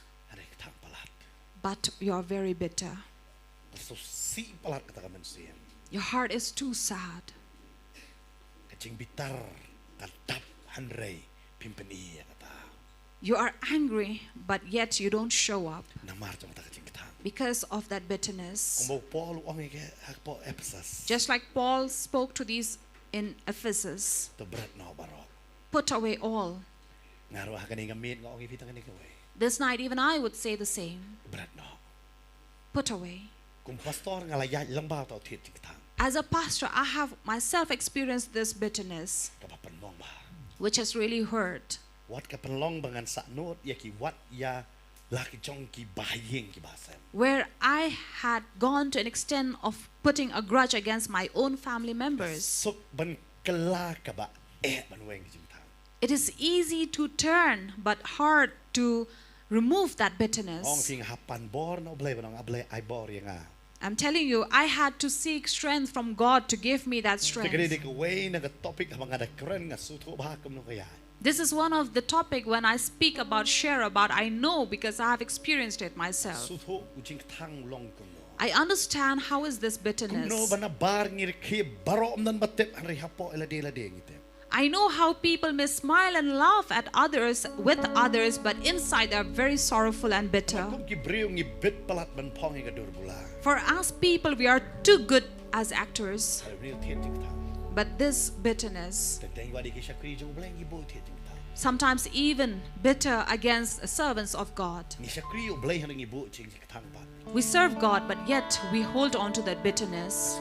But you are very bitter. Your heart is too sad. You are angry, but yet you don't show up because of that bitterness. Just like Paul spoke to these in Ephesus, put away all. This night even I would say the same. Put away. As a pastor, I have myself experienced this bitterness, which has really hurt. Where I had gone to an extent of putting a grudge against my own family members. It is easy to turn, but hard to remove that bitterness. I'm telling you, I had to seek strength from God to give me that strength. This is one of the topic when I speak about, share about, I know because I have experienced it myself. I understand how is this bitterness. I know how people may smile and laugh at others, with others, but inside they are very sorrowful and bitter. For us people, we are too good as actors. But this bitterness, sometimes even bitter against servants of God. We serve God, but yet we hold on to that bitterness.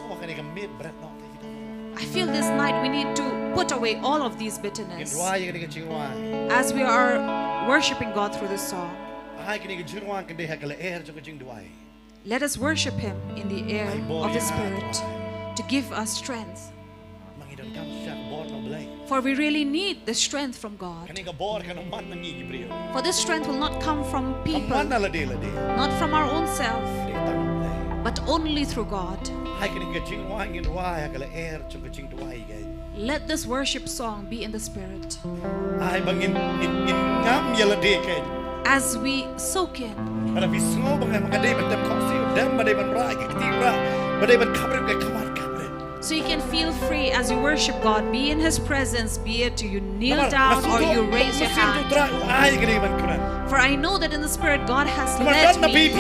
I feel this night we need to put away all of these bitterness as we are worshiping God through this song. Let us worship Him in the air of the Spirit to give us strength. For we really need the strength from God. For this strength will not come from people, not from our own self, but only through God. Let this worship song be in the Spirit. As we soak in, so you can feel free as you worship God. Be in His presence, be it you kneel down or you raise your hand. For I know that in the Spirit God has led me.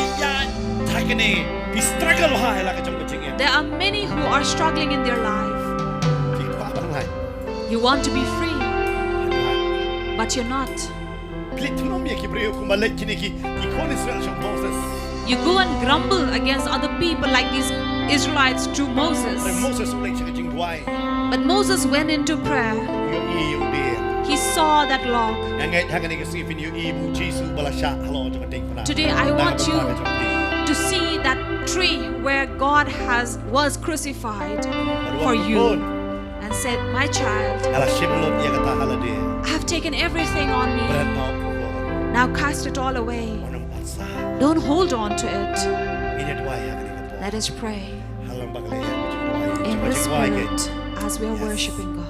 There are many who are struggling in their life. You want to be free, but you're not. You go and grumble against other people like these Israelites to Moses. But Moses went into prayer. He saw that log. Today I want you to see that tree where God was crucified for you and said, my child, I have taken everything on me. Now cast it all away. Don't hold on to it. Let us pray in the Spirit as we are worshiping God.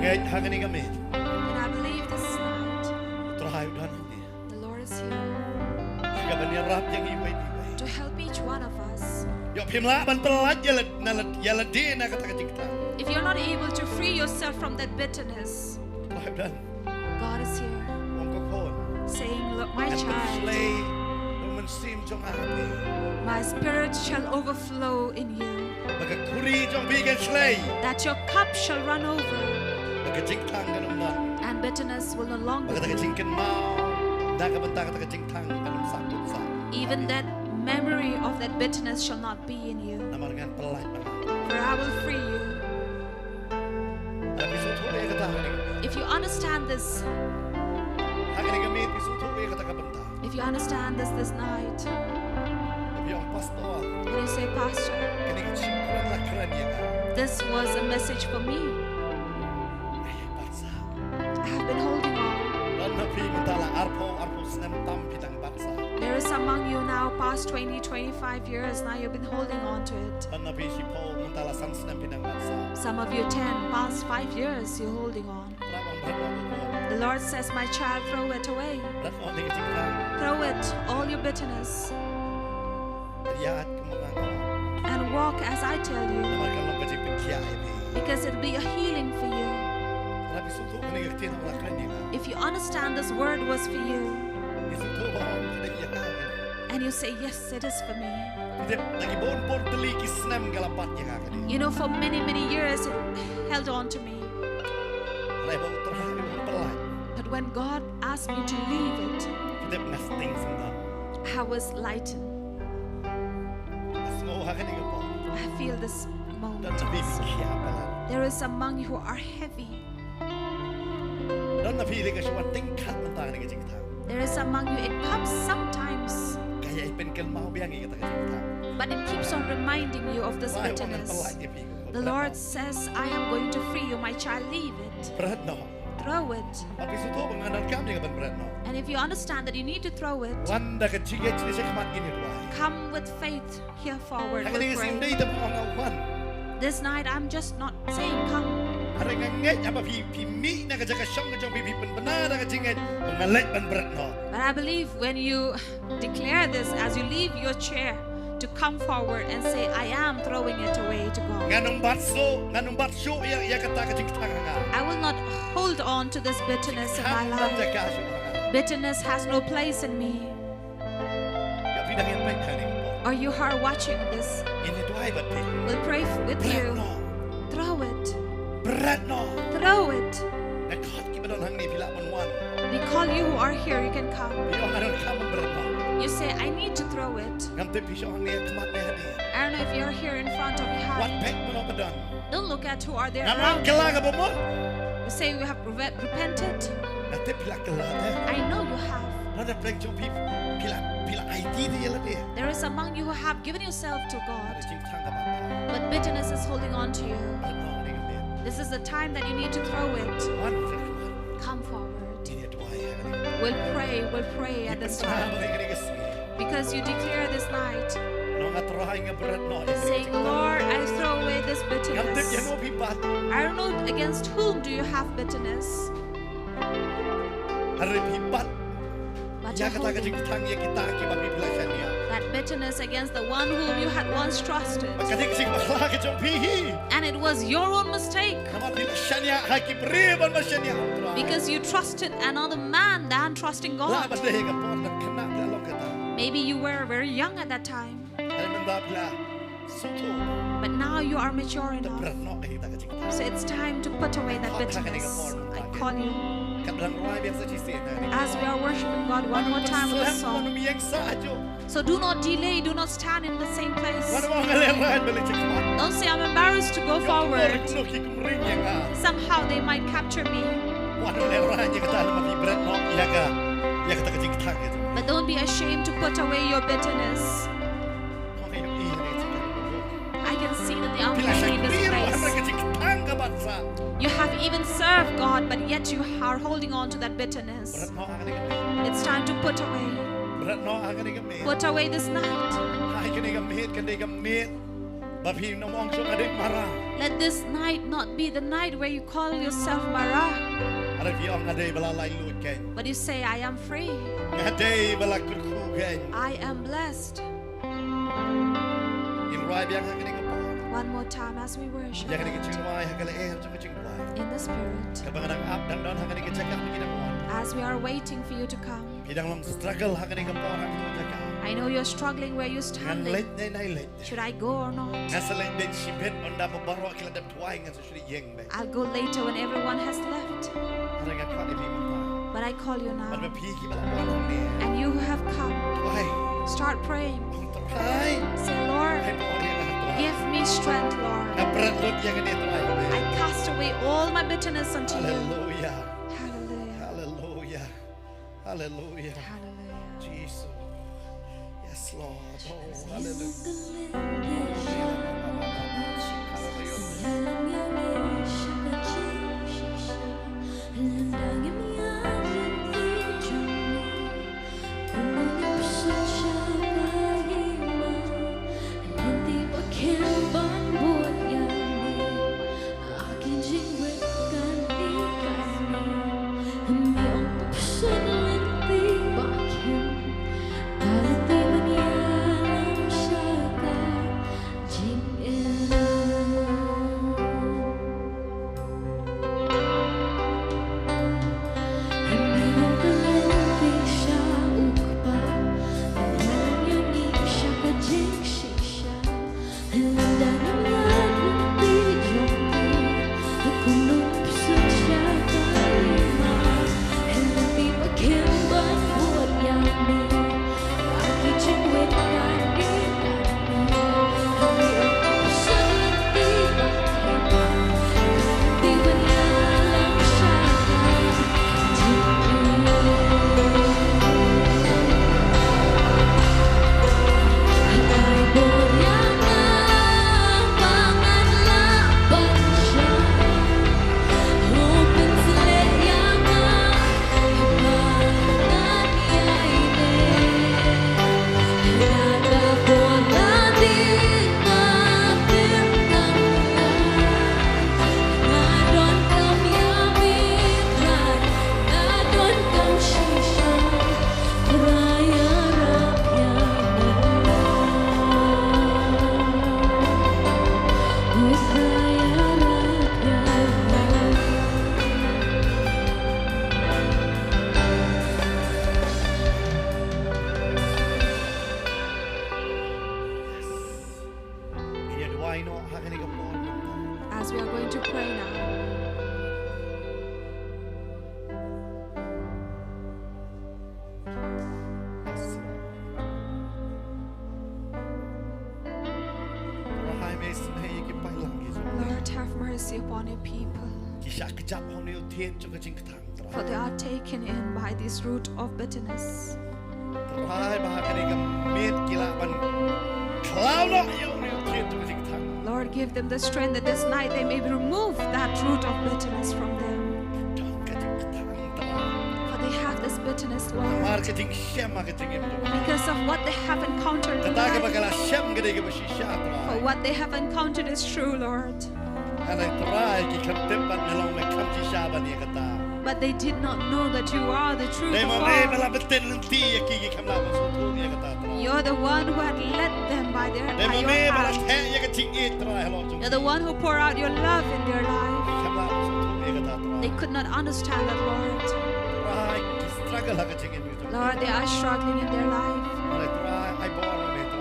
And I believe this night the Lord is here to help each one of us. If you're not able to free yourself from that bitterness, God is here saying, look, my child, my spirit shall overflow in you, that your cup shall run over, and bitterness will no longer be. Even that memory of that bitterness shall not be in you, for I will free you. If you understand this, this night, and you say, Pastor, this was a message for me. I have been holding on. There is among you now, past 20, 25 years, now you've been holding on to it. Some of you 10, past 5 years, you're holding on. The Lord says, my child, throw it away. Throw it, all your bitterness, and walk as I tell you, because it'll be a healing for you. If you understand this word was for you, and you say, yes, it is for me. You know, for many, many years it held on to me. But when God asked me to leave it, I was lightened. I feel this moment. There is among you who are heavy. There is among you, it comes sometimes, but it keeps on reminding you of this bitterness. The Lord says, I am going to free you, my child, leave it. Throw it. And if you understand that you need to throw it, come with faith here forward. We'll pray. This night I'm just not saying come. But I believe when you declare this as you leave your chair, to come forward and say, I am throwing it away to God. I will not hold on to this bitterness in my life. Bitterness has no place in me. Or you who are watching this, we'll pray with you. Throw it. Throw it. We call you who are here, you can come. You say, I need to throw it. I don't know if you're here in front or behind. Don't look at who are there around you. You say you have repented. I know you have. There is among you who have given yourself to God, but bitterness is holding on to you. This is the time that you need to throw it. Come forward. We'll pray at this time. Because you declare this night, saying, Lord, I throw away this bitterness. I don't know against whom do you have bitterness. But you're holding that bitterness against the one whom you had once trusted. And it was your own mistake. Because you trusted another man than trusting God. Maybe you were very young at that time. But now you are mature enough. So it's time to put away that bitterness. I call you. As we are worshiping God one more time with a song. So do not delay, do not stand in the same place. Don't say, I'm embarrassed to go forward. Somehow they might capture me. But don't be ashamed to put away your bitterness. I can see that the unbelief in this place. You have even served God, but yet you are holding on to that bitterness. It's time to put away. Put away this night. Let this night not be the night where you call yourself Mara, but you say, I am free. I am blessed. One more time as we worship in the Spirit. As we are waiting for you to come. I know you're struggling where you're standing. Should I go or not? I'll go later when everyone has left. But I call you now. And you who have come, start praying. Say, Lord, give me strength, Lord. I cast away all my bitterness unto you. Hallelujah. Hallelujah. Hallelujah. Hallelujah. Hallelujah. Jesus. Yes, Lord. Oh, hallelujah. As we are going to pray now. Lord, have mercy upon your people. For they are taken in by this root of bitterness. Lord, give them the strength that this night they may remove that root of bitterness from them. For they have this bitterness, Lord, because of what they have encountered in life. For what they have encountered is true, Lord. But they did not know that you are the truth of all. You're the one who had led them by your hand. You're the one who poured out your love in their life. They could not understand that, Lord. Lord, they are struggling in their life.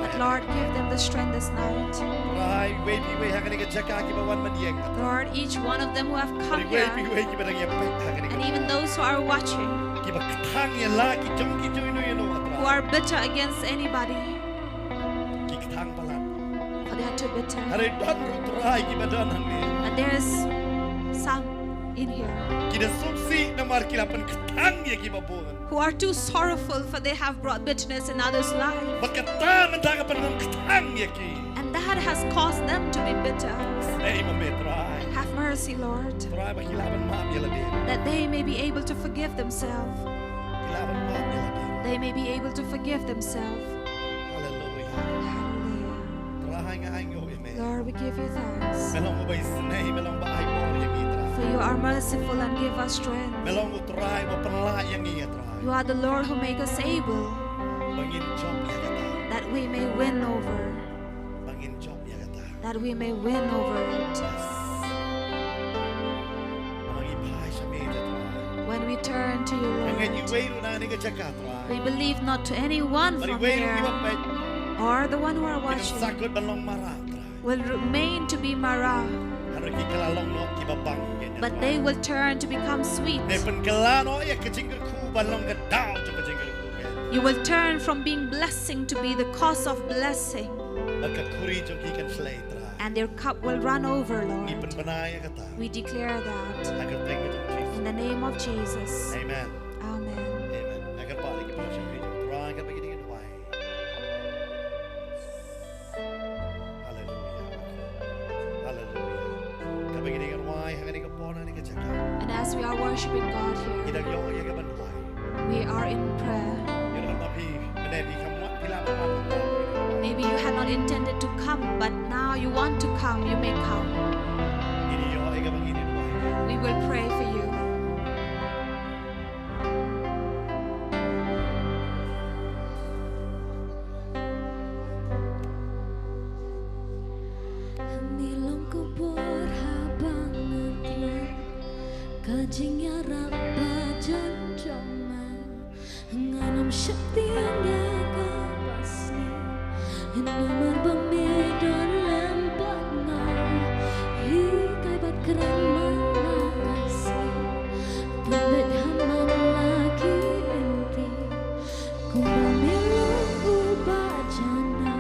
But Lord, give them the strength this night. Lord, each one of them who have come here, and even those who are watching, who are bitter against anybody, for they are too bitter. And there is some in here who are too sorrowful, for they have brought bitterness in others' life. And that has caused them to be bitter. Have mercy, Lord, that they may be able to forgive themselves. They may be able to forgive themselves. Hallelujah. Lord, give you thanks. ไม่ลองมาใบสเนห์ไม่ลองมาไอ้บอลอย่างนี้ตรา For you are merciful and give us strength. ไม่ลองมาตรายมาปลาอย่างนี้ตรา You are the Lord who make us able บางอินจอมอย่างกระตา that we may win over. บางอินจอมอย่างกระตา That we may win over it. บางอินพายชะเมตตรา When we turn to you, ยังไงยู Lord, เวรุนานี่ก็จะกาตรา we believe not to anyone บริ from เวณที่ here ว่าเป็น or the one who are เป็น watching สักคนบัลลงมาราตรา will remain to be Mara, ฮารุกิกลาลงนกที่บังเย็น but they will turn to become sweet. ในเป็นกลาโนอยากจะจิงกระคูบัลลงกระดาวจะกระจิงกระคูแก You will turn from being blessing to be the cause of blessing, แล้วก็คุรีจงที่กันสเลตรา and their cup will run over, นี่ Lord. เป็นบรรยากาศ We declare that ถ้าเกิดเต็งก็จงที่ in the name of Jesus. Amen Amen. Amen นะครับป่าเลยกับเราชมที่จงตรายกันไปกินกันไว้ Hallelujah Hallelujah กันไปกินกันไว้ให้กันกับพ่อนะนี่ก็จะกัน And as we are worshiping God กิน here, ดังย่อยกันไว้ we are in prayer. อย่าลืมมาพี่ไม่ได้พี่คำว่าพี่ลาบมาของเรา Maybe you had not intended to come, but now you want to come, you may come. กินย่อยกันไปกินกันไว้ We will pray for you. Nilong kubur habangan telan kajingnya rapa janjama nganam syakti yang kapasni nomor bamedon lembat ngau hikai bat keren manasi pembet haman lagi inti kumbamilong ubah jana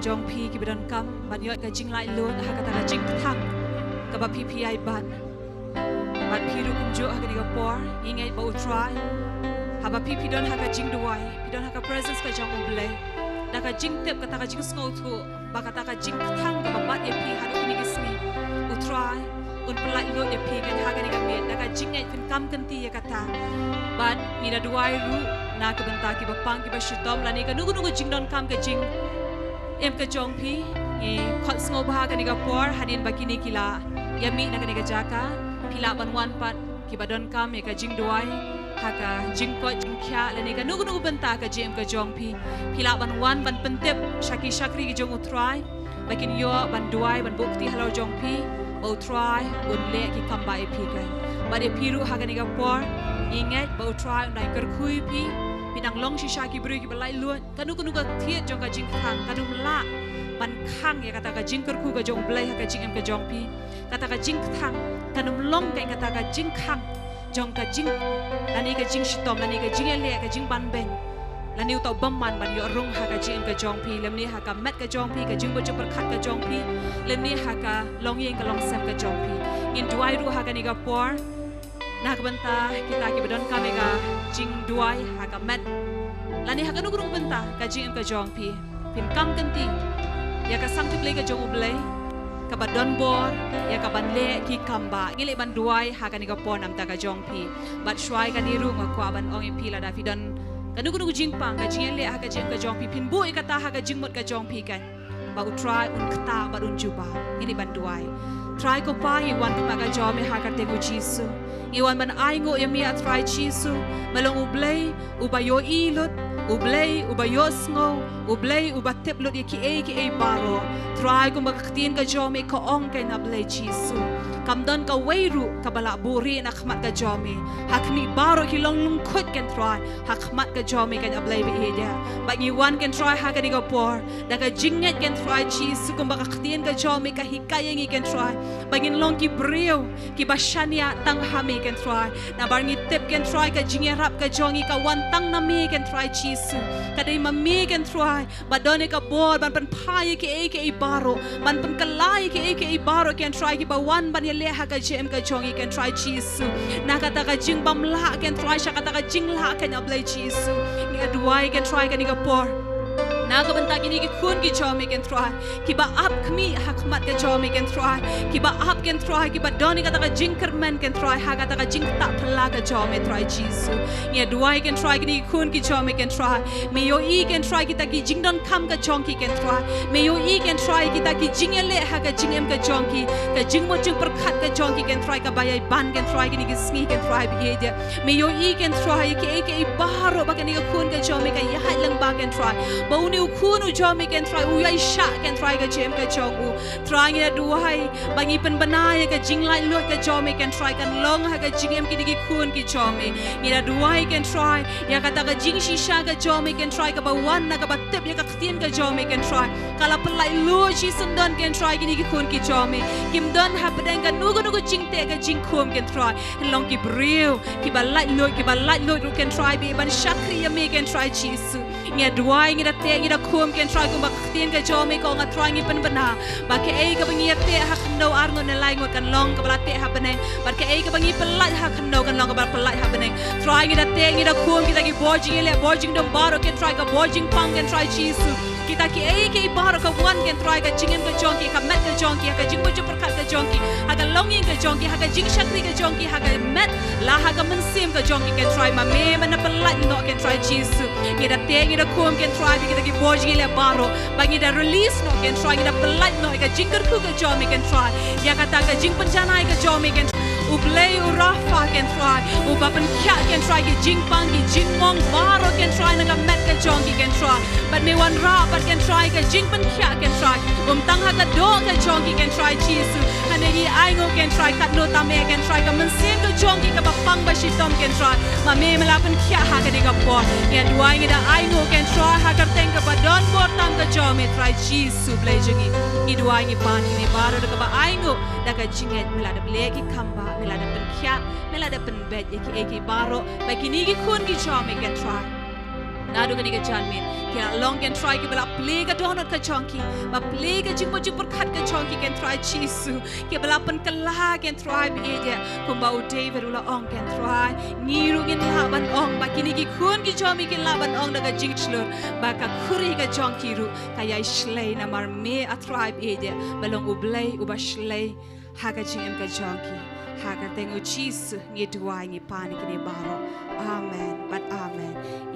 Jong pi ki bidon kam ban yot ka jing lai lo ha ka ta ka jing thang ka ba pi pi ai ban ban pi ru kum jo ha ka ni ka por ingai ba utrai ha ba pi don ha ka jing duai pi don ha ka presence ka jong oble da ka jing tep ka ta ka jing sngo thu ba ka ta ka jing thang ka ba bat ye pi ha ru ni ki sni utrai un pelai lo ye pi kan ha ka ni ka me da ka jing ai kan kam kan ti ya ka ta ban ni da duai ru na ka banta ki ba pang ki ba shitom la ni ka nugu nugu jing don kam ka jing em ka jong pi e khot sngo ba ka ni ka por hadin bakini kila yami na ka ni ka jaka pila ban wan pat ki badon kam e ka jing duai haka jingko jingkya lani ka nugu benta ka jem ka jong pi pila ban wan ban pentep shakri ki jong utrai bakin yo ban duai ban bukti halo jong pi bau try unle ki kamba e pi kan ba de piru haka ni ka por ingat bau try undai kerkhui pi pinang long shisha ki bru ki balai luan ka nugu thiet jong ka jing khang ka dum la ban khang ya kata ka jing kerkhu ka jong blai haka jing em ka jong pi kata ka jing khang ka dum long kai kata ka jing khang jong ka jing lani ka jing shitom lani ka jing ele ka jing ban beng lani utau bamman ban yo rung ha ka jing ka jong pi lemni ha ka met ka jong pi ka jing bo chu perkhat ka jong pi lemni ha ka long yeng ka long sam ka jong pi in duai ru ha ka ni ka por na ka benta kita ki bedon ka mega jing duai ha ka met lani ha ka nu rung benta ka jing ka jong pi pin kam kanti ya ka sang play ka jong ublay ka badon bor ya ka banle ki kamba ngile ban duai ha ka ni ka por nam ta ka jong pi bat shwai ka ni ru ma kwa ban ong pi la da fi don ka nu jing pang ka jing le ha ka jing ka jong pi pin bu e ka ta ha ka jing mot ka jong pi kan ba u try un kta ba un juba ngile ban duai try ko pa i wan ma ka jom e ha ka te ku jisu i wan ban ai ngo ya mi a try jisu malong ublay ubayo ilot ublay ubayo sngo ublay ubatep lot ki e baro try ko makaktin ka jome ka ong kay na blay jisu kamdon ka weiru ka bala buri na khmat ka jome hakmi baro ki long lungkot kan try hakmat ka jome kan ablay be dia bagi wan kan try ha ka ni ka por daga jinget kan try jisu ko makaktin ka jome ka hikayeng kan try bagin long ki breu ki bashania tang hami kan try na barngi tep kan try ka jingerap ka jongi ka wan tang na mi kan try jisu kadai mami kan try badone ka bor ban pen pai ke baro ban pen kalai ke baro kan try ki ba wan ban le ha ka jem ka jongi kan try jisu na kata ka jing bam la kan try sha kata ka jing la kan ablay jisu ni aduai kan try kan ni ka por na ka banta kini ki khun ki jome kan try ki ba up khmi hakmat ka jome kan try ki ba up kan try ki ba doni kata ka jing kerman kan try ha kata ka jing ta phla ka jome try jisu ni aduai kan try kini ki khun ki jome kan try me yo e kan try kita ki jing don kham ka jong ki kan try me yo e kan try kita ki jing ele ha ka jing em ka jong ki ka jing mo jing perkhat ka jong ki kan try ka bayai ban kan try kini ki sngi kan try bi dia me yo e kan try ke baro ba kini ka khun ka jome ka ya lang ba kan try ba uni ukunu jomi kan try uyai sha kan try ka jem ka jogu try ngi duai bangi pen banai ka jing lai lot ka jomi kan try kan long ha ka jingem ki digi khun ki jomi ngi duai kan try ya kata ka jing shisha ka jomi kan try ka ba wan na ka ba tep ya ka khtin ka jomi kan try kala pelai lu chi sundon kan try ki digi khun ki jomi kim don ha pedang ka nugu jing te ka jing khum kan try long ki breu ki ba light lot kan try bi ban shakri ya me kan try jisu ngi duai ngi da te ngi da khum kan try ko ba khtin ka jomi ko nga try ngi pen bana ba ke ei ka bangi te ha khno arngo ne lai ngot kan long ka ba te ha bane ba ke ei ka bangi pelai ha khno kan long ka ba pelai ha bane try ngi da te ngi da khum kita ki bojing dom baro kan try ka bojing pang kan try jisu kita ki ei ke baro ka wan kan try ka jingem ka jongki ka met ka jongki ka jing bojo perkat ka jongki ha ka longing ka jongki ha ka jing shakri ka jongki ha ka met la ha ka mensim ka jongki kan try ma me mana pelai no kan try jisu ngi da te ngi da khum kan try bi kita ki bojing le baro bagi da release no kan try ngi da pelai no ka jingker ku ka jomi kan try ya kata ka jing penjanai ka jomi kan ublay urafa kan try ubapen kya kan try ki jing pang ki jing mong baro kan try na ka met ka jongki kan try but me wan ra but kan try ka jing pen kya kan try tang ha ka do ka jongki kan try jisu hanegi aingo kan try kat no tame kan try ka mensim ka jongki ka ba pang ba shitom kan try ma me melapen kya ha ka de ka po ya duai ngi da aingo kan try ha ka teng ka ba don bor tam ka jomi try jisu blay jingi i duai ngi pan ni baro ka ba aingo da ka jinget mela da blay ki kamba mela da pen kya mela da pen bet eki baro ba kini ki khun ki jomi kan try nadu ka ni ka janmin kya long kan try ki bala play ka donut ka chonki ba play ka jing mo jing perkhat ka chonki kan try jisu ke bala pen kala kan try bi dia kumba u David ula ong kan try ngiru ngin laban ong ba kini ki khun ki jomi ki laban ong daga jing chlur ba ka khuri ka chonki ru kaya shlei na mar me a try bi dia balong u blay u ba shlei ha ka jing em ka chonki ha ka teng u jisu ngi duai ngi pani ki ni baro amen but amen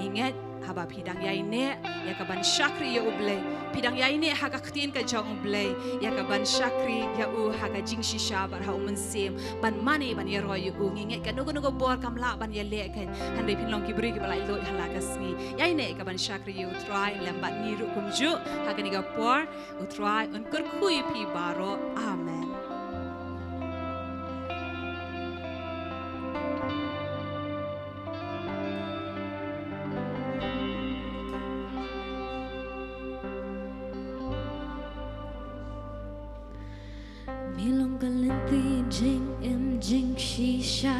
ingat ha aba pidang yaine ya kaban syakri ya ublay pidang yaine haga ktin ka jong ublay ya kaban syakri ya u haga jing shisha bar ha umensim ban mani ban ya roy u nginge ka nugo bor kamla ban ya le kan hande pin long ki bri ki balai lo halaga sni yaine kaban syakri ya utrai lambat ni ru kumju haga ni ga por utrai un kur kui pi baro amen. Mawlong galanti jing em jing shisha